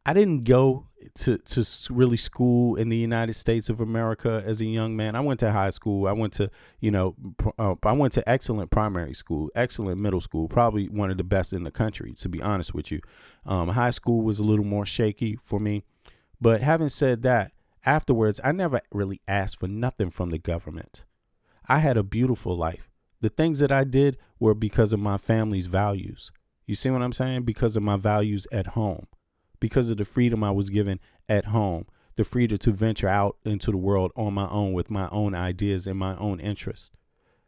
I didn't go to really school in the United States of America as a young man. I went to high school. I went to, I went to excellent primary school, excellent middle school, probably one of the best in the country, to be honest with you. High school was a little more shaky for me. But having said that, afterwards, I never really asked for nothing from the government. I had a beautiful life. The things that I did were because of my family's values. You see what I'm saying? Because of my values at home. Because of the freedom I was given at home. The freedom to venture out into the world on my own with my own ideas and my own interests.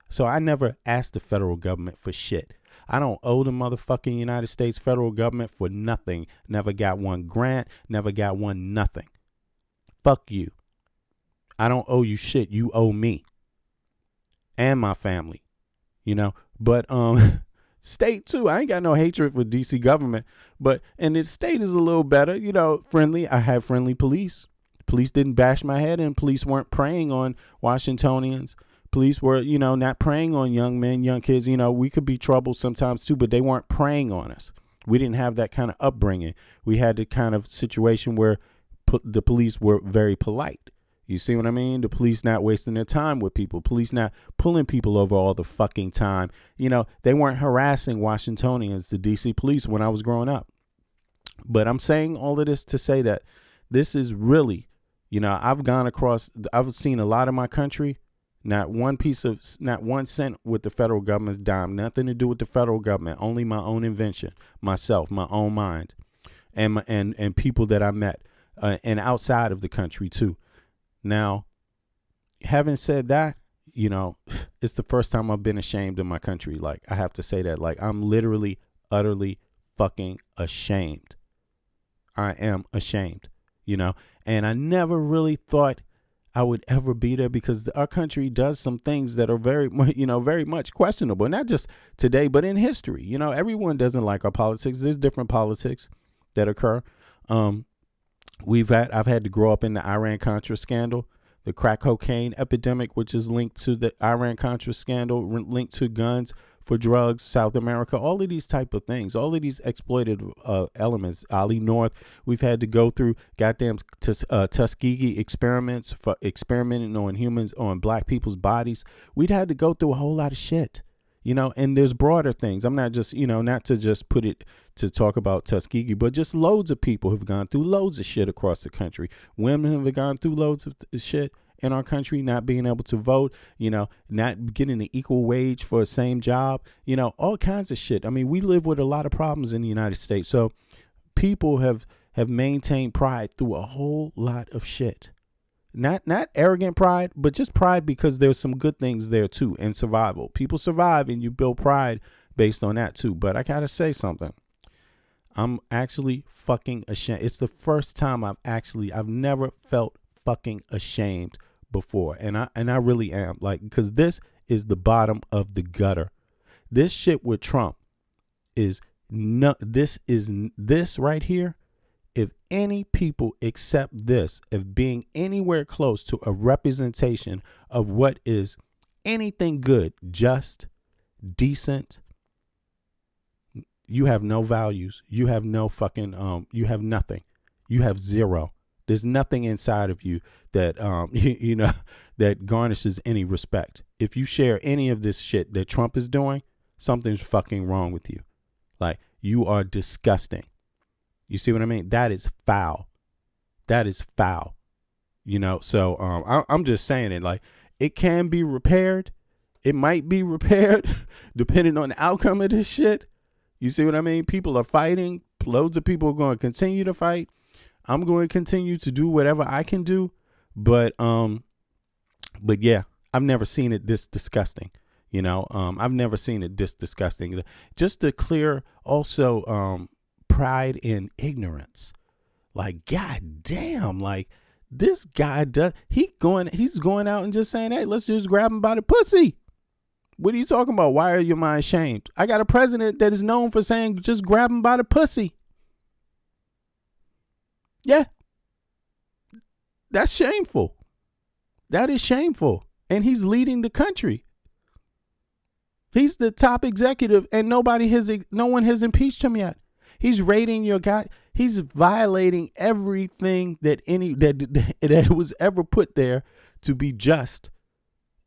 So I never asked the federal government for shit. I don't owe the motherfucking United States federal government for nothing. Never got one grant. Never got one nothing. Fuck you. I don't owe you shit. You owe me. And my family. But state too. I ain't got no hatred for DC government, and the state is a little better, friendly. I had friendly police. Police didn't bash my head in. Police weren't preying on Washingtonians. Police were, not preying on young men, young kids. We could be trouble sometimes too, but they weren't preying on us. We didn't have that kind of upbringing. We had the kind of situation where the police were very polite. You see what I mean? The police not wasting their time with people. Police not pulling people over all the fucking time. They weren't harassing Washingtonians, the DC police, when I was growing up. But I'm saying all of this to say that this is really, I've seen a lot of my country, not one cent with the federal government's dime, nothing to do with the federal government, only my own invention, myself, my own mind, and people that I met, and outside of the country too. Now, having said that, it's the first time I've been ashamed of my country. Like, I have to say that, like, I'm literally, utterly fucking ashamed I am ashamed, you know, and I never really thought I would ever be there because our country does some things that are very, you know, very much questionable, not just today, but in history. You know, everyone doesn't like our politics. There's different politics that occur. I've had to grow up in the Iran-Contra scandal, the crack cocaine epidemic, which is linked to the Iran-Contra scandal, linked to guns for drugs, South America, all of these type of things, all of these exploited elements. Ali North, we've had to go through goddamn Tuskegee experiments for experimenting on humans, on black people's bodies. We'd had to go through a whole lot of shit, you know, and there's broader things. I'm not just, you know, not to just put it to talk about Tuskegee, but just loads of people have gone through loads of shit across the country. Women have gone through loads of shit in our country, not being able to vote, you know, not getting an equal wage for the same job, you know, all kinds of shit. I mean, we live with a lot of problems in the United States. So people have maintained pride through a whole lot of shit. Not arrogant pride, but just pride because there's some good things there too, and survival. People survive and you build pride based on that too. But I gotta say something. I'm actually fucking ashamed. It's the first time I've never felt fucking ashamed before, and I really am, like, because this is the bottom of the gutter. This shit with Trump is this right here. If any people accept this of being anywhere close to a representation of what is anything good, just, decent, you have no values. You have no fucking you have nothing. You have zero. There's nothing inside of you that, you know, that garnishes any respect. If you share any of this shit that Trump is doing, something's fucking wrong with you. Like, you are disgusting. You see what I mean? That is foul. That is foul. You know, so I'm just saying it. Like, it can be repaired. It might be repaired depending on the outcome of this shit. You see what I mean? People are fighting. Loads of people are going to continue to fight. I'm going to continue to do whatever I can do, but yeah, I've never seen it this disgusting. You know, I've never seen it this disgusting. Just to clear also pride in ignorance. Like, god damn, like this guy he's going out and just saying, hey, let's just grab him by the pussy. What are you talking about? Why are your mind shamed? I got a president that is known for saying just grab him by the pussy. Yeah, that's shameful. That is shameful. And he's leading the country. He's the top executive and no one has impeached him yet. He's raiding your guy. He's violating everything that that was ever put there to be just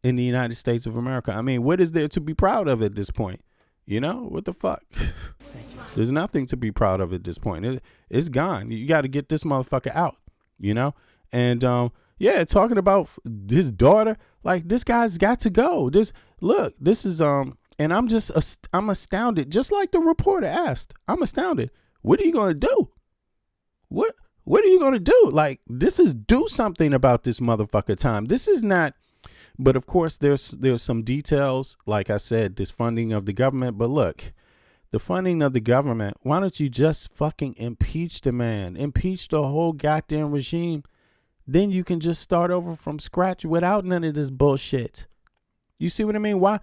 in the United States of America. I mean, what is there to be proud of at this point? You know, what the fuck? There's nothing to be proud of at this point. It's gone. You got to get this motherfucker out, you know? And, yeah, talking about his daughter, like, this guy's got to go. This is, and I'm astounded. Just like the reporter asked, I'm astounded. What are you going to do? What are you going to do? Like, this is do something about this motherfucker time. This is not, but of course there's some details. Like I said, this funding of the government, but look, the funding of the government, why don't you just fucking impeach the man, impeach the whole goddamn regime? Then you can just start over from scratch without none of this bullshit. You see what I mean? Why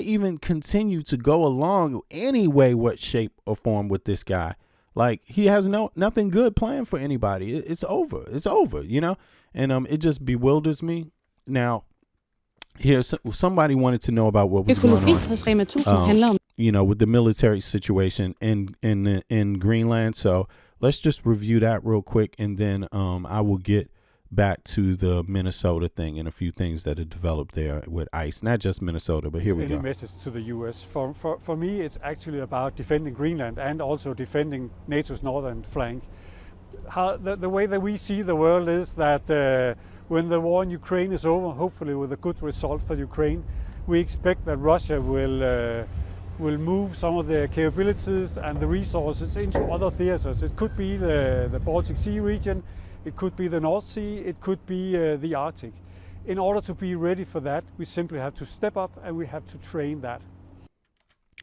even continue to go along any way, what shape or form with this guy? Like, he has nothing good planned for anybody. It's over. It's over, you know? And it just bewilders me. Now, here, somebody wanted to know about what was going on, you know, with the military situation in Greenland. So let's just review that real quick, and then I will get back to the Minnesota thing and a few things that have developed there with ICE. Not just Minnesota, but here we go. Any message to the U.S. For me, it's actually about defending Greenland and also defending NATO's northern flank. The way that we see the world is that when the war in Ukraine is over, hopefully with a good result for Ukraine, we expect that Russia will move some of their capabilities and the resources into other theaters. It could be the Baltic Sea region, it could be the North Sea, it could be the Arctic. In order to be ready for that, we simply have to step up and we have to train that.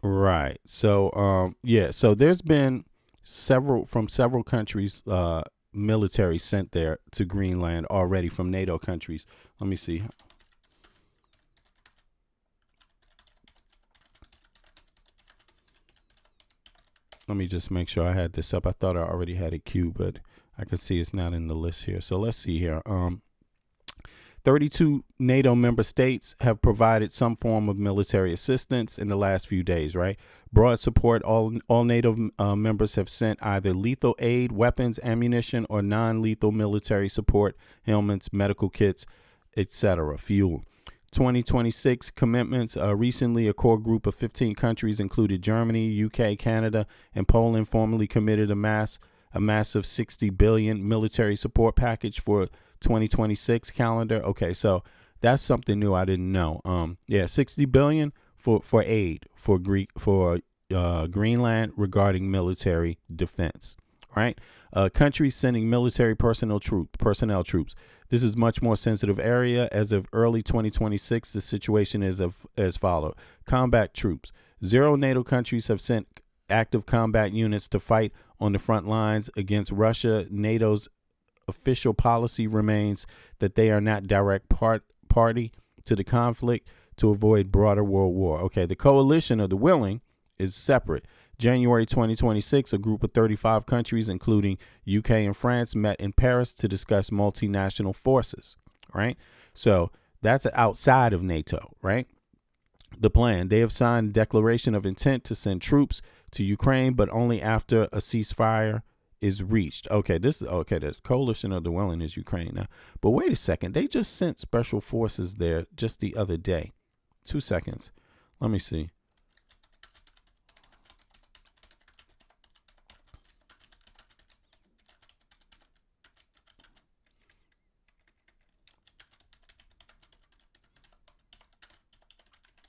Right. So, yeah, so there's been several countries, military sent there to Greenland already from NATO countries. Let me see. Let me just make sure I had this up. I thought I already had it queued, but I can see it's not in the list here. So let's see here. 32 NATO member states have provided some form of military assistance in the last few days, right? Broad support. All NATO members have sent either lethal aid, weapons, ammunition, or non-lethal military support, helmets, medical kits, etc., fuel. 2026 commitments. Recently, a core group of 15 countries included Germany, UK, Canada, and Poland formally committed a massive $60 billion military support package for 2026 calendar. Okay, so that's something new I didn't know. $60 billion for aid for Greenland regarding military defense. Right, countries sending military personnel troops. This is much more sensitive area. As of early 2026, the situation is as follows. Combat troops. 0 NATO countries have sent active combat units to fight on the front lines against Russia. NATO's official policy remains that they are not direct party to the conflict to avoid broader world war. Okay, the coalition of the willing is separate. January 2026, a group of 35 countries, including UK and France, met in Paris to discuss multinational forces, right? So that's outside of NATO, right? The plan, they have signed a declaration of intent to send troops to Ukraine, but only after a ceasefire is reached. The coalition of the willing is Ukraine now. But wait a second, they just sent special forces there just the other day. 2 seconds. Let me see.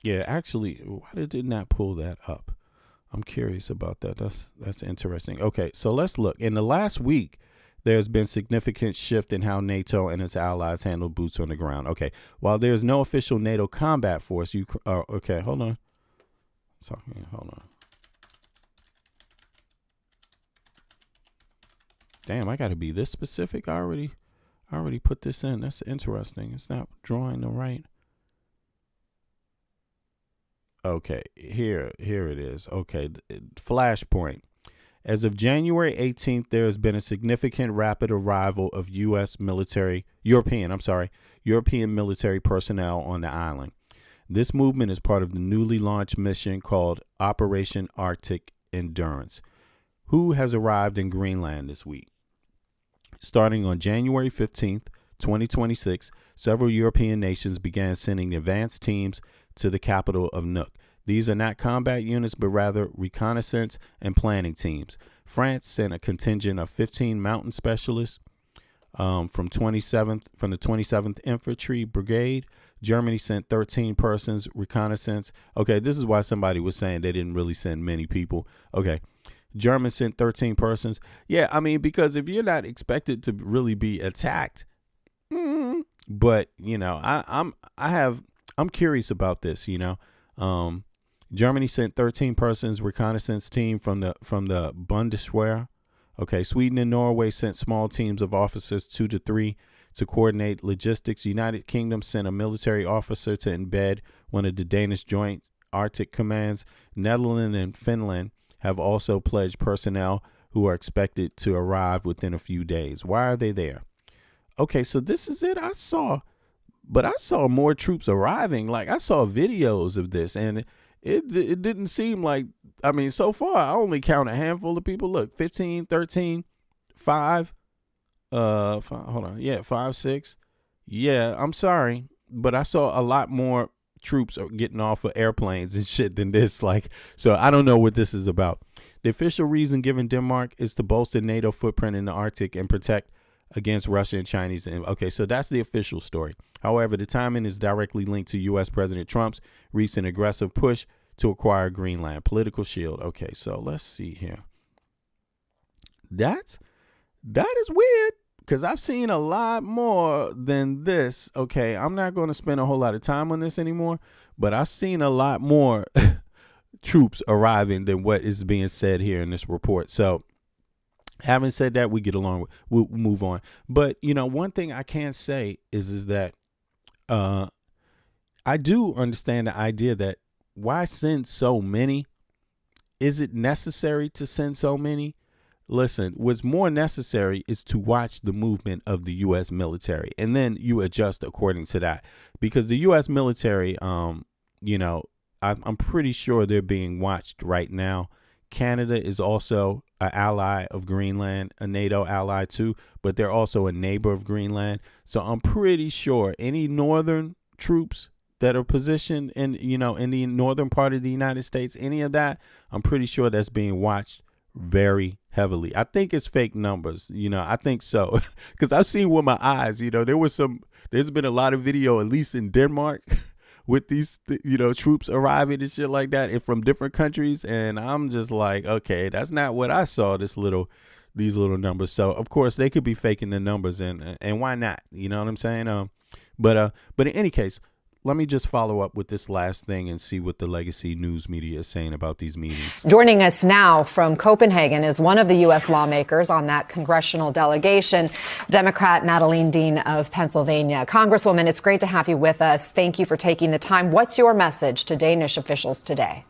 Yeah, actually, why did it not pull that up? I'm curious about that. That's interesting. Okay, so let's look. In the last week, there's been significant shift in how NATO and its allies handle boots on the ground. Okay, while there's no official NATO combat force, hold on. Damn, I got to be this specific. I already put this in. That's interesting. It's not drawing the right. Okay, here it is. Okay, flashpoint. As of January 18th, there has been a significant rapid arrival of European military personnel on the island. This movement is part of the newly launched mission called Operation Arctic Endurance. Who has arrived in Greenland this week? Starting on January 15th, 2026, several European nations began sending advanced teams to the capital of Nuuk. These are not combat units, but rather reconnaissance and planning teams. France sent a contingent of 15 mountain specialists from the 27th Infantry Brigade. Germany sent 13 persons reconnaissance. Okay, this is why somebody was saying they didn't really send many people. Okay, Germans sent 13 persons. Yeah, I mean, because if you're not expected to really be attacked, but you know, I'm curious about this. You know, Germany sent 13 persons reconnaissance team from the Bundeswehr. Okay, Sweden and Norway sent small teams of officers 2 to 3 to coordinate logistics. United Kingdom sent a military officer to embed one of the Danish Joint Arctic Commands. Netherlands and Finland have also pledged personnel who are expected to arrive within a few days. Why are they there? Okay, so this is it. I saw more troops arriving. Like, I saw videos of this, and it didn't seem like, I mean, so far I only count a handful of people. Look, 15, 13, 5, hold on. Yeah, 5, 6. Yeah, I'm sorry, but I saw a lot more troops getting off of airplanes and shit than this. Like, so I don't know what this is about. The official reason given Denmark is to bolster NATO footprint in the Arctic and protect against Russia and Chinese. Okay, so that's the official story. However, the timing is directly linked to U.S. President Trump's recent aggressive push to acquire Greenland. Political shield. Okay, so let's see here. That is weird, because I've seen a lot more than this. Okay, I'm not going to spend a whole lot of time on this anymore, but I've seen a lot more troops arriving than what is being said here in this report. So Having said that, we get along. We'll move on. But one thing I can say is that I do understand the idea that why send so many? Is it necessary to send so many? Listen, what's more necessary is to watch the movement of the U.S. military, and then you adjust according to that. Because the U.S. military, I'm pretty sure they're being watched right now. Canada is also an ally of Greenland, a NATO ally too, but they're also a neighbor of Greenland. So I'm pretty sure any northern troops that are positioned in the northern part of the United States, any of that, I'm pretty sure that's being watched very heavily. I think it's fake numbers. I think so. Because I've seen with my eyes, there's been a lot of video, at least in Denmark, with these, troops arriving and shit like that, and from different countries. And I'm just like, okay, that's not what I saw, these little numbers. So of course they could be faking the numbers, and why not? You know what I'm saying? But in any case, let me just follow up with this last thing and see what the legacy news media is saying about these meetings. Joining us now from Copenhagen is one of the U.S. lawmakers on that congressional delegation, Democrat Madeleine Dean of Pennsylvania. Congresswoman, it's great to have you with us. Thank you for taking the time. What's your message to Danish officials today?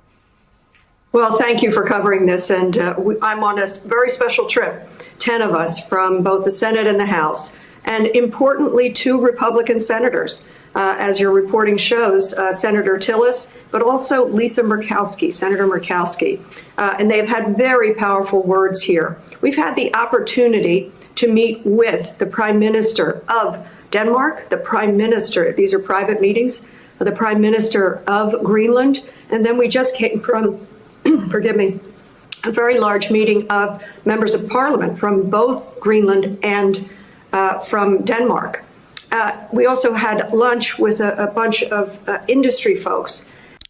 Well, thank you for covering this. And I'm on a very special trip, 10 of us from both the Senate and the House, and importantly, 2 Republican senators. As your reporting shows, Senator Tillis, but also Lisa Murkowski, Senator Murkowski. And they've had very powerful words here. We've had the opportunity to meet with the Prime Minister of Denmark, the Prime Minister, these are private meetings, the Prime Minister of Greenland, and then we just came from, forgive me, a very large meeting of members of Parliament from both Greenland and from Denmark. We also had lunch with a bunch of industry folks.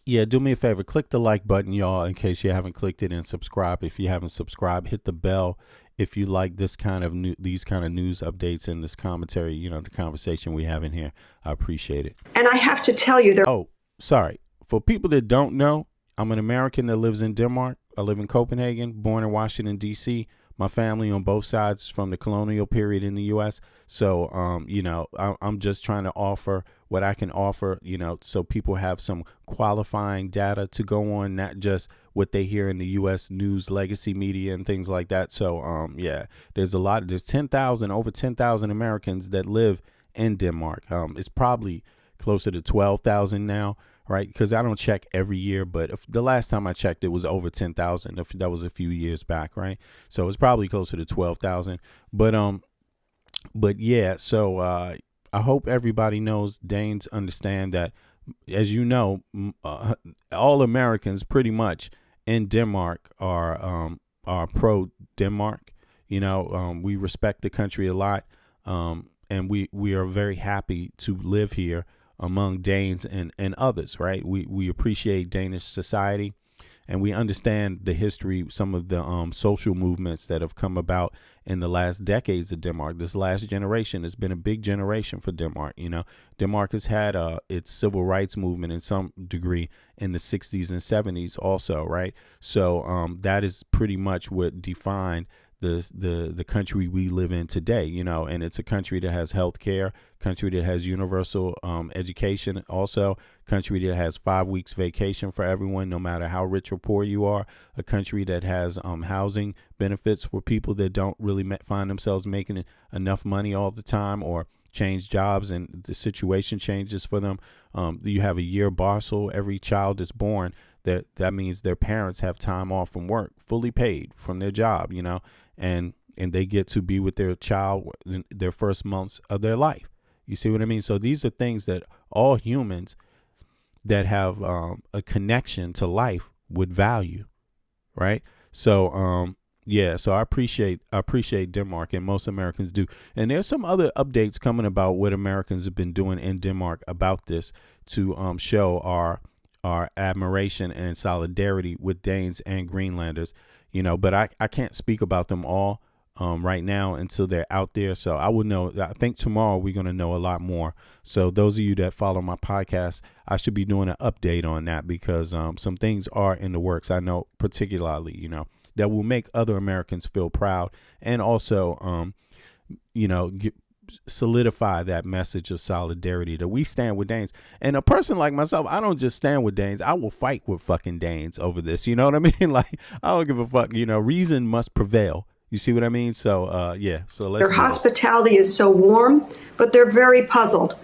Yeah, do me a favor. Click the like button, y'all, in case you haven't clicked it, and subscribe. If you haven't subscribed, hit the bell. If you like these kind of news updates and this commentary, the conversation we have in here, I appreciate it. And I have to tell you, Oh, sorry. For people that don't know, I'm an American that lives in Denmark. I live in Copenhagen, born in Washington, D.C. My family on both sides from the colonial period in the U.S. So, I'm just trying to offer what I can offer, so people have some qualifying data to go on, not just what they hear in the U.S. news legacy media and things like that. So, there's over 10,000 Americans that live in Denmark. It's probably closer to 12,000 now. Right, because I don't check every year, but the last time I checked, it was over 10,000. That was a few years back, right? So it's probably closer to 12,000. But yeah. So I hope everybody knows. Danes understand that, as you know, all Americans pretty much in Denmark are pro Denmark. We respect the country a lot, and we are very happy to live here among Danes and others, right? We appreciate Danish society, and we understand the history, some of the social movements that have come about in the last decades of Denmark. This last generation has been a big generation for Denmark. Denmark has had its civil rights movement in some degree in the 60s and 70s also, right? So that is pretty much what defined the country we live in today, and it's a country that has health care, country that has universal education, also country that has 5 weeks vacation for everyone, no matter how rich or poor you are, a country that has housing benefits for people that don't really find themselves making enough money all the time or change jobs and the situation changes for them. You have a year Barcel, every child that's born, that means their parents have time off from work, fully paid from their job, and they get to be with their child in their first months of their life. You see what I mean? So these are things that all humans that have a connection to life would value, right? So so I appreciate Denmark, and most Americans do. And there's some other updates coming about what Americans have been doing in Denmark about this to show our admiration and solidarity with Danes and Greenlanders, but I can't speak about them all right now until they're out there. So I will know. I think tomorrow we're going to know a lot more. So those of you that follow my podcast, I should be doing an update on that because some things are in the works. I know particularly, that will make other Americans feel proud, and also, solidify that message of solidarity that we stand with Danes. And a person like myself, I don't just stand with Danes. I will fight with fucking Danes over this. You know what I mean? Like, I don't give a fuck. Reason must prevail. You see what I mean? So, yeah. So let's. Their hospitality is so warm, but they're very puzzled.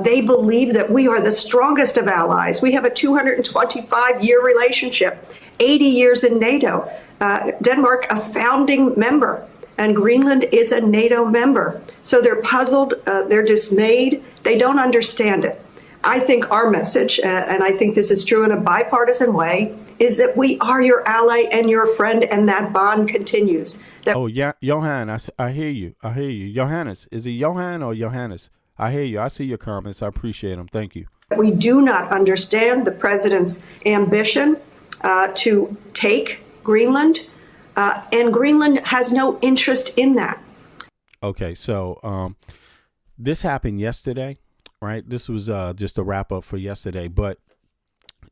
They believe that we are the strongest of allies. We have a 225-year relationship, 80 years in NATO. Denmark, a founding member, and Greenland is a NATO member. So they're puzzled, they're dismayed, they don't understand it. I think our message, and I think this is true in a bipartisan way, is that we are your ally and your friend, and that bond continues. Yeah, Johan, I hear you. I hear you. Johannes, is it Johan or Johannes? I hear you. I see your comments. I appreciate them. Thank you. We do not understand the president's ambition to take Greenland, and Greenland has no interest in that. Okay, so this happened yesterday, right? This was just a wrap up for yesterday, but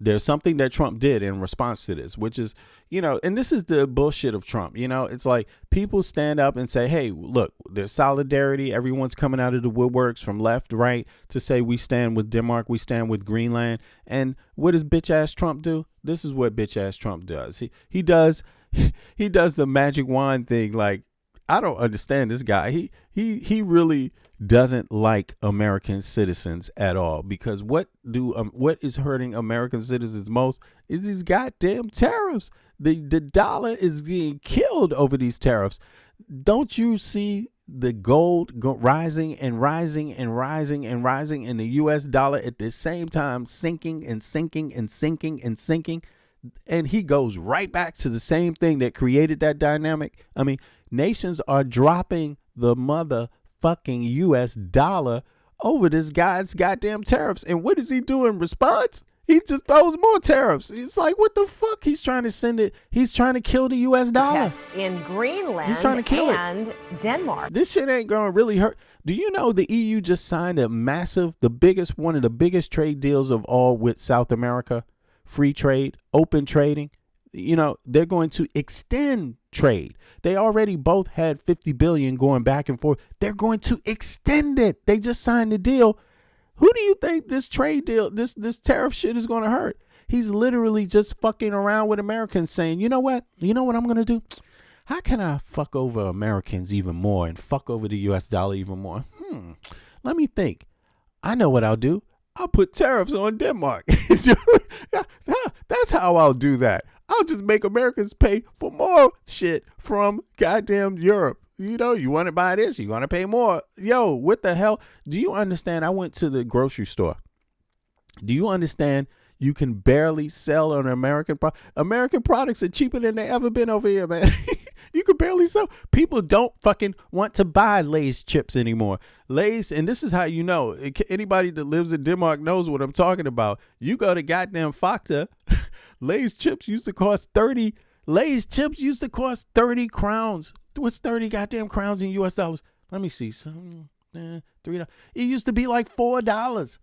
there's something that Trump did in response to this, which is, and this is the bullshit of Trump. It's like people stand up and say, hey, look, there's solidarity. Everyone's coming out of the woodworks from left, right, to say we stand with Denmark, we stand with Greenland. And what does bitch ass Trump do? This is what bitch ass Trump does. He does the magic wand thing. Like, I don't understand this guy. He really doesn't like American citizens at all, because what is hurting American citizens most is these goddamn tariffs. The dollar is being killed over these tariffs. Don't you see the gold rising and rising and rising and rising, and the U.S. dollar at the same time sinking and sinking and sinking and sinking? And he goes right back to the same thing that created that dynamic. I mean, nations are dropping the motherfucking U.S. dollar over this guy's goddamn tariffs. And what does he do in response? He just throws more tariffs. It's like, what the fuck? He's trying to send it. He's trying to kill the U.S. dollar. Tests in Greenland He's trying to kill and Denmark. This shit ain't going to really hurt. Do you know the EU just signed a massive, one of the biggest trade deals of all with South America? Free trade, open trading. They're going to extend trade. They already both had $50 billion going back and forth. They're going to extend it. They just signed the deal. Who do you think this trade deal, this tariff shit is going to hurt? He's literally just fucking around with Americans, saying, you know what I'm going to do? How can I fuck over Americans even more and fuck over the U.S. dollar even more? Let me think. I know what I'll do. I'll put tariffs on Denmark. That's how I'll do that. I'll just make Americans pay for more shit from goddamn Europe. You want to buy this, you want to pay more. Yo, what the hell? Do you understand? I went to the grocery store. Do you understand? You can barely sell an American products are cheaper than they ever been over here, man. You can barely sell. People don't fucking want to buy Lay's chips anymore. Lay's, and this is how you know. Anybody that lives in Denmark knows what I'm talking about. You go to goddamn Fakta. Lay's chips used to cost 30. Lay's chips used to cost 30 crowns. What's 30 goddamn crowns in U.S. dollars? Let me see. $3. It used to be like $4,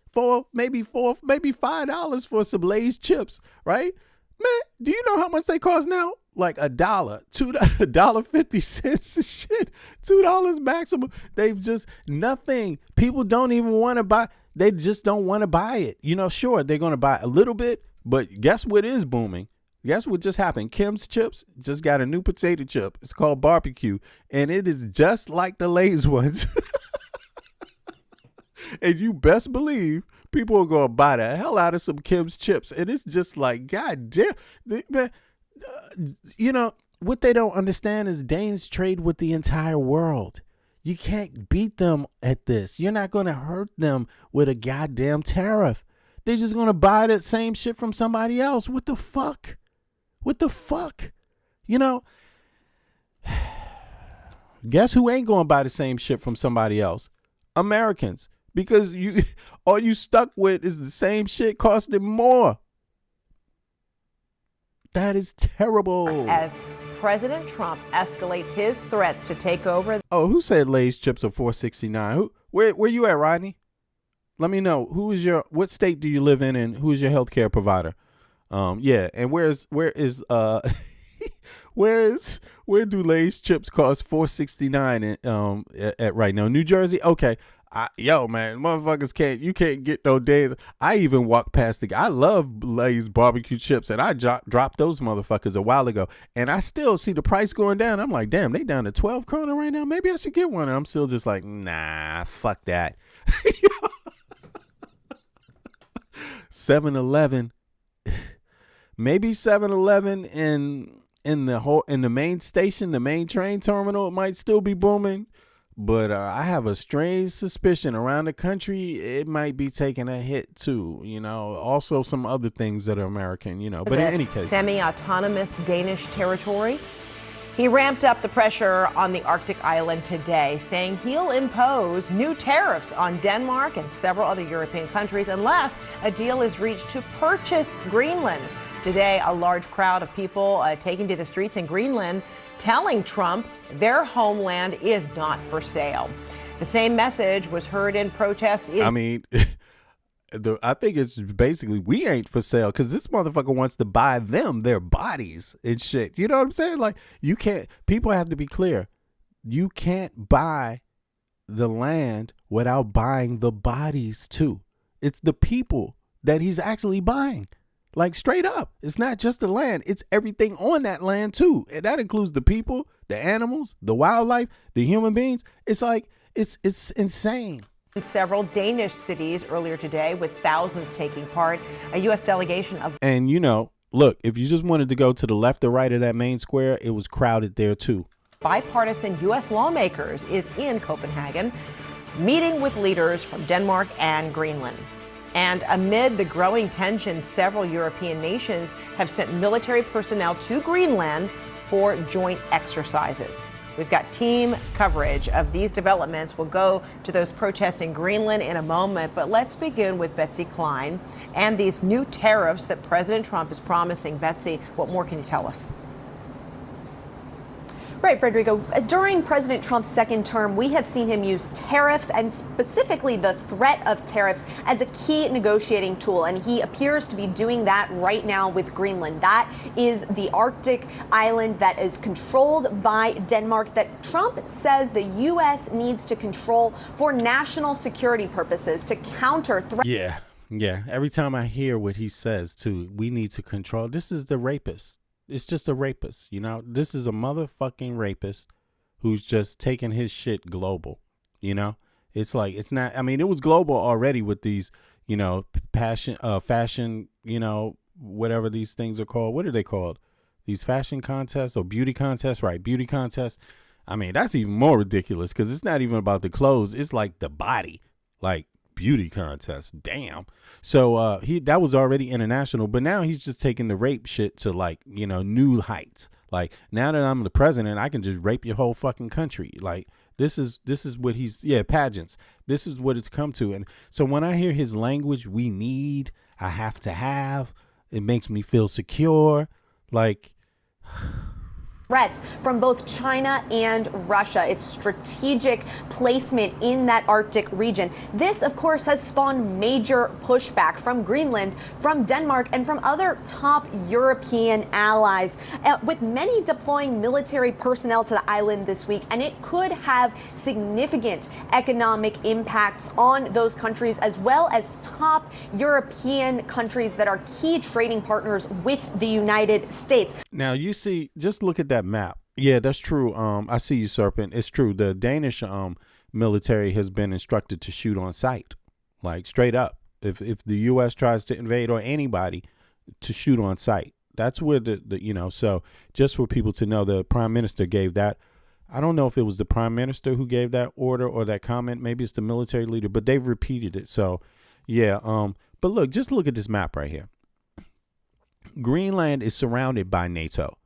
maybe $5 for some Lay's chips, right? Man, do you know how much they cost now? Like $1, $2.50 shit, $2 maximum. They've just nothing. People don't even want to buy. They just don't want to buy it. Sure, they're going to buy a little bit, but guess what is booming? Guess what just happened? Kim's Chips just got a new potato chip. It's called barbecue, and it is just like the Lay's ones. And you best believe people are going to buy the hell out of some Kim's Chips. And it's just like, God damn. What they don't understand is Danes trade with the entire world. You can't beat them at this. You're not going to hurt them with a goddamn tariff. They're just going to buy that same shit from somebody else. What the fuck? What the fuck? Guess who ain't going to buy the same shit from somebody else? Americans. Because all you stuck with is the same shit costing more. That is terrible. As President Trump escalates his threats to take over. Oh, who said Lay's chips are $4.69? Where you at, Rodney? Let me know. What state do you live in, and who is your healthcare provider? Yeah, and where is where do Lay's chips cost $4.69 at right now? New Jersey? Okay. Yo, man, motherfuckers you can't get no days. I even walked past I love Lay's barbecue chips, and I dropped those motherfuckers a while ago, and I still see the price going down. I'm like, damn, they down to 12 kroner right now. Maybe I should get one. And I'm still just like, nah, fuck that. 7-Eleven, maybe 7-Eleven in the main station, the main train terminal, it might still be booming. But I have a strange suspicion around the country it might be taking a hit too, also some other things that are American, but in any case. Semi-autonomous Danish territory. He ramped up the pressure on the Arctic island today, saying he'll impose new tariffs on Denmark and several other European countries unless a deal is reached to purchase Greenland. Today, a large crowd of people taking to the streets in Greenland, telling Trump their homeland is not for sale. The same message was heard in protests. I think it's basically we ain't for sale because this motherfucker wants to buy them, their bodies and shit. You know what I'm saying? Like, you can't, people have to be clear. You can't buy the land without buying the bodies too. It's the people that he's actually buying. Like, straight up. It's not just the land. It's everything on that land too. And that includes the people, the animals, the wildlife, the human beings. It's like, it's insane. In several Danish cities earlier today, with thousands taking part, a U.S. delegation of... And, look, if you just wanted to go to the left or right of that main square, it was crowded there too. Bipartisan U.S. lawmakers is in Copenhagen, meeting with leaders from Denmark and Greenland. And amid the growing tension, several European nations have sent military personnel to Greenland for joint exercises. We've got team coverage of these developments. We'll go to those protests in Greenland in a moment, but let's begin with Betsy Klein and these new tariffs that President Trump is promising. Betsy, what more can you tell us? Right, Frederico. During President Trump's second term, we have seen him use tariffs and specifically the threat of tariffs as a key negotiating tool. And he appears to be doing that right now with Greenland. That is the Arctic island that is controlled by Denmark that Trump says the U.S. needs to control for national security purposes to counter threats. Yeah. Every time I hear what he says, too, we need to control. This is the rapist. It's just a rapist, This is a motherfucking rapist who's just taking his shit global, It's like, it's not, it was global already with these, fashion, whatever these things are called. What are they called? These fashion contests or beauty contests, right? Beauty contests. That's even more ridiculous because it's not even about the clothes. It's like the body, like beauty contest. Damn. So that was already international, but now he's just taking the rape shit to new heights. Like, now that I'm the president, I can just rape your whole fucking country. Like, this is what pageants. This is what it's come to. And so when I hear his language, I have to have, it makes me feel secure. Like, threats from both China and Russia, its strategic placement in that Arctic region. This, of course, has spawned major pushback from Greenland, from Denmark, and from other top European allies, with many deploying military personnel to the island this week. And it could have significant economic impacts on those countries, as well as top European countries that are key trading partners with the United States. Now, you see, just look at that map. Yeah, that's true. I see you, Serpent. It's true. The Danish military has been instructed to shoot on sight, like straight up. If the U.S. tries to invade or anybody, to shoot on sight. That's where so just for people to know, the prime minister gave that. I don't know if it was the prime minister who gave that order or that comment. Maybe it's the military leader, but they've repeated it. So, yeah. But look, just look at this map right here. Greenland is surrounded by NATO.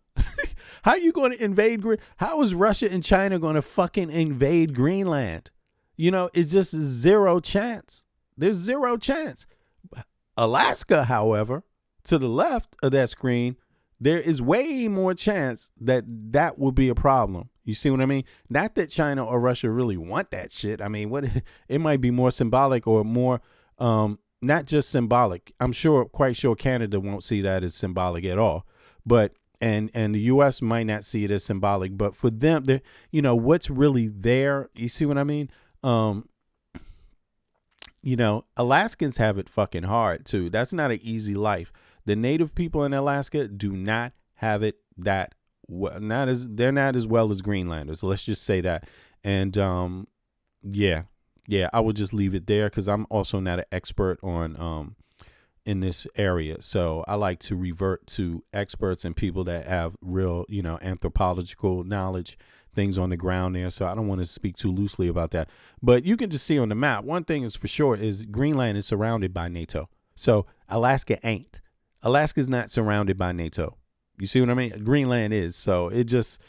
How are you going to invade? How is Russia and China going to fucking invade Greenland? It's just zero chance. There's zero chance. Alaska, however, to the left of that screen, there is way more chance that will be a problem. You see what I mean? Not that China or Russia really want that shit. It might be more symbolic or more, not just symbolic. I'm quite sure Canada won't see that as symbolic at all. But And the U.S. might not see it as symbolic, but for them, what's really there, you see what I mean? Alaskans have it fucking hard too. That's not an easy life. The native people in Alaska do not have it that well. They're not as well as Greenlanders. Let's just say that. And yeah, I would just leave it there because I'm also not an expert on in this area. So I like to revert to experts and people that have real, anthropological knowledge, things on the ground there. So I don't want to speak too loosely about that. But you can just see on the map, one thing is for sure is Greenland is surrounded by NATO. So Alaska ain't. Alaska's not surrounded by NATO. You see what I mean? Greenland is. So it just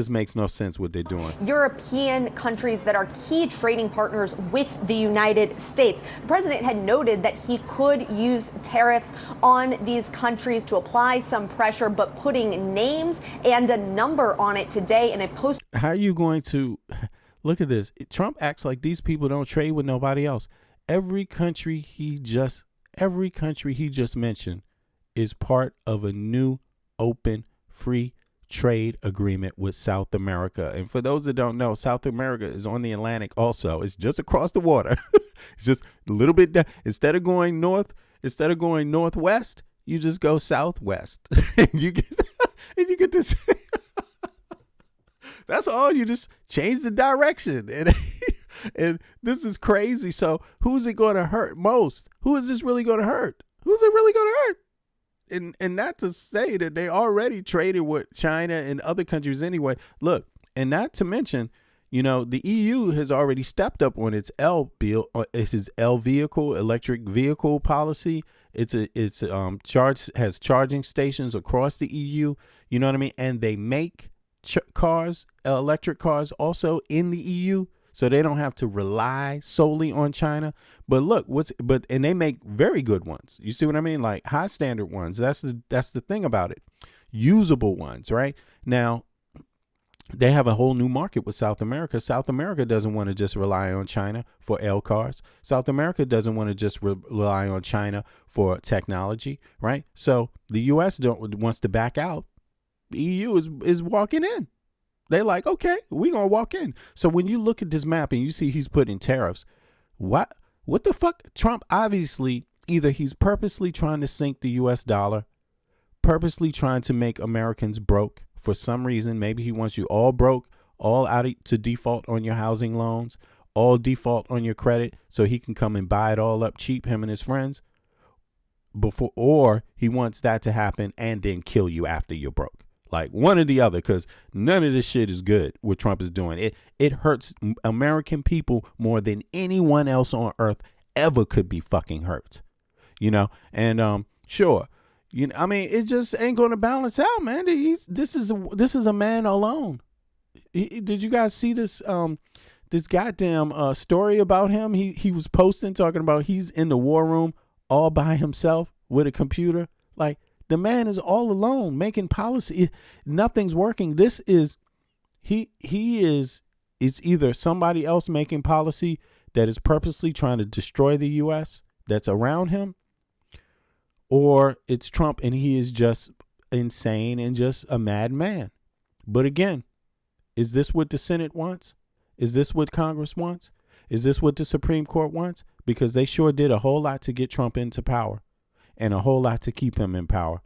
makes no sense what they're doing. European countries that are key trading partners with the United States. The president had noted that he could use tariffs on these countries to apply some pressure, but putting names and a number on it today in a post. How are you going to look at this? Trump acts like these people don't trade with nobody else. Every country he just mentioned is part of a new open free trade agreement with South America. And for those that don't know, South America is on the Atlantic also. It's just across the water. It's just a little bit instead of going northwest, you just go southwest. and you get to say that's all. You just change the direction. And this is crazy. So who's it going to hurt most? Who is this really going to hurt? Who's it really going to hurt? And not to say that they already traded with China and other countries anyway. Look, and not to mention, the EU has already stepped up on its electric vehicle policy. Has charging stations across the EU. You know what I mean? And they make electric cars also in the EU. So they don't have to rely solely on China. But look, and they make very good ones. You see what I mean? Like high standard ones. That's the thing about it. Usable ones, right? Now, they have a whole new market with South America. South America doesn't want to just rely on China for L cars. South America doesn't want to just rely on China for technology, right? So the U.S. wants to back out. The EU is walking in. They're like, okay, we're going to walk in. So when you look at this map and you see he's putting tariffs, what the fuck? Trump obviously, either he's purposely trying to sink the U.S. dollar, purposely trying to make Americans broke for some reason. Maybe he wants you all broke, all out to default on your housing loans, all default on your credit so he can come and buy it all up cheap, him and his friends. Or he wants that to happen and then kill you after you're broke. Like one or the other, because none of this shit is good what Trump is doing. It hurts American people more than anyone else on earth ever could be fucking hurt. And sure, I mean, it just ain't going to balance out, man. This is a man alone. Did you guys see this this goddamn story about him? He was posting talking about he's in the war room all by himself with a computer. Like, the man is all alone making policy. Nothing's working. This is, it's either somebody else making policy that is purposely trying to destroy the U.S. that's around him, or it's Trump and he is just insane and just a madman. But again, is this what the Senate wants? Is this what Congress wants? Is this what the Supreme Court wants? Because they sure did a whole lot to get Trump into power. And a whole lot to keep him in power.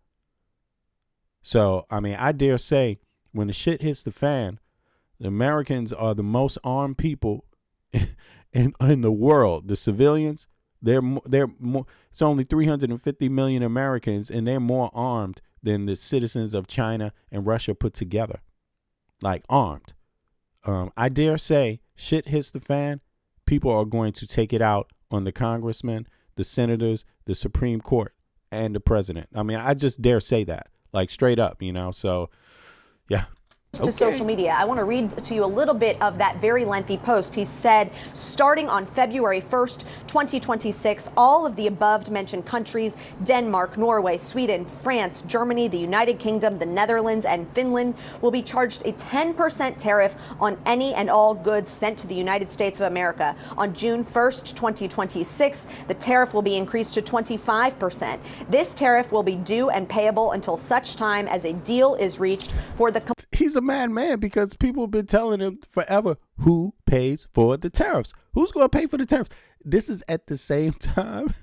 So, I mean, I dare say when the shit hits the fan, the Americans are the most armed people in the world. The civilians, they're more. It's only 350 million Americans, and they're more armed than the citizens of China and Russia put together. Like armed. I dare say shit hits the fan, people are going to take it out on the congressmen, the senators, the Supreme Court. And the president. I mean, I just dare say that, like straight up, So, yeah, to social media. I want to read to you a little bit of that very lengthy post. He said, starting on February 1st, 2026, all of the above mentioned countries, Denmark, Norway, Sweden, France, Germany, the United Kingdom, the Netherlands, and Finland, will be charged a 10% tariff on any and all goods sent to the United States of America. On June 1st, 2026, the tariff will be increased to 25%. This tariff will be due and payable until such time as a deal is reached for the... He's a mad man because people have been telling him forever who pays for the tariffs. Who's going to pay for the tariffs? This is at the same time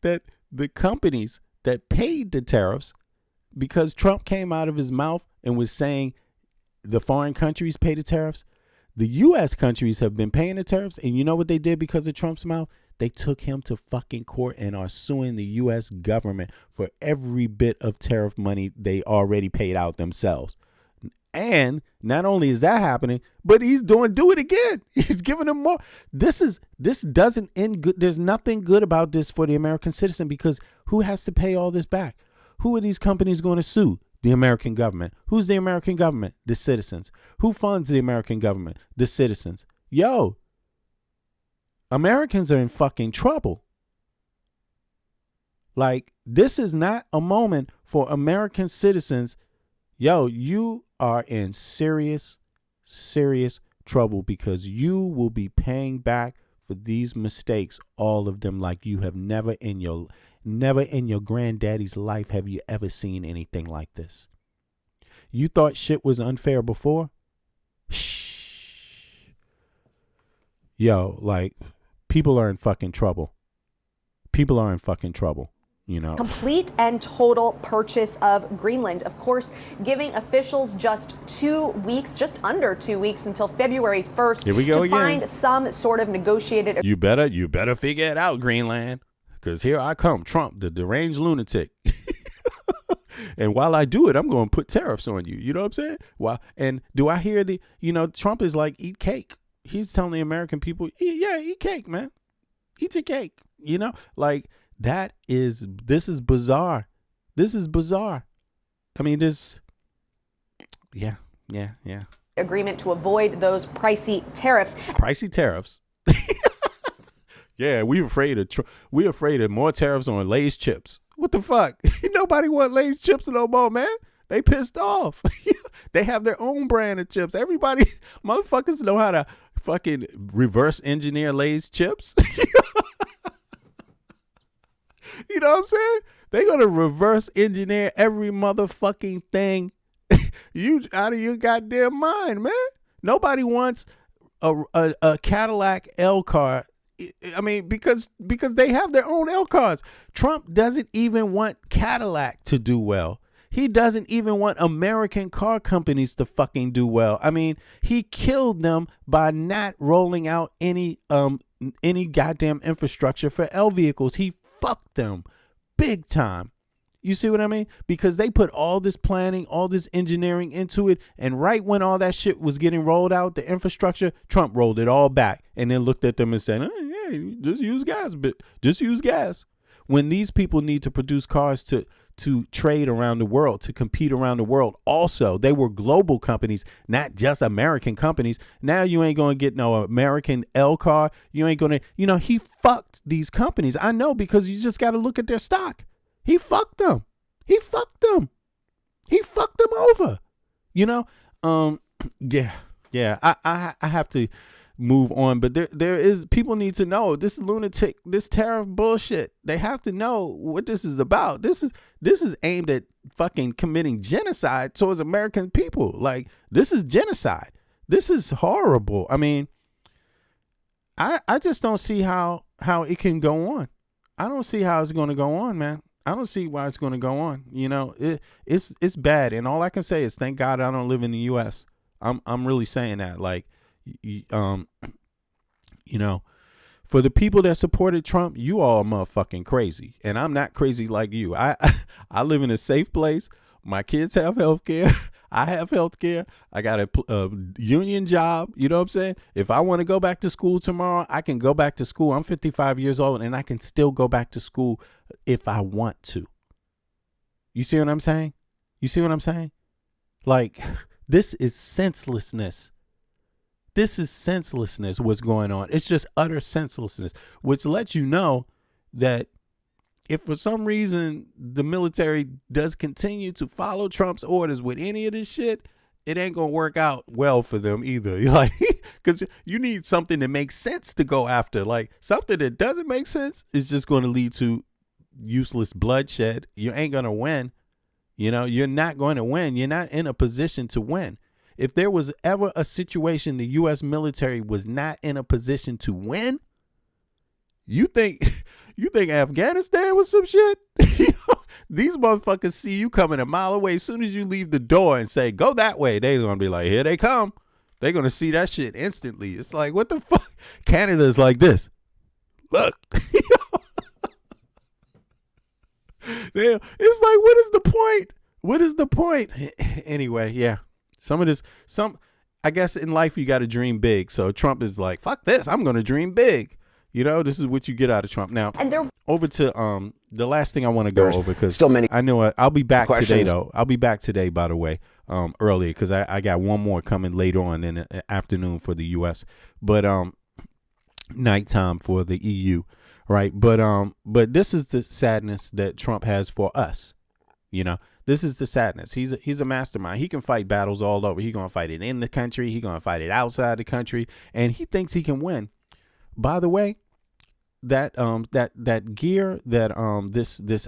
that the companies that paid the tariffs, because Trump came out of his mouth and was saying the foreign countries pay the tariffs, the U.S. countries have been paying the tariffs. And you know what they did because of Trump's mouth? They took him to fucking court and are suing the U.S. government for every bit of tariff money they already paid out themselves. And not only is that happening, but he's do it again. He's giving them more. This doesn't end good. There's nothing good about this for the American citizen, because who has to pay all this back? Who are these companies going to sue? The American government. Who's the American government? The citizens. Who funds the American government? The citizens. Yo, Americans are in fucking trouble. Like, this is not a moment for American citizens. Yo, you are in serious, serious trouble, because you will be paying back for these mistakes, all of them, like you have never in your granddaddy's life have you ever seen anything like this. You thought shit was unfair before? Shh. Yo, like, people are in fucking trouble. People are in fucking trouble. You know, complete and total purchase of Greenland, of course, giving officials just under 2 weeks until February 1st Here we go to again. find some sort of negotiated. You better figure it out, Greenland, because here I come, Trump, the deranged lunatic. And while I do it, I'm going to put tariffs on you. You know what I'm saying? Well, and do I hear Trump is like, eat cake. He's telling the American people, eat cake, man. Eat your cake. You know, like, this is bizarre. This is bizarre. I mean, yeah. Agreement to avoid those pricey tariffs. Pricey tariffs. Yeah, we're afraid of more tariffs on Lay's chips. What the fuck? Nobody want Lay's chips no more, man. They pissed off. They have their own brand of chips. Everybody, motherfuckers know how to fucking reverse engineer Lay's chips. You know what I'm saying? They're going to reverse engineer every motherfucking thing. You out of your goddamn mind, man. Nobody wants a Cadillac L car. I mean, because they have their own L cars. Trump doesn't even want Cadillac to do well. He doesn't even want American car companies to fucking do well. I mean, he killed them by not rolling out any goddamn infrastructure for L vehicles. He fucked them big time. You see what I mean? Because they put all this planning, all this engineering into it, and right when all that shit was getting rolled out, the infrastructure, Trump rolled it all back and then looked at them and said, yeah, just use gas, but just use gas. When these people need to produce cars to trade around the world, to compete around the world. Also, they were global companies, not just American companies. Now you ain't going to get no American L car. You ain't going to, he fucked these companies. I know, because you just got to look at their stock. He fucked them. He fucked them. He fucked them over. Yeah. I have to move on, but there is, people need to know this lunatic, this tariff bullshit. They have to know what this is about. This is aimed at fucking committing genocide towards American people. Like, this is genocide. This is horrible. I mean, I just don't see how it can go on. I don't see how it's going to go on, man. I don't see why it's going to go on. It's bad, and all I can say is thank God I don't live in the U.S. I'm really saying that. Like, for the people that supported Trump, you all are motherfucking crazy, and I'm not crazy like you. I live in a safe place. My kids have health care. I have health care. I got a union job. You know what I'm saying? If I want to go back to school tomorrow, I can go back to school. I'm 55 years old, and I can still go back to school if I want to. You see what I'm saying? Like, This is senselessness. This is senselessness, what's going on. It's just utter senselessness, which lets you know that if for some reason the military does continue to follow Trump's orders with any of this shit, it ain't gonna work out well for them either. Like, because you need something that makes sense to go after. Like, something that doesn't make sense is just going to lead to useless bloodshed. You ain't gonna win. You know, you're not going to win. You're not in a position to win. If there was ever a situation the U.S. military was not in a position to win, you think Afghanistan was some shit? These motherfuckers see you coming a mile away. As soon as you leave the door and say, go that way, they're going to be like, here they come. They're going to see that shit instantly. It's like, what the fuck? Canada is like this. Look. It's like, what is the point? What is the point? Anyway, yeah. I guess in life you got to dream big. So Trump is like, fuck this. I'm going to dream big. You know, this is what you get out of Trump. Now, over to the last thing I want to go over, because still many. I know I'll be back questions. today, though. I'll be back today, by the way, earlier, because I got one more coming later on in the afternoon for the U.S., but nighttime for the EU, right? But this is the sadness that Trump has for us. You know, this is the sadness. He's a mastermind. He can fight battles all over. He's gonna fight it in the country. He's gonna fight it outside the country, and he thinks he can win. By the way, that gear, this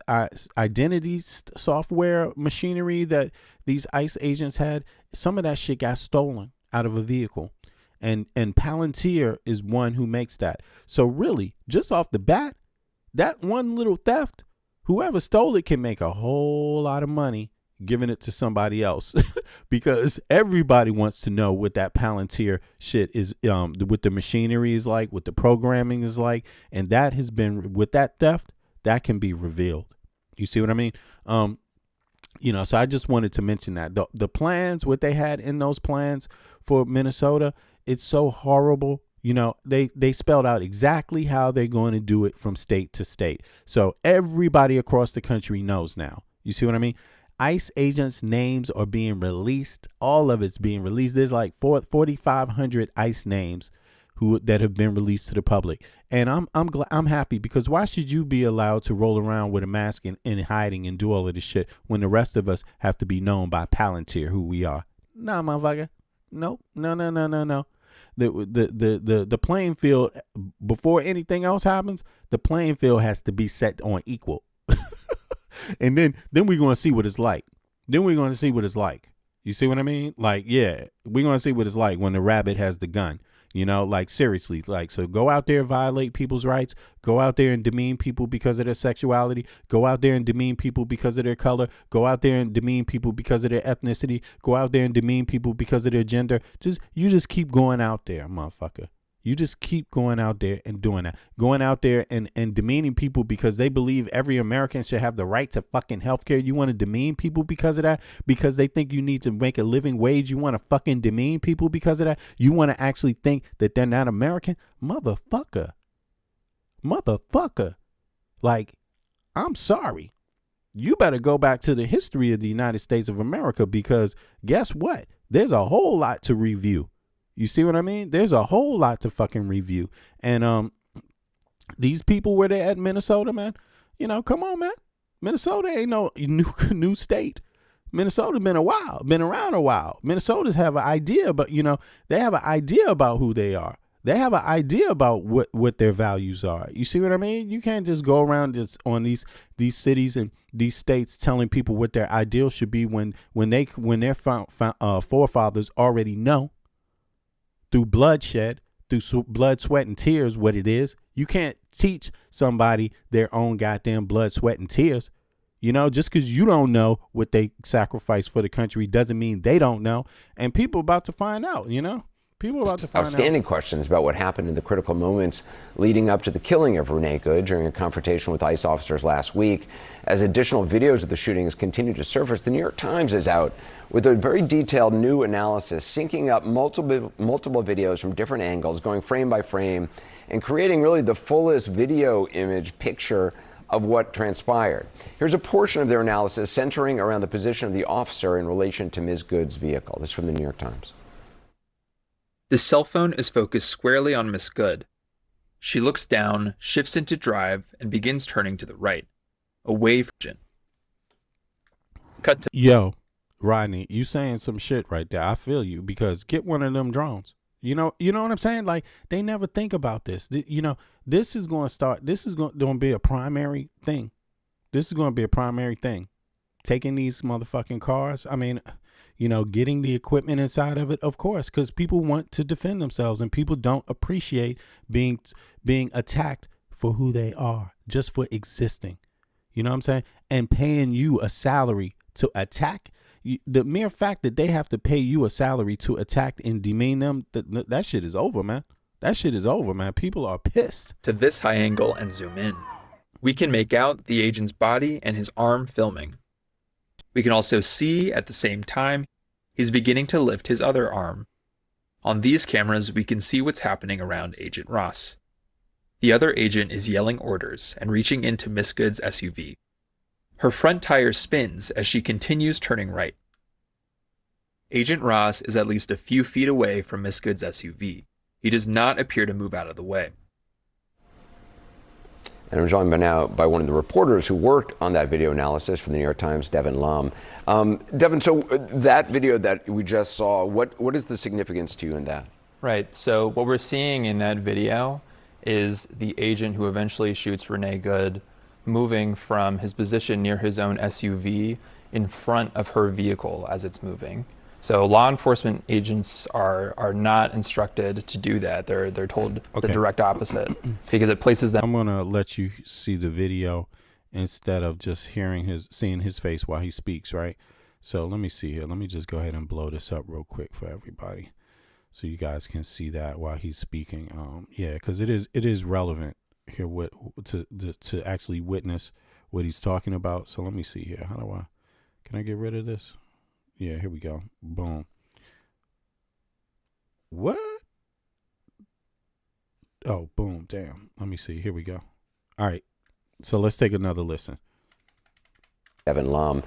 identity software machinery that these ICE agents had, some of that shit got stolen out of a vehicle, and Palantir is one who makes that. So really, just off the bat, that one little theft, whoever stole it can make a whole lot of money giving it to somebody else, because everybody wants to know what that Palantir shit is, what the machinery is like, what the programming is like, and that has been, with that theft, that can be revealed. You see what I mean? You know, so I just wanted to mention that the plans, what they had in those plans for Minnesota, it's so horrible. You know, they spelled out exactly how they're going to do it from state to state. So everybody across the country knows now. You see what I mean? ICE agents' names are being released. All of it's being released. There's like 4,500 ICE names that have been released to the public. And I'm happy, because why should you be allowed to roll around with a mask and hiding and do all of this shit when the rest of us have to be known by Palantir who we are? Nah, motherfucker. Nope. No. The playing field, before anything else happens, the playing field has to be set on equal. And then we're going to see what it's like. Then we're going to see what it's like. You see what I mean? Like, yeah, we're going to see what it's like when the rabbit has the gun. You know, like, seriously, like, so go out there, violate people's rights, go out there and demean people because of their sexuality, go out there and demean people because of their color, go out there and demean people because of their ethnicity, go out there and demean people because of their gender. You just keep going out there, motherfucker. You just keep going out there and doing that. Going out there and demeaning people because they believe every American should have the right to fucking health care. You want to demean people because of that? Because they think you need to make a living wage. You want to fucking demean people because of that? You want to actually think that they're not American? Motherfucker. Like, I'm sorry. You better go back to the history of the United States of America, because guess what? There's a whole lot to review. You see what I mean? There's a whole lot to fucking review. And these people where they at Minnesota, man, you know, come on, man. Minnesota ain't no new state. Minnesota been around a while. Minnesotans have an idea, but you know, they have an idea about who they are. They have an idea about what their values are. You see what I mean? You can't just go around just on these cities and these states telling people what their ideal should be when their forefathers already know through bloodshed, through blood, sweat, and tears what it is. You can't teach somebody their own goddamn blood, sweat, and tears. You know, just because you don't know what they sacrificed for the country doesn't mean they don't know. And people about to find out, you know. People about to find out. Outstanding questions about what happened in the critical moments leading up to the killing of Renee Good during a confrontation with ICE officers last week. As additional videos of the shootings continue to surface, the New York Times is out with a very detailed new analysis, syncing up multiple videos from different angles, going frame by frame, and creating really the fullest video image picture of what transpired. Here's a portion of their analysis centering around the position of the officer in relation to Ms. Good's vehicle. This is from the New York Times. The cell phone is focused squarely on Miss Good. She looks down, shifts into drive, and begins turning to the right, away from Jen. Cut to Yo, Rodney, you saying some shit right there. I feel you, because get one of them drones. You know what I'm saying? Like, they never think about this. This is going to be a primary thing. This is going to be a primary thing. Taking these motherfucking cars. I mean, getting the equipment inside of it, of course, because people want to defend themselves, and people don't appreciate being attacked for who they are, just for existing. You know what I'm saying? And paying you a salary to attack. The mere fact that they have to pay you a salary to attack and demean them, that shit is over, man. That shit is over, man. People are pissed. To this high angle and zoom in, we can make out the agent's body and his arm filming. We can also see, at the same time, he's beginning to lift his other arm. On these cameras, we can see what's happening around Agent Ross. The other agent is yelling orders and reaching into Miss Good's SUV. Her front tire spins as she continues turning right. Agent Ross is at least a few feet away from Miss Good's SUV. He does not appear to move out of the way. And I'm joined now by one of the reporters who worked on that video analysis from the New York Times, Devin Lum. Devin, so that video that we just saw, what is the significance to you in that? Right. So what we're seeing in that video is the agent who eventually shoots Renee Good moving from his position near his own SUV in front of her vehicle as it's moving. So law enforcement agents are not instructed to do that. They're told the direct opposite, because it places them. I'm gonna let you see the video instead of just seeing his face while he speaks, right? So let me see here. Let me just go ahead and blow this up real quick for everybody, so you guys can see that while he's speaking. Yeah, because it is relevant here to actually witness what he's talking about. So let me see here. Can I get rid of this? Yeah, here we go. Boom. What? Oh, boom. Damn. Let me see. Here we go. All right. So let's take another listen. Devin Lum.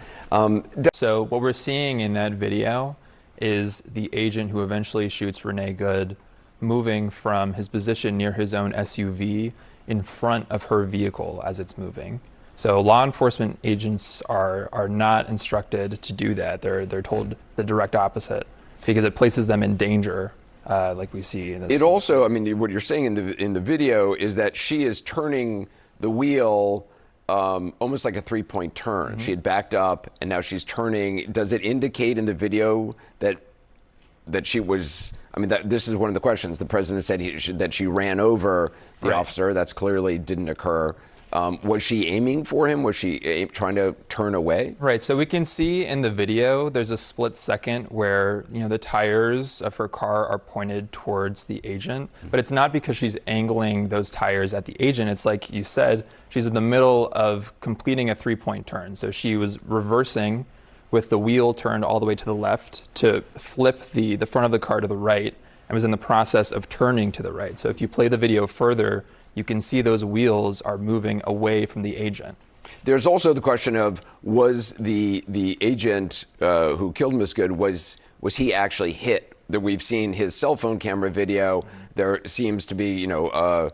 So what we're seeing in that video is the agent who eventually shoots Renee Good moving from his position near his own SUV in front of her vehicle as it's moving. So law enforcement agents are not instructed to do that. They're told the direct opposite, because it places them in danger, like we see in this. It also, I mean, what you're saying in the video is that she is turning the wheel almost like a 3-point turn. She had backed up and now she's turning. Does it indicate in the video that she was? I mean, this is one of the questions. The president said that she ran over the officer. That's clearly didn't occur. Was she aiming for him? Was she trying to turn away? Right. So we can see in the video, there's a split second where, the tires of her car are pointed towards the agent, but it's not because she's angling those tires at the agent. It's like you said, she's in the middle of completing a 3-point turn. So she was reversing with the wheel turned all the way to the left to flip the front of the car to the right, and was in the process of turning to the right. So if you play the video further, you can see those wheels are moving away from the agent. There's also the question of, was the agent who killed Miss Good, was he actually hit? That we've seen his cell phone camera video. There seems to be, a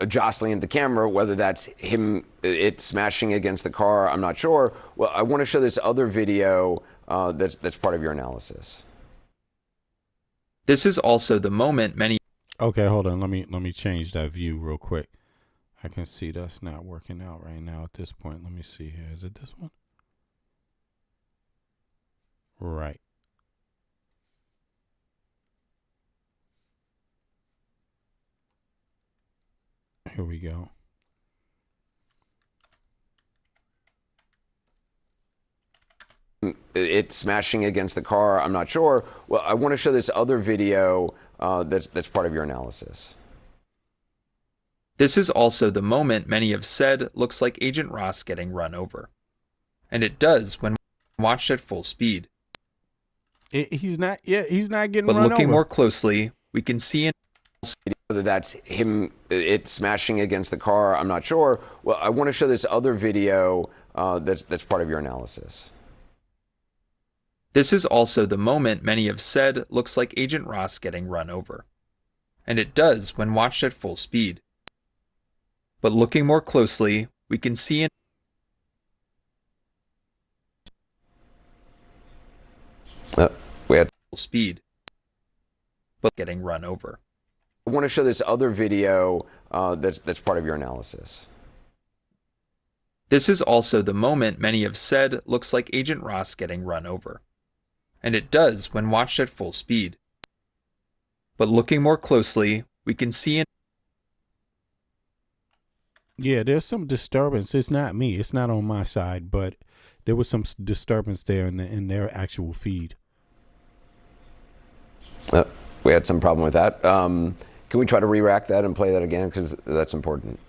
jostling of the camera. Whether that's him, it smashing against the car, I'm not sure. Well, I want to show this other video that's part of your analysis. This is also the moment many. Okay, hold on. Let me change that view real quick. I can see that's not working out right now at this point. Let me see here. Is it this one? Right. Here we go. It's smashing against the car, I'm not sure. Well, I want to show this other video that's part of your analysis. This is also the moment many have said looks like Agent Ross getting run over. And it does when watched at full speed. He's not getting run over. But looking more closely, we can see Whether that's him, it smashing against the car, I'm not sure. Well, I want to show this other video that's part of your analysis. This is also the moment many have said looks like Agent Ross getting run over. And it does when watched at full speed. But looking more closely, we can see We had full speed, but getting run over. I want to show this other video that's part of your analysis. This is also the moment many have said looks like Agent Ross getting run over. And it does when watched at full speed. But looking more closely, we can see Yeah, there's some disturbance. It's not me. It's not on my side, but there was some disturbance there in their actual feed. We had some problem with that. Can we try to re-rack that and play that again? Because that's important.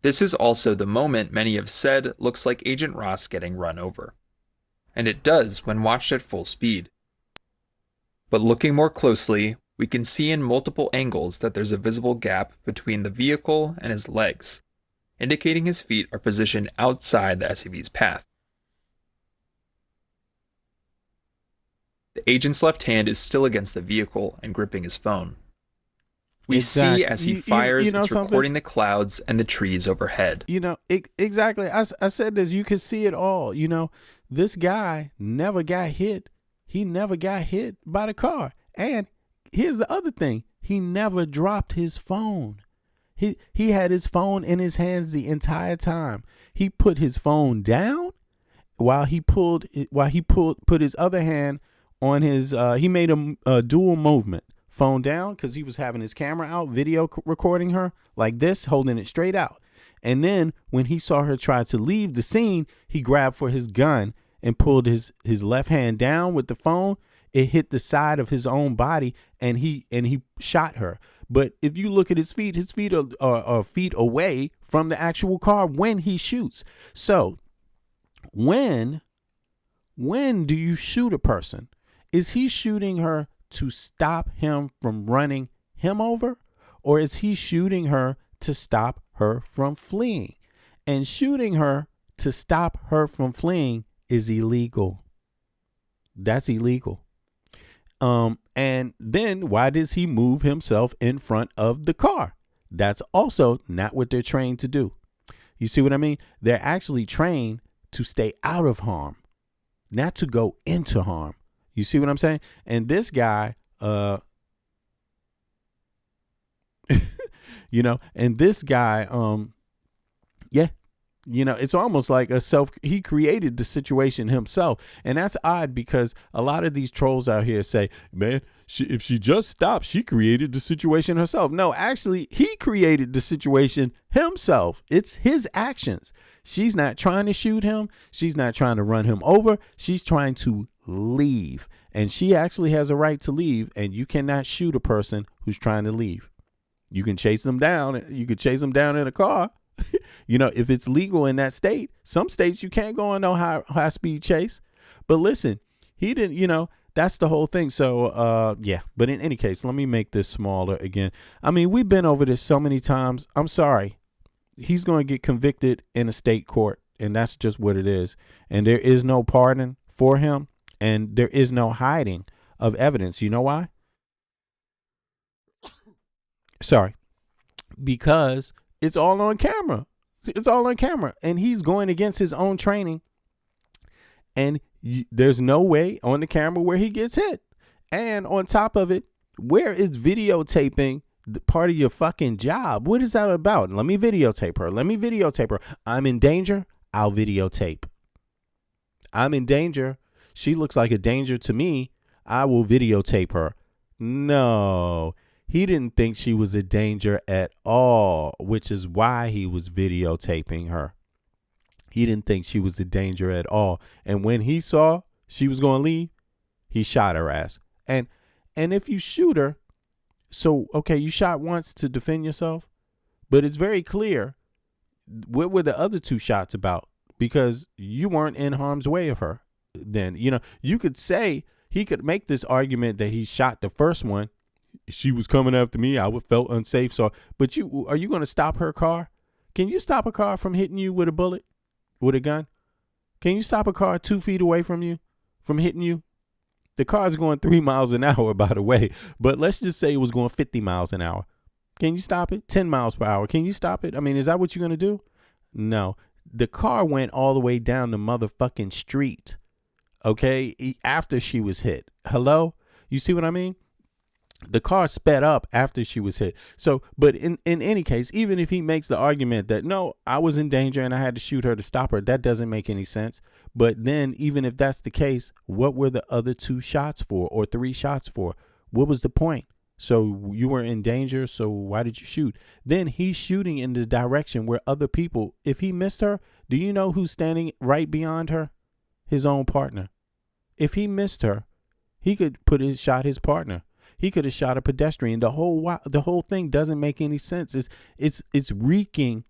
This is also the moment many have said looks like Agent Ross getting run over. And it does when watched at full speed. But looking more closely, we can see in multiple angles that there's a visible gap between the vehicle and his legs, indicating his feet are positioned outside the SUV's path. The agent's left hand is still against the vehicle and gripping his phone. We see as he fires, it's recording the clouds and the trees overhead. Exactly. I said this. You can see it all. This guy never got hit. He never got hit by the car. And here's the other thing. He never dropped his phone. He had his phone in his hands the entire time. He put his phone down while he put his other hand on his, he made a dual movement. Phone down because he was having his camera out, video recording her like this, holding it straight out. And then when he saw her try to leave the scene, he grabbed for his gun and pulled his left hand down with the phone. It hit the side of his own body and he shot her. But if you look at his feet are feet away from the actual car when he shoots. So when do you shoot a person? Is he shooting her to stop him from running him over? Or is he shooting her to stop her from fleeing? And shooting her to stop her from fleeing is illegal. That's illegal. And then why does he move himself in front of the car? That's also not what they're trained to do. You see what I mean? They're actually trained to stay out of harm, not to go into harm. You see what I'm saying? And this guy, it's almost like he created the situation himself. And that's odd because a lot of these trolls out here say, man, if she just stopped, she created the situation herself. No, actually, he created the situation himself. It's his actions. She's not trying to shoot him. She's not trying to run him over. She's trying to leave. And she actually has a right to leave. And you cannot shoot a person who's trying to leave. You can chase them down. You could chase them down in a car. If it's legal in that state. Some states you can't go on no high speed chase. But listen, he didn't, that's the whole thing. So, yeah. But in any case, let me make this smaller again. I mean, we've been over this so many times. I'm sorry. He's going to get convicted in a state court. And that's just what it is. And there is no pardon for him. And there is no hiding of evidence. You know why? Sorry. Because it's all on camera. It's all on camera. And he's going against his own training. And there's no way on the camera where he gets hit. And on top of it, where is videotaping the part of your fucking job? What is that about? Let me videotape her. I'm in danger. I'll videotape. I'm in danger. She looks like a danger to me. I will videotape her. No. He didn't think she was a danger at all, which is why he was videotaping her. He didn't think she was a danger at all. And when he saw she was going to leave, he shot her ass. And if you shoot her, so, okay, you shot once to defend yourself, but it's very clear what were the other two shots about, because you weren't in harm's way of her then. You could say he could make this argument that he shot the first one. She was coming after me. I felt unsafe. So, but are you going to stop her car? Can you stop a car from hitting you with a bullet, with a gun? Can you stop a car 2 feet away from you, from hitting you? The car's going 3 miles an hour, by the way. But let's just say it was going 50 miles an hour. Can you stop it? 10 miles per hour. Can you stop it? I mean, is that what you're going to do? No. The car went all the way down the motherfucking street, okay, after she was hit. Hello? You see what I mean? The car sped up after she was hit. So, but in any case, even if he makes the argument that, no, I was in danger and I had to shoot her to stop her, that doesn't make any sense. But then even if that's the case, what were the other 2 shots for or 3 shots for? What was the point? So you were in danger, so why did you shoot? Then he's shooting in the direction where other people, if he missed her, do you know who's standing right beyond her? His own partner. If he missed her, he could shot his partner. He could have shot a pedestrian. The whole thing doesn't make any sense. It's reeking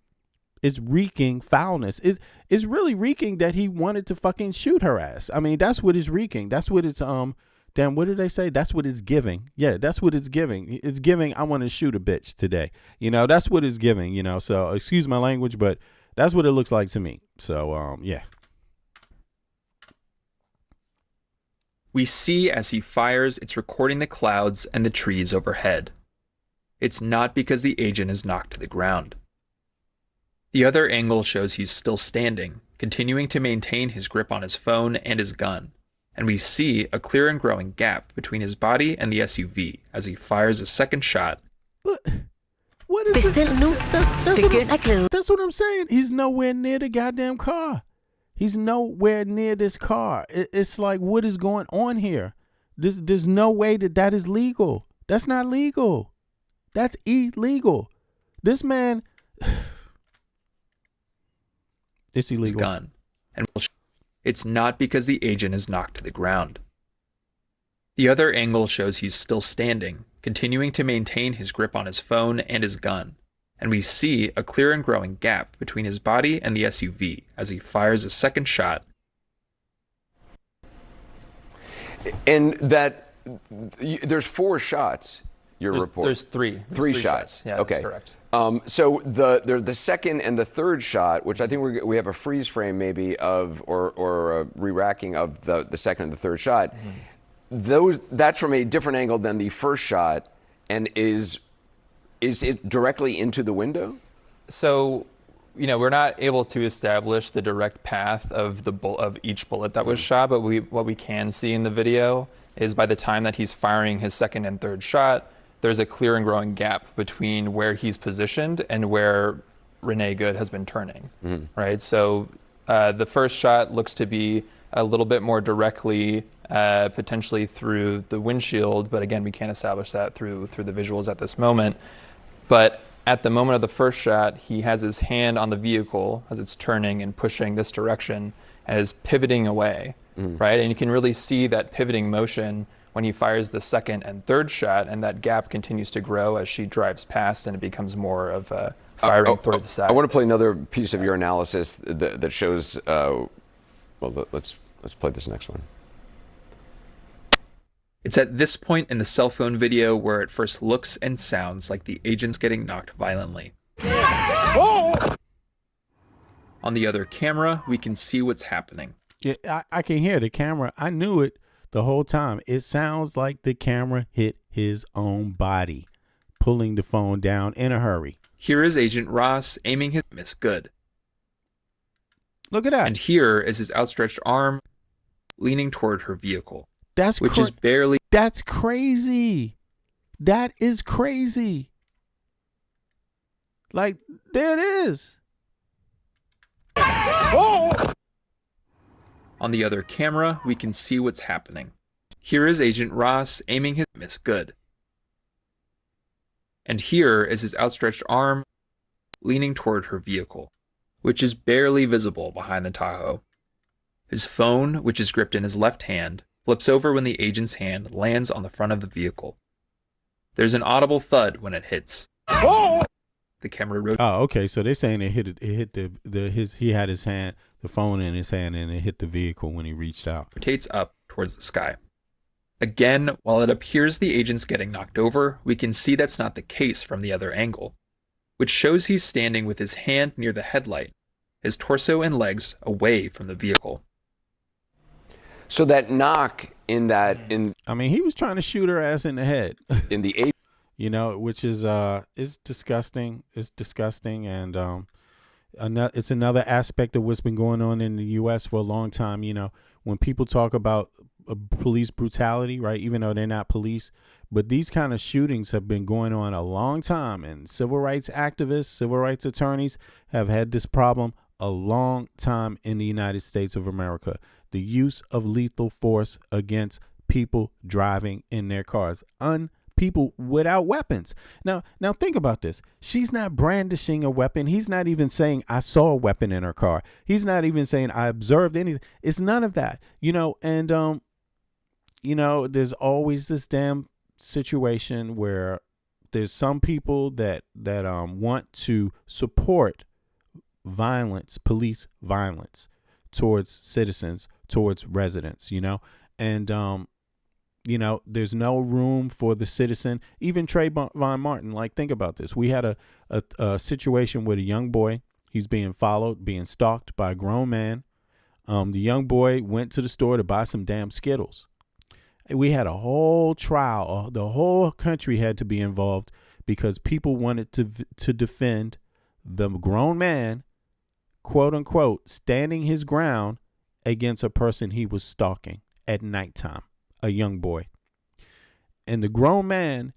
foulness. It's really reeking that he wanted to fucking shoot her ass. I mean, that's what it's reeking. That's what it's damn, what did they say? That's what it's giving. Yeah, that's what it's giving. It's giving, I want to shoot a bitch today. You know, that's what it's giving, you know. So excuse my language, but that's what it looks like to me. So yeah. We see as he fires, it's recording the clouds and the trees overhead. It's not because the agent is knocked to the ground. The other angle shows he's still standing, continuing to maintain his grip on his phone and his gun, and we see a clear and growing gap between his body and the SUV as he fires a second shot. What is it? That's what I'm saying. He's nowhere near the goddamn car. He's nowhere near this car. It's like, what is going on here? There's no way that is legal. That's not legal. That's illegal. This man, it's illegal. Gun. And it's not because the agent is knocked to the ground. The other angle shows he's still standing, continuing to maintain his grip on his phone and his gun, and we see a clear and growing gap between his body and the SUV as he fires a second shot. And there's 4 shots. There's 3. Three shots. Yeah, okay. That's correct. So the second and the third shot, which I think we have a freeze frame maybe of or a re-racking of the second and the third shot. Mm-hmm. That's from a different angle than the first shot, and is it directly into the window? So, we're not able to establish the direct path of each bullet that was shot, but what we can see in the video is by the time that he's firing his second and third shot, there's a clear and growing gap between where he's positioned and where Renee Good has been turning, right? So the first shot looks to be a little bit more directly, potentially through the windshield, but again, we can't establish that through the visuals at this moment. But at the moment of the first shot, he has his hand on the vehicle as it's turning and pushing this direction and is pivoting away, right? And you can really see that pivoting motion when he fires the second and third shot, and that gap continues to grow as she drives past, and it becomes more of a firing toward the side. I want to play another piece of your analysis that shows. Let's play this next one. It's at this point in the cell phone video where it first looks and sounds like the agent's getting knocked violently. Oh! On the other camera, we can see what's happening. Yeah, I can hear the camera. I knew it the whole time. It sounds like the camera hit his own body, pulling the phone down in a hurry. Here is Agent Ross aiming his miss good. Look at that. And here is his outstretched arm leaning toward her vehicle. That's barely. That's crazy. That is crazy. Like, there it is. Oh! On the other camera, we can see what's happening. Here is Agent Ross aiming his miss good. And here is his outstretched arm leaning toward her vehicle, which is barely visible behind the Tahoe. His phone, which is gripped in his left hand, flips over when the agent's hand lands on the front of the vehicle. There's an audible thud when it hits. Oh! The camera rotates. Oh, okay. So they're saying he had the phone in his hand, and it hit the vehicle when he reached out. Rotates up towards the sky. Again, while it appears the agent's getting knocked over, we can see that's not the case from the other angle, which shows he's standing with his hand near the headlight, his torso and legs away from the vehicle. So that knock I mean, he was trying to shoot her ass in the head. In the you know, which is disgusting. It's disgusting, and it's another aspect of what's been going on in the U.S. for a long time. You know, when people talk about police brutality, right? Even though they're not police, but these kind of shootings have been going on a long time, and civil rights activists, civil rights attorneys have had this problem a long time in the United States of America. The use of lethal force against people driving in their cars, people without weapons. Now think about this. She's not brandishing a weapon. He's not even saying I saw a weapon in her car. He's not even saying I observed anything. It's none of that, you know. And you know, there's always this damn situation where there's some people that want to support violence, police violence towards citizens, towards residents, you know. And you know, there's no room for the citizen. Even Trayvon Martin, like, think about this. We had a situation with a young boy. He's being followed, being stalked by a grown man. The young boy went to the store to buy some damn Skittles. We had a whole trial. The whole country had to be involved because people wanted to defend the grown man, quote unquote, standing his ground against a person he was stalking at nighttime, a young boy. And the grown man,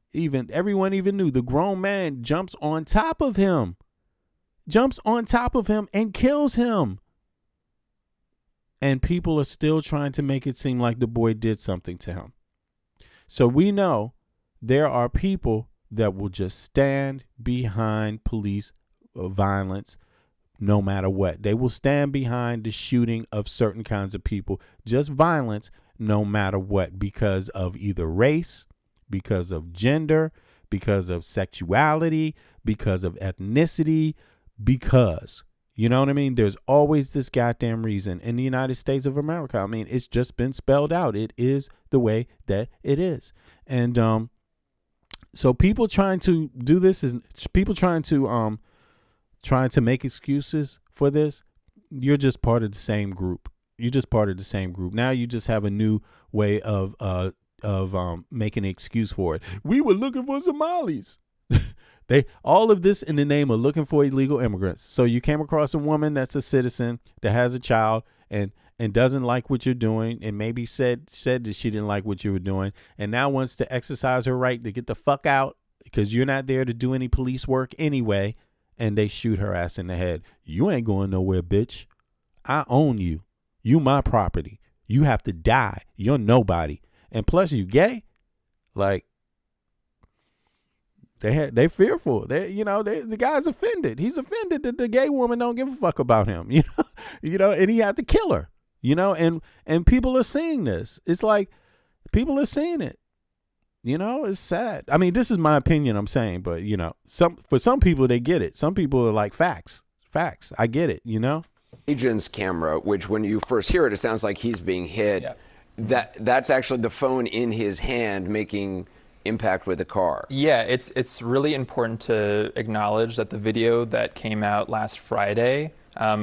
everyone even knew, the grown man jumps on top of him and kills him. And people are still trying to make it seem like the boy did something to him. So we know there are people that will just stand behind police violence no matter what. They will stand behind the shooting of certain kinds of people, just violence no matter what, because of either race, because of gender, because of sexuality, because of ethnicity, because, you know what I mean? There's always this goddamn reason in the United States of America. I mean, it's just been spelled out. It is the way that it is. And so people trying to do this is people trying to make excuses for this. You're just part of the same group. You're just part of the same group. Now you just have a new way of making an excuse for it. We were looking for Somalis. All of this in the name of looking for illegal immigrants. So you came across a woman that's a citizen that has a child and doesn't like what you're doing, and maybe said that she didn't like what you were doing, and now wants to exercise her right to get the fuck out because you're not there to do any police work anyway, and they shoot her ass in the head. You ain't going nowhere, bitch. I own you. You my property. You have to die. You're nobody. And plus you gay. Like, they fearful. The guy's offended. He's offended that the gay woman don't give a fuck about him. And he had to kill her. And people are seeing this. It's like people are seeing it. It's sad. I mean, this is my opinion, I'm saying, but for some people they get it. Some people are like facts. I get it, Agent's camera, which when you first hear it, it sounds like he's being hit. Yeah. That's actually the phone in his hand making impact with the car. Yeah, it's really important to acknowledge that the video that came out last Friday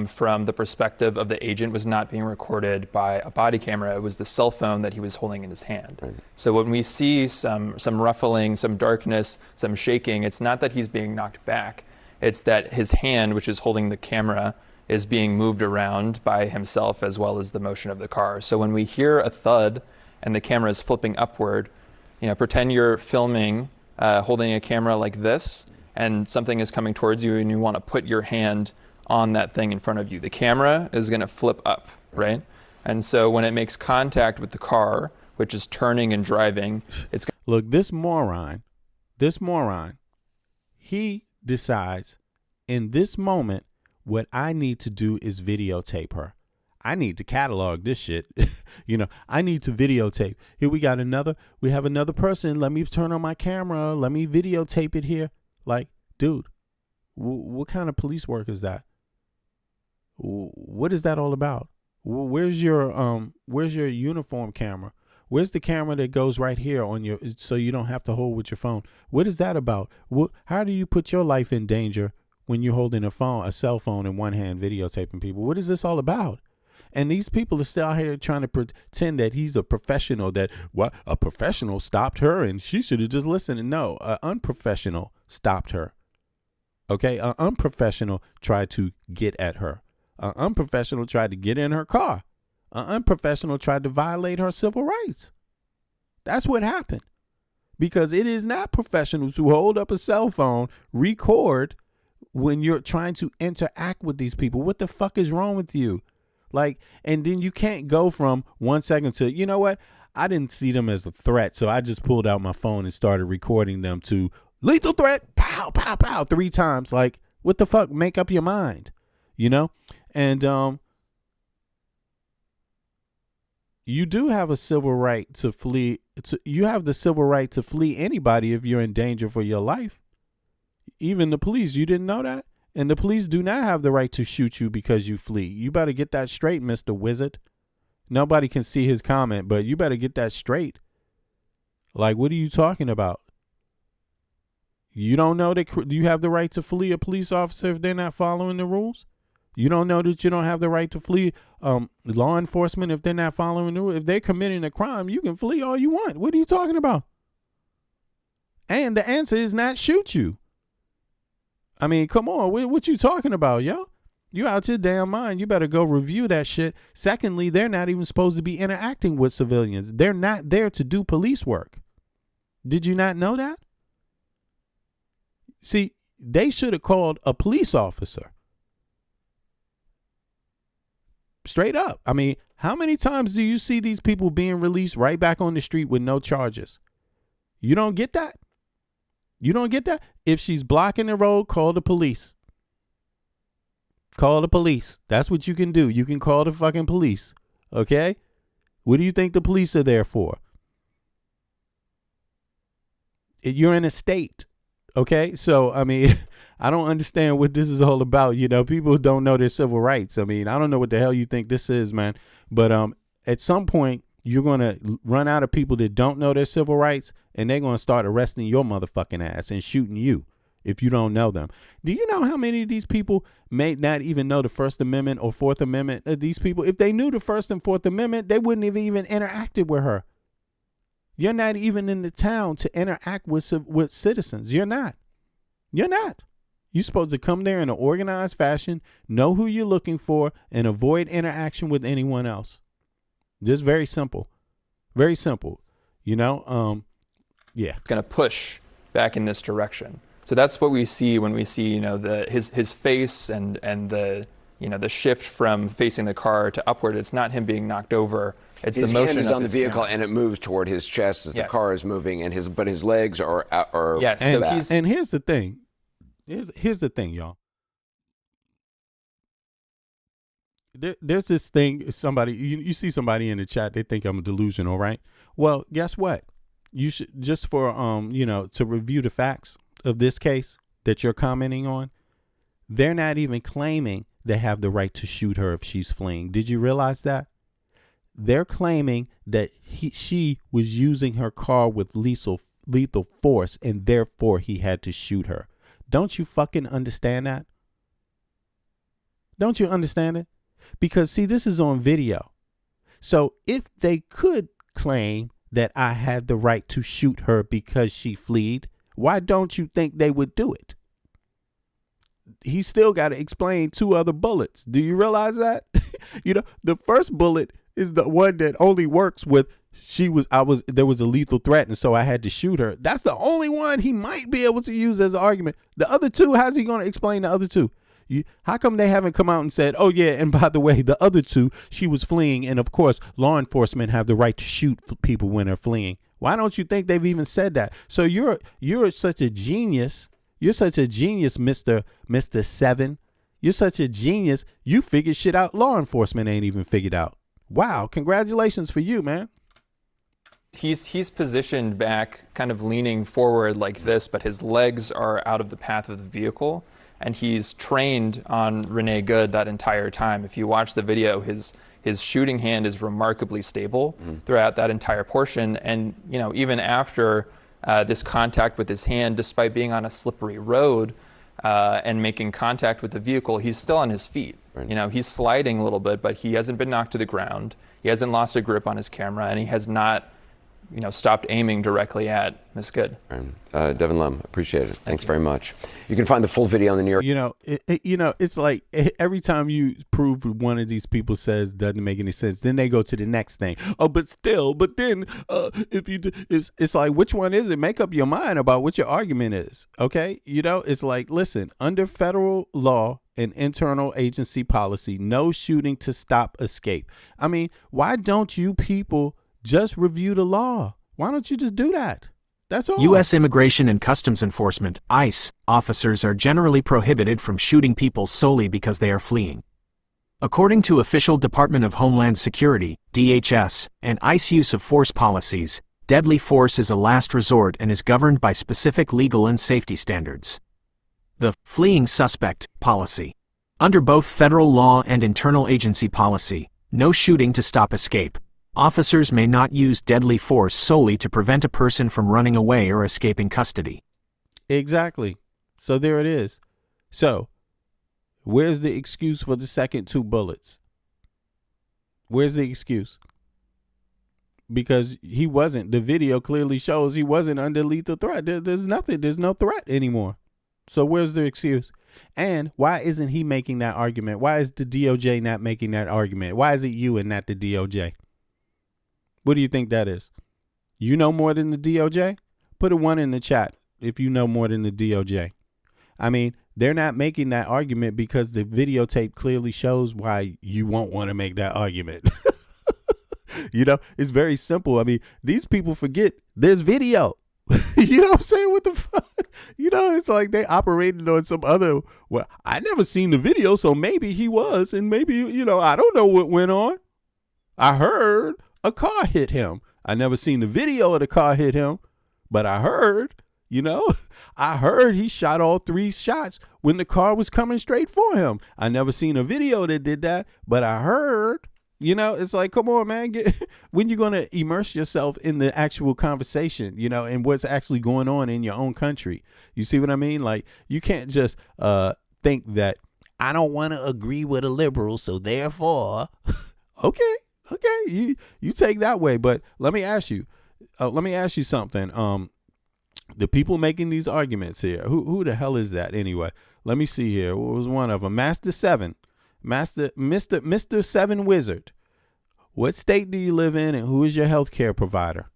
from the perspective of the agent was not being recorded by a body camera. It was the cell phone that he was holding in his hand. Right. So when we see some ruffling, some darkness, some shaking, it's not that he's being knocked back. It's that his hand, which is holding the camera, is being moved around by himself as well as the motion of the car. So when we hear a thud and the camera is flipping upward, pretend you're filming, holding a camera like this, and something is coming towards you and you want to put your hand on that thing in front of you. The camera is going to flip up, right? And so when it makes contact with the car, which is turning and driving, it's Look, this moron, he decides in this moment, what I need to do is videotape her. I need to catalog this shit. I need to videotape. Here we have another person. Let me turn on my camera. Let me videotape it here. Like, dude, what kind of police work is that? What is that all about? Where's your uniform camera? Where's the camera that goes right here on your, so you don't have to hold with your phone? What is that about? How do you put your life in danger when you're holding a cell phone in one hand, videotaping people? What is this all about? And these people are still out here trying to pretend that he's a professional, that a professional stopped her and she should have just listened. And no, an unprofessional stopped her. Okay, an unprofessional tried to get at her. An unprofessional tried to get in her car. An unprofessional tried to violate her civil rights. That's what happened. Because it is not professionals who hold up a cell phone, record when you're trying to interact with these people. What the fuck is wrong with you? Like, and then you can't go from 1 second to, you know what? I didn't see them as a threat, so I just pulled out my phone and started recording them to lethal threat, pow, pow, pow, 3 times. Like, what the fuck? Make up your mind, you know? And you do have a civil right to flee. You have the civil right to flee anybody if you're in danger for your life. Even the police. You didn't know that? And the police do not have the right to shoot you because you flee. You better get that straight, Mr. Wizard. Nobody can see his comment, but you better get that straight. Like, what are you talking about? You don't know that you have the right to flee a police officer if they're not following the rules? You don't know that you don't have the right to flee law enforcement if they're not following the rules? If they're committing a crime, you can flee all you want. What are you talking about? And the answer is not shoot you. I mean, come on. What you talking about, yo? You out your damn mind. You better go review that shit. Secondly, they're not even supposed to be interacting with civilians. They're not there to do police work. Did you not know that? See, they should have called a police officer. Straight up. I mean, how many times do you see these people being released right back on the street with no charges? You don't get that? You don't get that? If she's blocking the road, call the police. Call the police. That's what you can do. You can call the fucking police. Okay? What do you think the police are there for? You're in a state. Okay? So, I mean, I don't understand what this is all about. You know, people don't know their civil rights. I mean, I don't know what the hell you think this is, man. But at some point, you're going to run out of people that don't know their civil rights, and they're going to start arresting your motherfucking ass and shooting you if you don't know them. Do you know how many of these people may not even know the First Amendment or Fourth Amendment? These people, if they knew the First and Fourth Amendment, they wouldn't have even interacted with her. You're not even in the town to interact with citizens. You're not. You're not. You're supposed to come there in an organized fashion, know who you're looking for, and avoid interaction with anyone else. Just very simple. Very simple. You know, yeah. Going to push back in this direction. So that's what we see when we see, you know, his face and the, you know, the shift from facing the car to upward. It's not him being knocked over. It's his the motion hand is of on the his vehicle camera. and it moves toward his chest as Yes. the car is moving, and his legs are yes. And, So and here's the thing. Here's the thing, y'all. There's this thing, somebody, you see somebody in the chat, they think I'm delusional, right? Well, guess what? You should, just for, you know, to review the facts of this case that you're commenting on, they're not even claiming they have the right to shoot her if she's fleeing. Did you realize that? They're claiming that she was using her car with lethal force and therefore he had to shoot her. Don't you fucking understand that? Don't you understand it? Because, see, this is on video. So if they could claim that I had the right to shoot her because she fled, why don't you think they would do it? He still got to explain 2 other bullets. Do you realize that? You know, the first bullet is the one that only works with there was a lethal threat and so I had to shoot her. That's the only one he might be able to use as an argument. The other 2, how's he going to explain the other 2? How come they haven't come out and said, oh, yeah, and by the way, the other 2, she was fleeing. And, of course, law enforcement have the right to shoot people when they're fleeing. Why don't you think they've even said that? So you're such a genius. You're such a genius, Mr. 7. You're such a genius. You figured shit out law enforcement ain't even figured out. Wow. Congratulations for you, man. He's positioned back, kind of leaning forward like this, but his legs are out of the path of the vehicle. And he's trained on Renee Good that entire time. If you watch the video, his his shooting hand is remarkably stable throughout that entire portion. And, even after this contact with his hand, despite being on a slippery road and making contact with the vehicle, he's still on his feet. Right. He's sliding a little bit, but he hasn't been knocked to the ground. He hasn't lost a grip on his camera, and he has not stopped aiming directly at Ms. Good. Devin Lum, appreciate it. Thanks very much. You can find the full video on the New York. It's like every time you prove one of these people says doesn't make any sense, then they go to the next thing. Oh, but then if you do, it's like, which one is it? Make up your mind about what your argument is. Okay, it's like, listen, under federal law and internal agency policy, no shooting to stop escape. I mean, why don't you people just review the law? Why don't you just do that? That's all. U.S. Immigration and Customs Enforcement, ICE, officers are generally prohibited from shooting people solely because they are fleeing. According to official Department of Homeland Security, DHS, and ICE use of force policies, deadly force is a last resort and is governed by specific legal and safety standards. The fleeing suspect policy. Under both federal law and internal agency policy, no shooting to stop escape. Officers may not use deadly force solely to prevent a person from running away or escaping custody. Exactly. So there it is. So where's the excuse for the second 2 bullets? Where's the excuse? Because he wasn't. The video clearly shows he wasn't under lethal threat. There's nothing. There's no threat anymore. So where's the excuse? And why isn't he making that argument? Why is the DOJ not making that argument? Why is it you and not the DOJ? What do you think that is? You know more than the DOJ? Put a 1 in the chat if you know more than the DOJ. I mean, they're not making that argument because the videotape clearly shows why you won't want to make that argument. It's very simple. I mean, these people forget there's video. You know what I'm saying? What the fuck? It's like they operated on some other, well, I never seen the video, so maybe he was, and maybe, I don't know what went on. I heard a car hit him. I never seen the video of the car hit him, but I heard, I heard he shot all 3 shots when the car was coming straight for him. I never seen a video that did that, but I heard, it's like, come on, man, when you going to immerse yourself in the actual conversation, and what's actually going on in your own country. You see what I mean? Like, you can't just think that I don't want to agree with a liberal, so therefore, okay, you take that way. But let me ask you something. The people making these arguments here, who the hell is that anyway? Let me see here. What was one of them? Mr. 7 Wizard. What state do you live in, and who is your health care provider?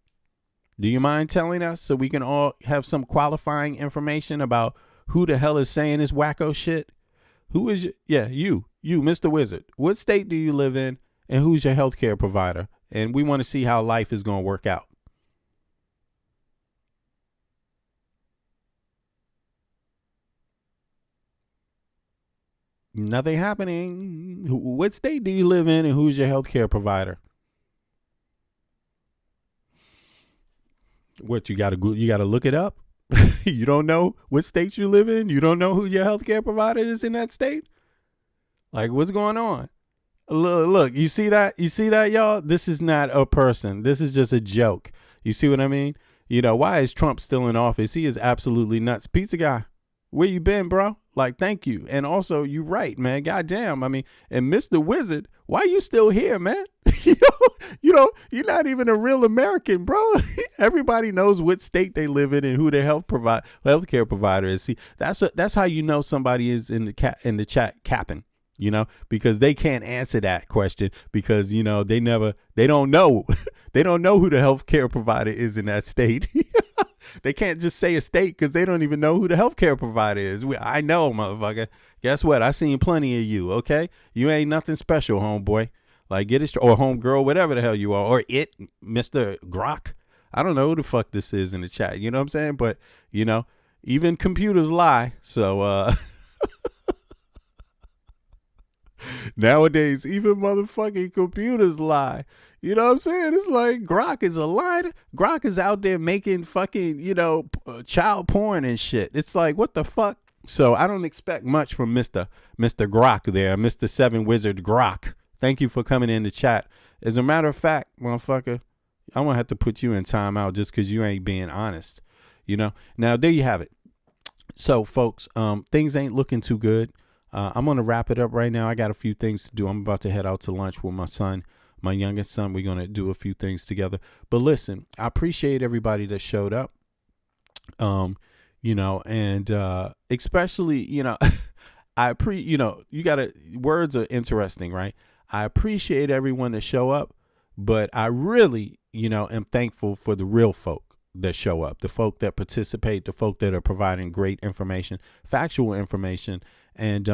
Do you mind telling us so we can all have some qualifying information about who the hell is saying this wacko shit? Who is you, Mr. Wizard. What state do you live in, and who's your health care provider? And we want to see how life is going to work out. Nothing happening. What state do you live in, and who's your health care provider? What, you gotta look it up? You don't know what state you live in? You don't know who your health care provider is in that state? Like, what's going on? Look, you see that? You see that, y'all? This is not a person. This is just a joke. You see what I mean? Why is Trump still in office? He is absolutely nuts. Pizza guy, where you been, bro? Like, thank you. And also, you're right, man. Goddamn. I mean, and Mr. Wizard, why you still here, man? You're not even a real American, bro. Everybody knows what state they live in and who their health care provider is. See, that's how you know somebody is in the chat capping, because they can't answer that question because, they don't know. They don't know who the health care provider is in that state. They can't just say a state because they don't even know who the healthcare provider is. I know, motherfucker. Guess what? I seen plenty of you, okay? You ain't nothing special, homeboy. Like, get it, or homegirl, whatever the hell you are. Or it, Mr. Grok. I don't know who the fuck this is in the chat. You know what I'm saying? But, even computers lie. So, nowadays, even motherfucking computers lie. You know what I'm saying? It's like Grok is a liar. Grok is out there making fucking, child porn and shit. It's like, what the fuck? So I don't expect much from Mr. Grok there, Mr. 7 Wizard Grok. Thank you for coming in the chat. As a matter of fact, motherfucker, I'm going to have to put you in timeout just because you ain't being honest. You know? Now, there you have it. So, folks, things ain't looking too good. I'm going to wrap it up right now. I got a few things to do. I'm about to head out to lunch with my son, my youngest son. We're going to do a few things together. But listen, I appreciate everybody that showed up. You know, and especially, you know, you gotta, words are interesting, right? I appreciate everyone that show up, but I really, you know, am thankful for the real folk that show up, the folk that participate, the folk that are providing great information, factual information, and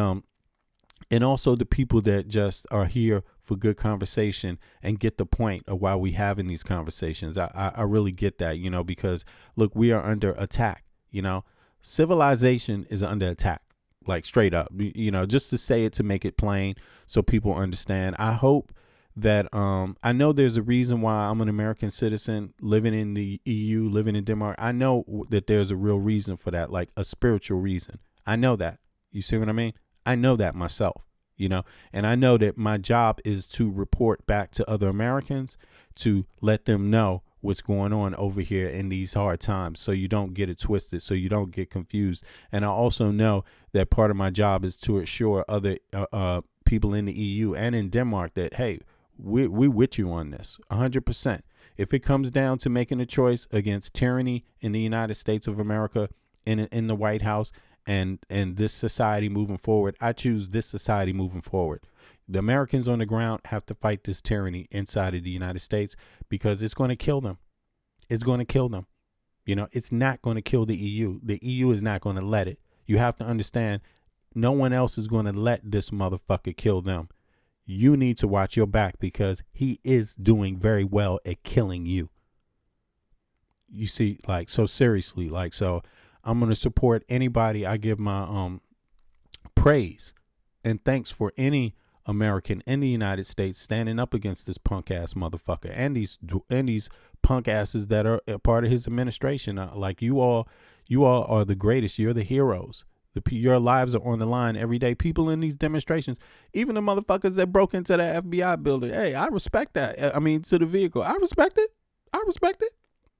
also the people that just are here for good conversation and get the point of why we having these conversations. I really get that, you know, because look, we are under attack, you know, civilization is under attack, like straight up, you know, just to say it, to make it plain so people understand. I hope that I know there's a reason why I'm an American citizen living in the EU, living in Denmark. I know that there's a real reason for that, like a spiritual reason. I know that. You see what I mean? I know that myself, you know, and I know that my job is to report back to other Americans to let them know what's going on over here in these hard times, so you don't get it twisted, so you don't get confused. And I also know that part of my job is to assure other people in the EU and in Denmark that, hey, we with you on this 100%. If it comes down to making a choice against tyranny in the United States of America, in the White House, and this society moving forward, I choose this society moving forward. The Americans on the ground have to fight this tyranny inside of the United States, because it's going to kill them. It's going to kill them. You know, it's not going to kill the EU. The EU is not going to let it. You have to understand, no one else is going to let this motherfucker kill them. You need to watch your back, because he is doing very well at killing you. You see, like, so seriously, like, so I'm going to support anybody. I give my praise and thanks for any American in the United States standing up against this punk ass motherfucker and these punk asses that are a part of his administration. Like, you all are the greatest. You're the heroes. Your lives are on the line every day. People in these demonstrations, even the motherfuckers that broke into the FBI building. Hey, I respect that. I mean, to the vehicle. I respect it. I respect it.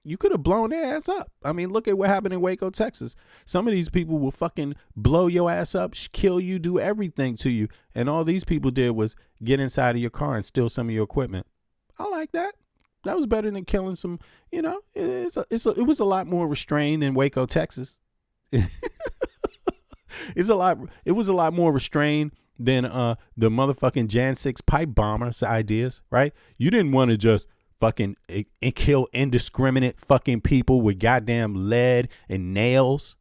You could have blown their ass up. I mean, look at what happened in Waco, Texas. Some of these people will fucking blow your ass up, kill you, do everything to you. And all these people did was get inside of your car and steal some of your equipment. I like that. That was better than killing some, you know, it was a lot more restrained in Waco, Texas. It was a lot more restrained than the motherfucking Jan 6 pipe bombers ideas, right? You didn't want to just fucking and kill indiscriminate fucking people with goddamn lead and nails.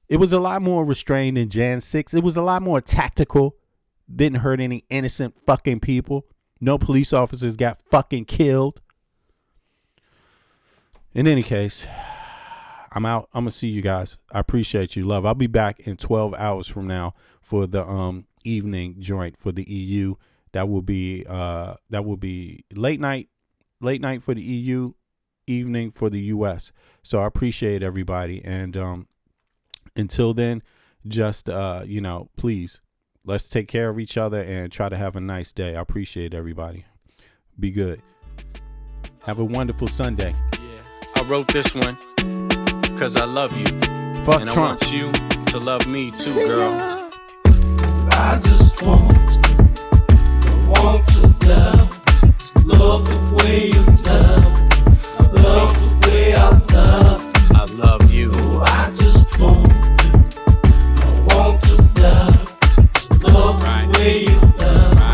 It was a lot more restrained than Jan 6. It was a lot more tactical. Didn't hurt any innocent fucking people. No police officers got fucking killed. In any case, I'm out. I'm gonna see you guys. I appreciate you. Love. I'll be back in 12 hours from now for the evening joint for the EU. That will be late night for the EU, evening for the US. So I appreciate everybody. And until then, just you know, please, let's take care of each other and try to have a nice day. I appreciate everybody. Be good. Have a wonderful Sunday. Yeah, I wrote this one because I love you. Fuck and Trump. I want you to love me too, girl. I just want to love the way you love the way I love. I love you. Oh, I just want to love the way you love. I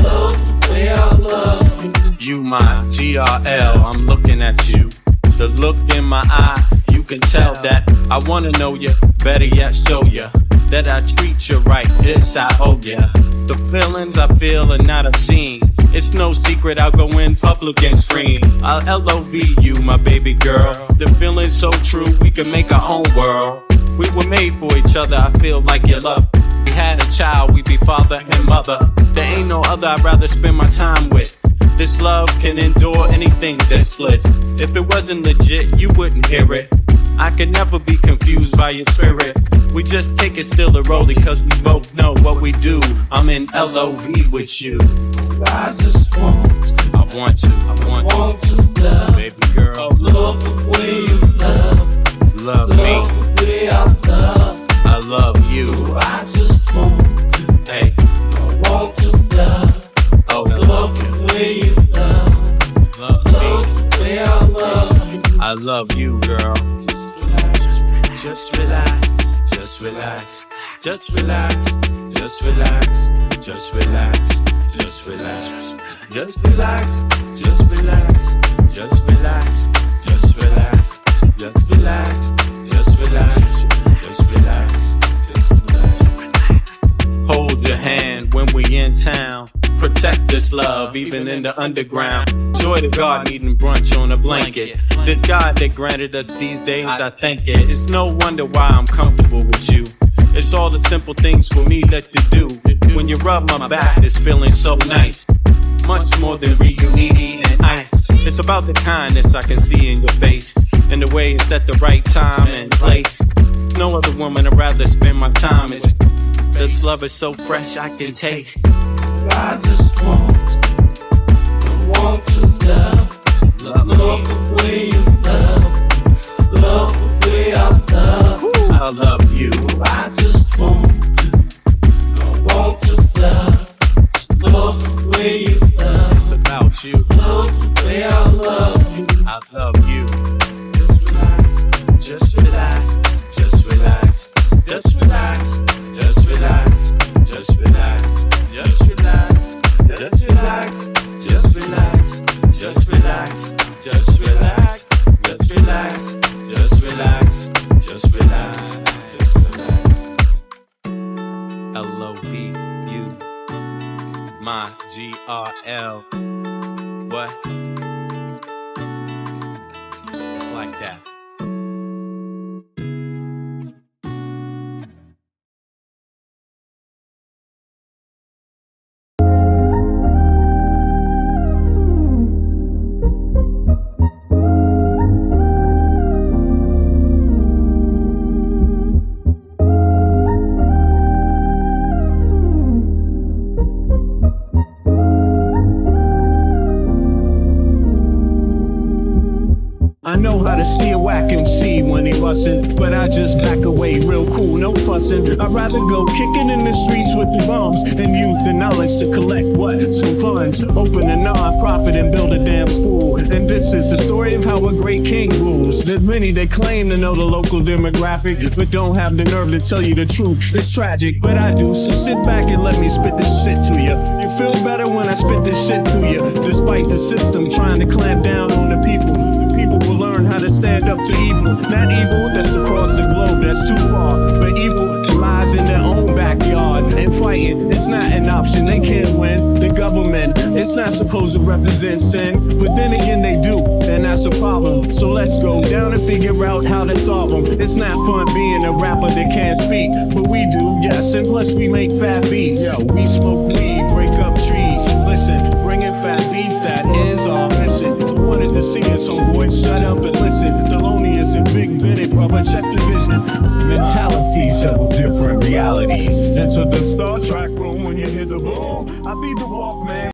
love the way I love you. You my TRL, I'm looking at you. The look in my eye, you can tell that I wanna know you, better yet show you that I treat you right, this I owe ya. The feelings I feel are not obscene. It's no secret I'll go in public and scream. I'll LOV you, my baby girl. The feeling's so true, we can make our own world. We were made for each other, I feel like you love. We had a child, we be father and mother. There ain't no other I'd rather spend my time with. This love can endure anything that splits. If it wasn't legit, you wouldn't hear it. I can never be confused by your spirit. We just take it still or roll it, cause we both know what we do. I'm in LOV with you. I just want to. I want to Love. Baby girl, Love the way you love. love me. Love the way I love. I love you. I just want to. Hey, I want to love. oh, Love the way you love. love Love me. the way I love you. I love you, girl. Just relax, just relax, just relax, just relax, just relax, just relax, just relax, just relax, just relax, just relax, just relax, just relax, just relax, hold your hand when we in town. Protect this love, even in the underground. Joy to God, eating brunch on a blanket. This God that granted us these days, I thank it. It's no wonder why I'm comfortable with you. It's all the simple things for me that you do. When you rub my back, it's feeling so nice. Much more than reunion and ice. It's about the kindness I can see in your face, and the way it's at the right time and place. No other woman I'd rather spend my time with. This love is so fresh I can taste. I just want to love. Love the way you love. Love the way I love. I love you. I just want to love. Love the way you love. It's about you. Love the way I love you. I love you. Just relax, just relax, just relax, just relax, just relax, just relax, just relax, just relax, just relax, just relax, just relax, just relax, just relax, just relax. LOV, you, my GRL. What? It's like that. I know how to see a whack MC when he bustin', but I just back away real cool, no fussin'. I'd rather go kicking in the streets with the bums and use the knowledge to collect what? Some funds. Open a non-profit and build a damn school. And this is the story of how a great king rules. There's many that claim to know the local demographic, but don't have the nerve to tell you the truth. It's tragic, but I do, so sit back and let me spit this shit to you. You feel better when I spit this shit to you, despite the system trying to clamp down on the people. People will learn how to stand up to evil. Not evil that's across the globe, that's too far, but evil that lies in their own backyard. And fighting, it's not an option, they can't win. The government, it's not supposed to represent sin, but then again they do, and that's a problem. So let's go down and figure out how to solve them. It's not fun being a rapper that can't speak, but we do, yes, and plus we make fat beats. Yo, we smoke weed, break up trees. Listen, bringing fat beats, that is our mission. You wanted to see us, so boy, shut up and listen. Thelonious and Big Bennett, brother, check the vision. Mentalities of different realities. Enter the Star Trek room when you hear the boom. I be the Walkman.